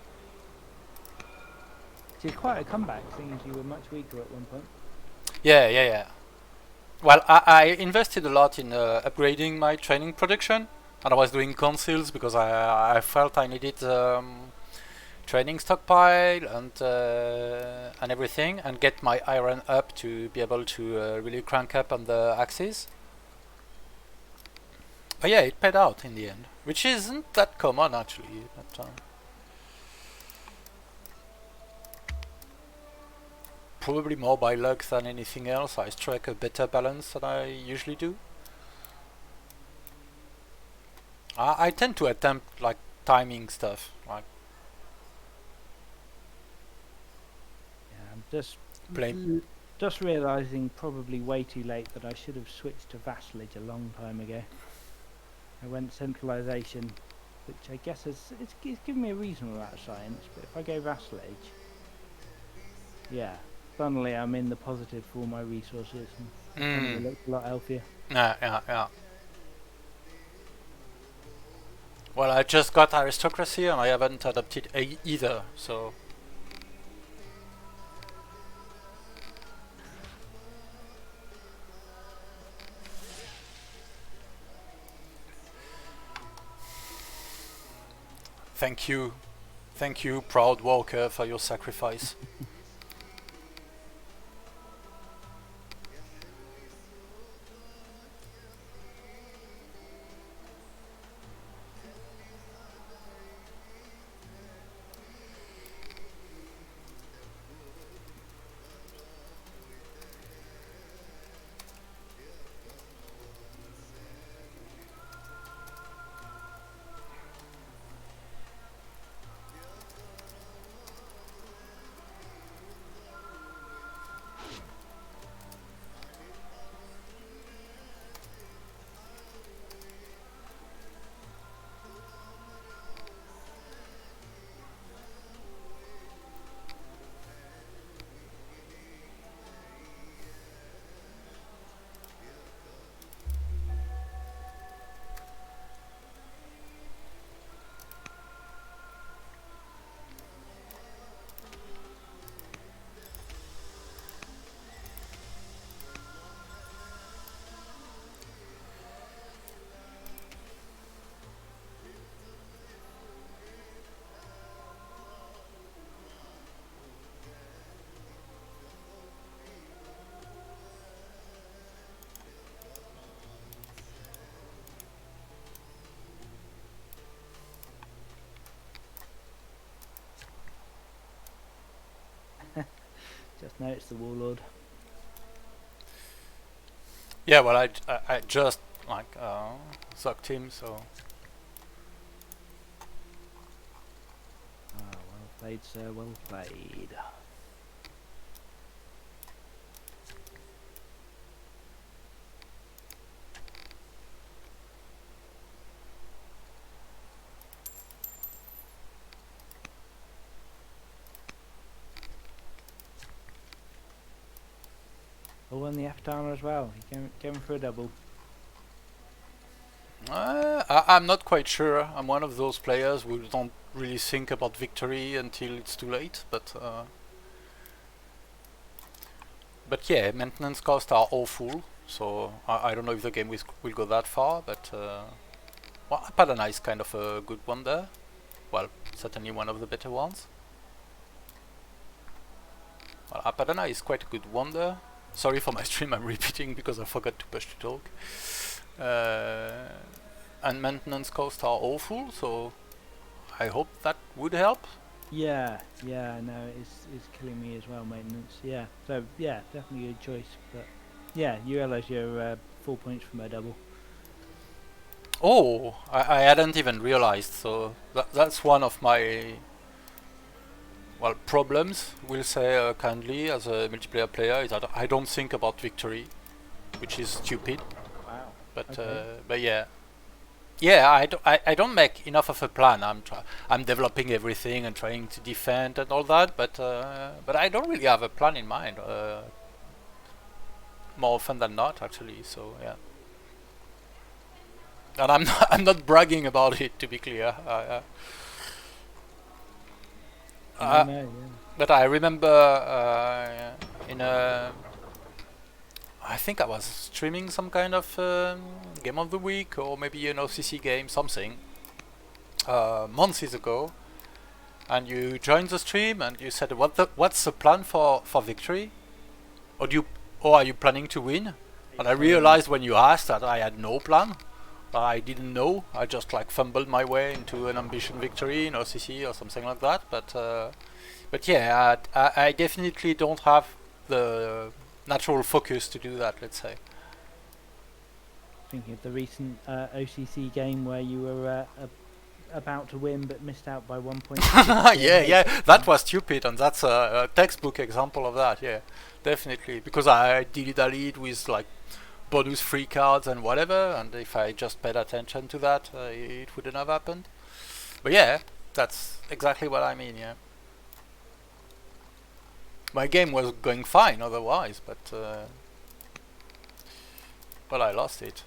It's quite a comeback, seeing as you were much weaker at one point. Yeah. Well, I invested a lot in upgrading my training production, and I was doing conceals because I felt I needed training stockpile and everything, and get my iron up to be able to really crank up on the axis. But yeah, it paid out in the end, which isn't that common actually. But, probably more by luck than anything else. I strike a better balance than I usually do. I tend to attempt like timing stuff, like Yeah, I'm just play. just realising probably way too late that I should have switched to vassalage a long time ago. I went centralisation, which I guess it's given me a reasonable amount of science, but if I go vassalage, yeah, suddenly I'm in the positive for all my resources, and suddenly it looks a lot healthier. Yeah. Well, I just got aristocracy and I haven't adopted either, so. Thank you, proud walker, for your sacrifice. Just know it's the Warlord. Yeah, well, I just like sucked him, so. Ah, well played, sir. Well played. Oh, and the F-Downer as well. He came for a double. I'm not quite sure. I'm one of those players who don't really think about victory until it's too late, but yeah, maintenance costs are awful, so I don't know if the game will go that far, but well, Apadana is kind of a good one there. Well, certainly one of the better ones. Well, Apadana is quite a good wonder. Sorry for my stream, I'm repeating because I forgot to push to talk. And maintenance costs are awful, so I hope that would help. Yeah, no, it's killing me as well, maintenance. Yeah, so yeah, definitely a good choice. But yeah, you realise you're 4 points from a double. Oh, I hadn't even realized, so that's one of my well problems, we'll say kindly, as a multiplayer player, is that I don't think about victory, which is stupid. Wow. But Okay. but yeah. Yeah, I don't make enough of a plan. I'm developing everything and trying to defend and all that, but I don't really have a plan in mind. More often than not, actually. So yeah, and I'm not bragging about it, to be clear. No, yeah. But I remember in a I think I was streaming some kind of game of the week or maybe an OCC game, something months ago, and you joined the stream and you said, what's the plan for victory? Or are you planning to win? And I realized when you asked that I had no plan. I didn't know. I just like fumbled my way into an ambition victory in OCC or something like that. But yeah, I definitely don't have the natural focus to do that. Let's say. Thinking of the recent OCC game where you were about to win but missed out by 1 point. Yeah, that was stupid, and that's a textbook example of that. Yeah, definitely, because I dilly-dallied with like bonus free cards and whatever, and if I just paid attention to that, it wouldn't have happened. But yeah, that's exactly what I mean. Yeah, my game was going fine otherwise, but I lost it.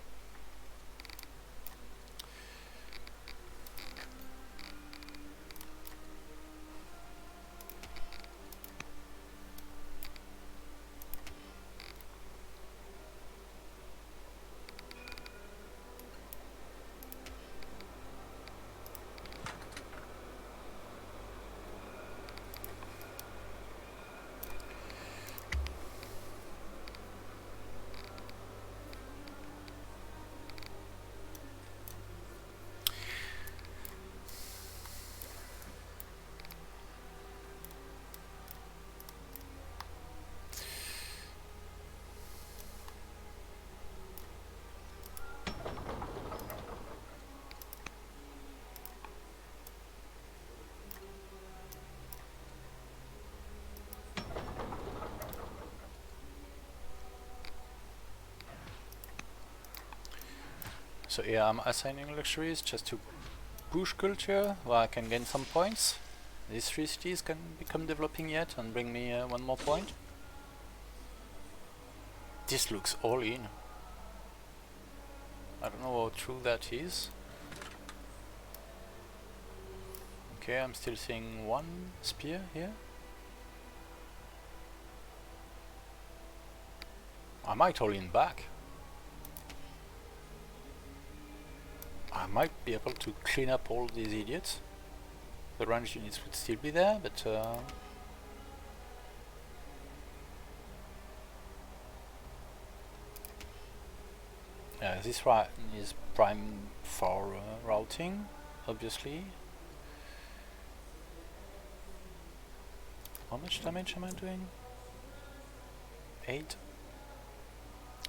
So yeah, I'm assigning luxuries just to push culture, where I can gain some points. These 3 cities can become developing yet and bring me 1 more point. This looks all in. I don't know how true that is. Okay, I'm still seeing 1 spear here. I might all in back. I might be able to clean up all these idiots. The range units would still be there, but this is prime for routing, obviously. How much damage am I doing? 8.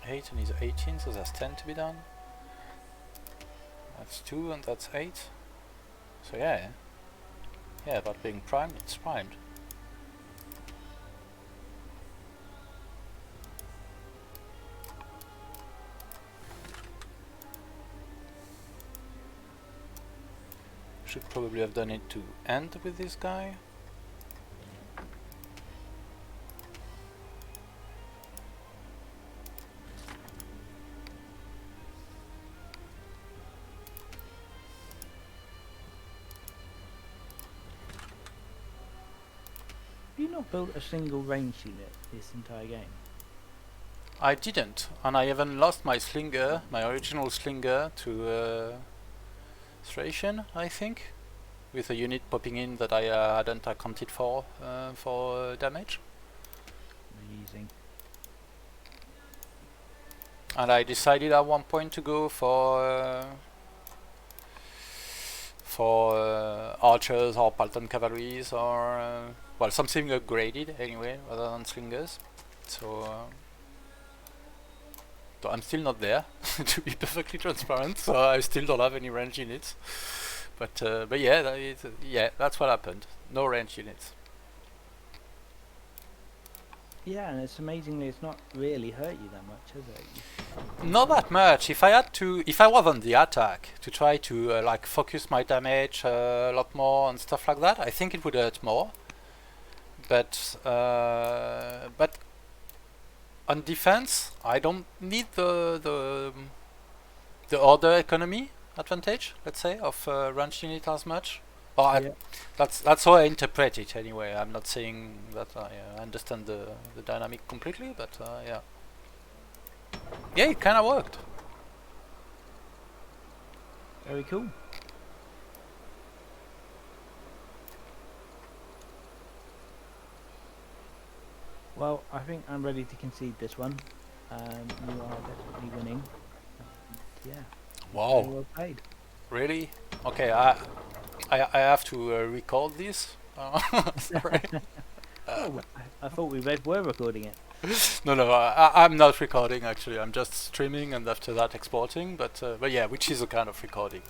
8 and he's 18, so there's 10 to be done. That's 2 and that's 8. So yeah. Yeah, about being primed, it's primed. Should probably have done it to end with this guy. Have you not built a single range unit this entire game? I didn't, and I even lost my slinger, my original slinger, to Thracian, I think, with a unit popping in that I hadn't accounted for damage. Amazing. And I decided at one point to go for archers or Palton cavalries or well, something upgraded anyway, rather than slingers. So I'm still not there, to be perfectly transparent. So I still don't have any range units. But yeah, yeah, that's what happened. No range units. Yeah, and it's amazingly, it's not really hurt you that much, has it? Not that much. If I was on the attack to try to like focus my damage a lot more and stuff like that, I think it would hurt more. But on defense, I don't need the order economy advantage, let's say, of range unit as much. Or Yeah. that's how I interpret it anyway. I'm not saying that I understand the dynamic completely, but yeah. Yeah, it kind of worked. Very cool. Well, I think I'm ready to concede this one. You are definitely winning. Yeah. Wow. Very well played. Really? Okay, I have to record this. Sorry. Oh, I thought we both were recording it. No, I'm not recording actually. I'm just streaming and after that exporting. But yeah, which is a kind of recording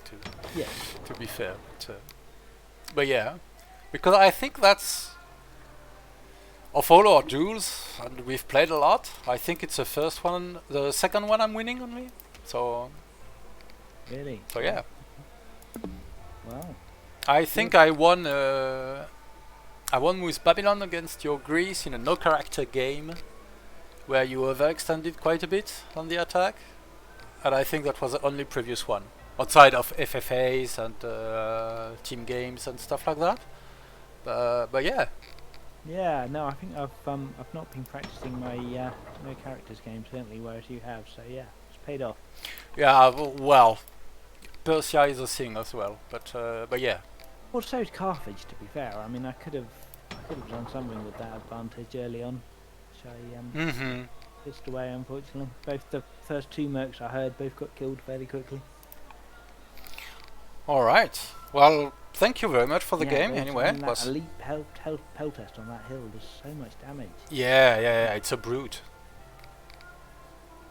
Yeah. to be fair. But yeah, because I think that's of all our duels, and we've played a lot. I think it's the first one, the second one I'm winning only. So Really? yeah, Wow. I think I won. I won with Babylon against your Greece in a no character game, where you overextended quite a bit on the attack, and I think that was the only previous one outside of FFAs and team games and stuff like that. But yeah. Yeah, no, I think I've not been practicing my no characters game certainly, whereas you have. So yeah, it's paid off. Yeah, well, Persia is a thing as well, but yeah. Well, so is Carthage. To be fair, I mean, I could have done something with that advantage early on, which I pissed away unfortunately. Both the first two mercs I heard both got killed fairly quickly. All right. Well, thank you very much for the Yeah, game. also, Anyway, I mean, that elite hell test on that hill does so much damage. yeah, it's a brute.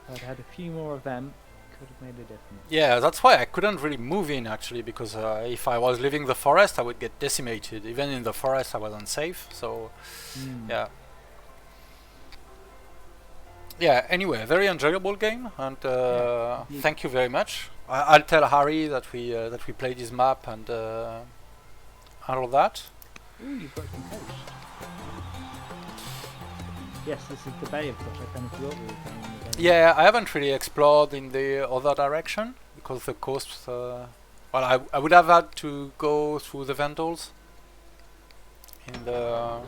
If I'd had a few more of them, could have made a difference. Yeah, that's why I couldn't really move in actually, because if I was leaving the forest, I would get decimated. Even in the forest, I was unsafe. So, yeah. Yeah. Anyway, very enjoyable game, and thank you very much. I'll tell Harry that we played his map and all that. Ooh, you've got some coast. Yes, this is the bay, of course. I kind of forgot we were playing in the bay. Yeah, I haven't really explored in the other direction because the coast. Well, I would have had to go through the Vandals. In the.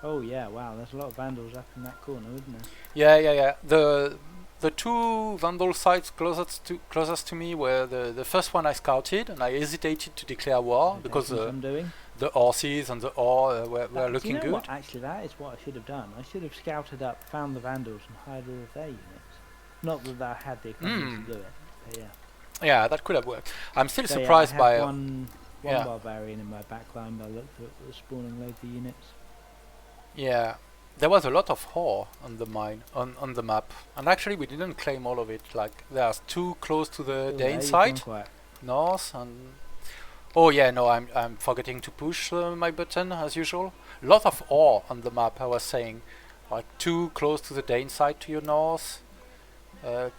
Oh yeah, wow. There's a lot of vandals up in that corner, isn't there? Yeah. The two Vandal sites closest to me were the first one I scouted, and I hesitated to declare war because the horses and the ore were looking good. What? Actually, that is what I should have done. I should have scouted up, found the vandals, and hired all of their units. Not that I had the economy to do it, but yeah. Yeah, that could have worked. I'm still So surprised yeah, I by had one barbarian in my backline, but I looked at spawning loads of units. Yeah, there was a lot of ore on the mine on the map, and actually we didn't claim all of it. Like there's two close to the Still Dane there, you've gone side, quiet. north, and oh yeah, no, I'm forgetting to push my button as usual. Lot of ore on the map. I was saying, like two close to the Dane side to your north,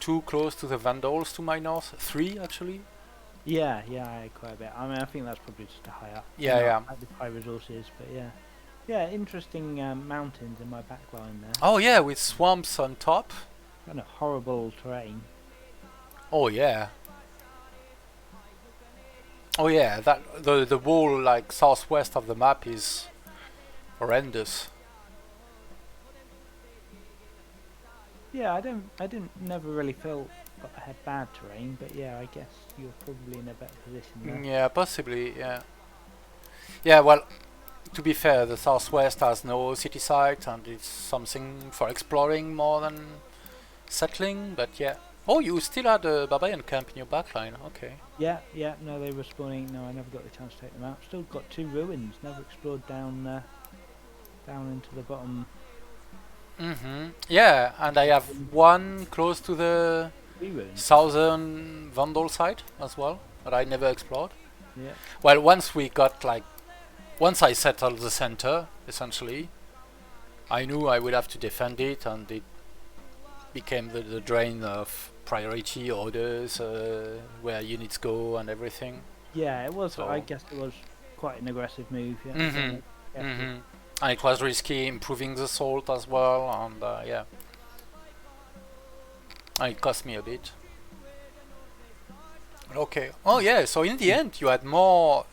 two close to the Vandals to my north, three actually. Yeah, quite a bit. I mean, I think that's probably just a high up. Yeah, yeah. With high resources, but yeah. Yeah, interesting mountains in my backline there. Oh yeah, with swamps on top. Kind of horrible terrain. Oh yeah. Oh yeah, that the wall like southwest of the map is horrendous. Yeah, I didn't never really feel that I had bad terrain, but yeah, I guess you're probably in a better position there. Yeah, possibly. Yeah. Yeah. Well, to be fair, the southwest has no city site, and it's something for exploring more than settling. But yeah. Oh, you still had a barbarian camp in your backline. Okay. Yeah, no, they were spawning. No, I never got the chance to take them out. Still got 2 ruins. Never explored down into the bottom. Yeah, and I have one close to the 3 ruins. southern Vandal side as well that I never explored. Yeah. Well, once I settled the center, essentially, I knew I would have to defend it, and it became the drain of priority orders, where units go and everything. Yeah, it was. So I guess it was quite an aggressive move. Yeah. Mhm. Yeah. And it was risky improving the salt as well, and yeah. And it cost me a bit. Okay. Oh yeah, so in the end you had more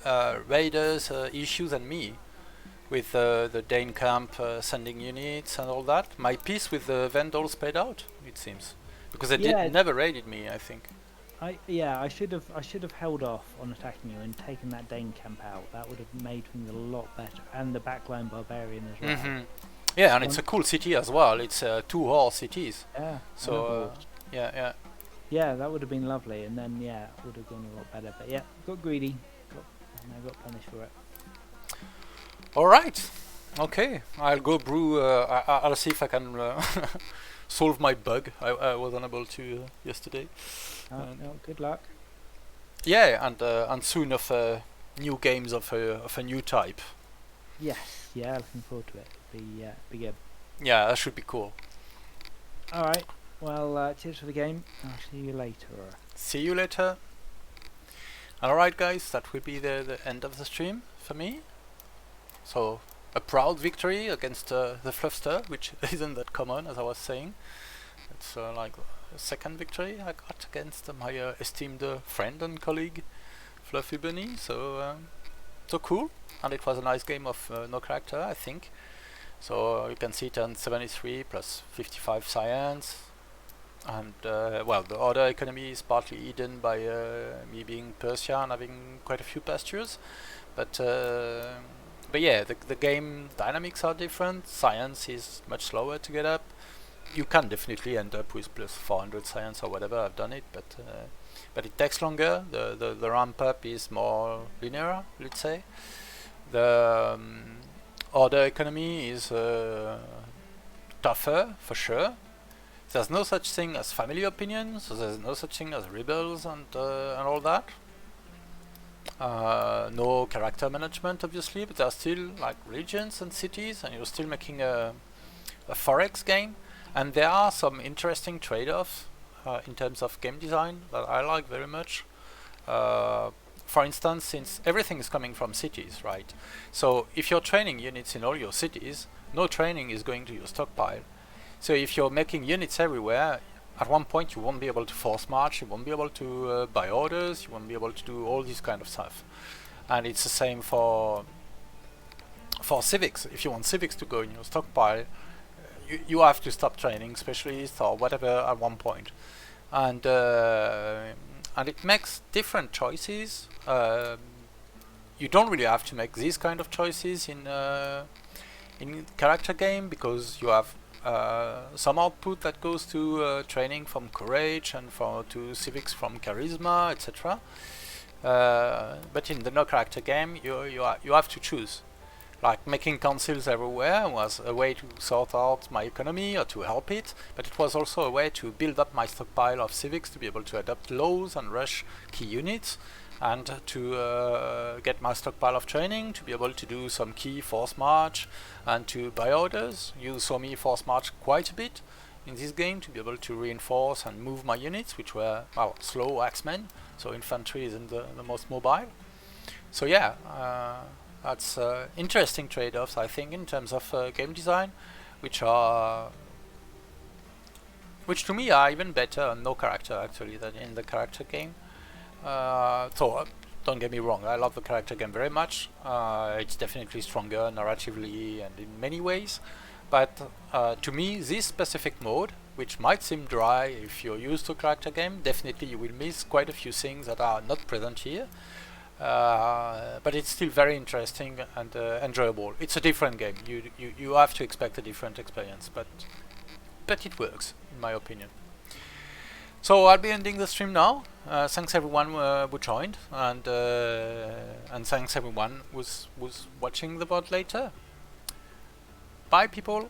raiders issues than me, with the Dane camp sending units and all that. My piece with the Vandals paid out, it seems. Because they Yeah. never raided me, I think. I should have held off on attacking you and taken that Dane camp out. That would have made things a lot better, and the backline barbarian as well. Yeah, and it's a cool city as well. It's 2 whole cities. Yeah. So yeah. Yeah, that would have been lovely, and then yeah, it would have gone a lot better. But yeah, got greedy, and I got punished for it. All right. Okay, I'll go brew. I'll see if I can solve my bug. I was unable to yesterday. No, good luck. Yeah, and soon of new games of a new type. Yes, yeah, looking forward to it. Be good. Yeah, that should be cool. All right. Well, cheers for the game. I'll see you later. See you later. Alright guys, that will be the end of the stream for me. So, a proud victory against the Fluffster, which isn't that common, as I was saying. It's like a second victory I got against my esteemed friend and colleague, Fluffybunny. So cool. And it was a nice game of no character, I think. So you can see it on 73 plus 55 science. And well, the other economy is partly hidden by me being Persia and having quite a few pastures, but yeah, the game dynamics are different. Science is much slower to get up. You can definitely end up with plus 400 science or whatever. I've done it, but it takes longer. The ramp up is more linear, let's say. The other economy is tougher for sure. There's no such thing as family opinions, so there's no such thing as rebels and all that. No character management, obviously, but there are still like regions and cities, and you're still making a forex game. And there are some interesting trade-offs in terms of game design that I like very much. For instance, since everything is coming from cities, right? So if you're training units in all your cities, no training is going to your stockpile. So if you're making units everywhere, at one point you won't be able to force march, you won't be able to buy orders, you won't be able to do all this kind of stuff. And it's the same for civics. If you want civics to go in your stockpile, you have to stop training specialists or whatever at one point. And it makes different choices. You don't really have to make these kind of choices in character game, because you have some output that goes to training from courage and to civics from charisma, etc. But in the no character game, you have to choose. like making councils everywhere was a way to sort out my economy or to help it, but it was also a way to build up my stockpile of civics to be able to adopt laws and rush key units, and to get my stockpile of training to be able to do some key force march and to buy orders. You saw me force march quite a bit in this game to be able to reinforce and move my units, which were, well, slow axemen, so infantry isn't the most mobile. So yeah, that's interesting trade-offs, I think, in terms of game design, which to me are even better on no character actually than in the character game. Don't get me wrong, I love the character game very much. It's definitely stronger narratively and in many ways, but to me this specific mode, which might seem dry if you're used to character game, definitely you will miss quite a few things that are not present here. But it's still very interesting and enjoyable. It's a different game. You have to expect a different experience, but it works in my opinion. So I'll be ending the stream now. Thanks everyone who joined, and thanks everyone who's watching the VOD later. Bye people.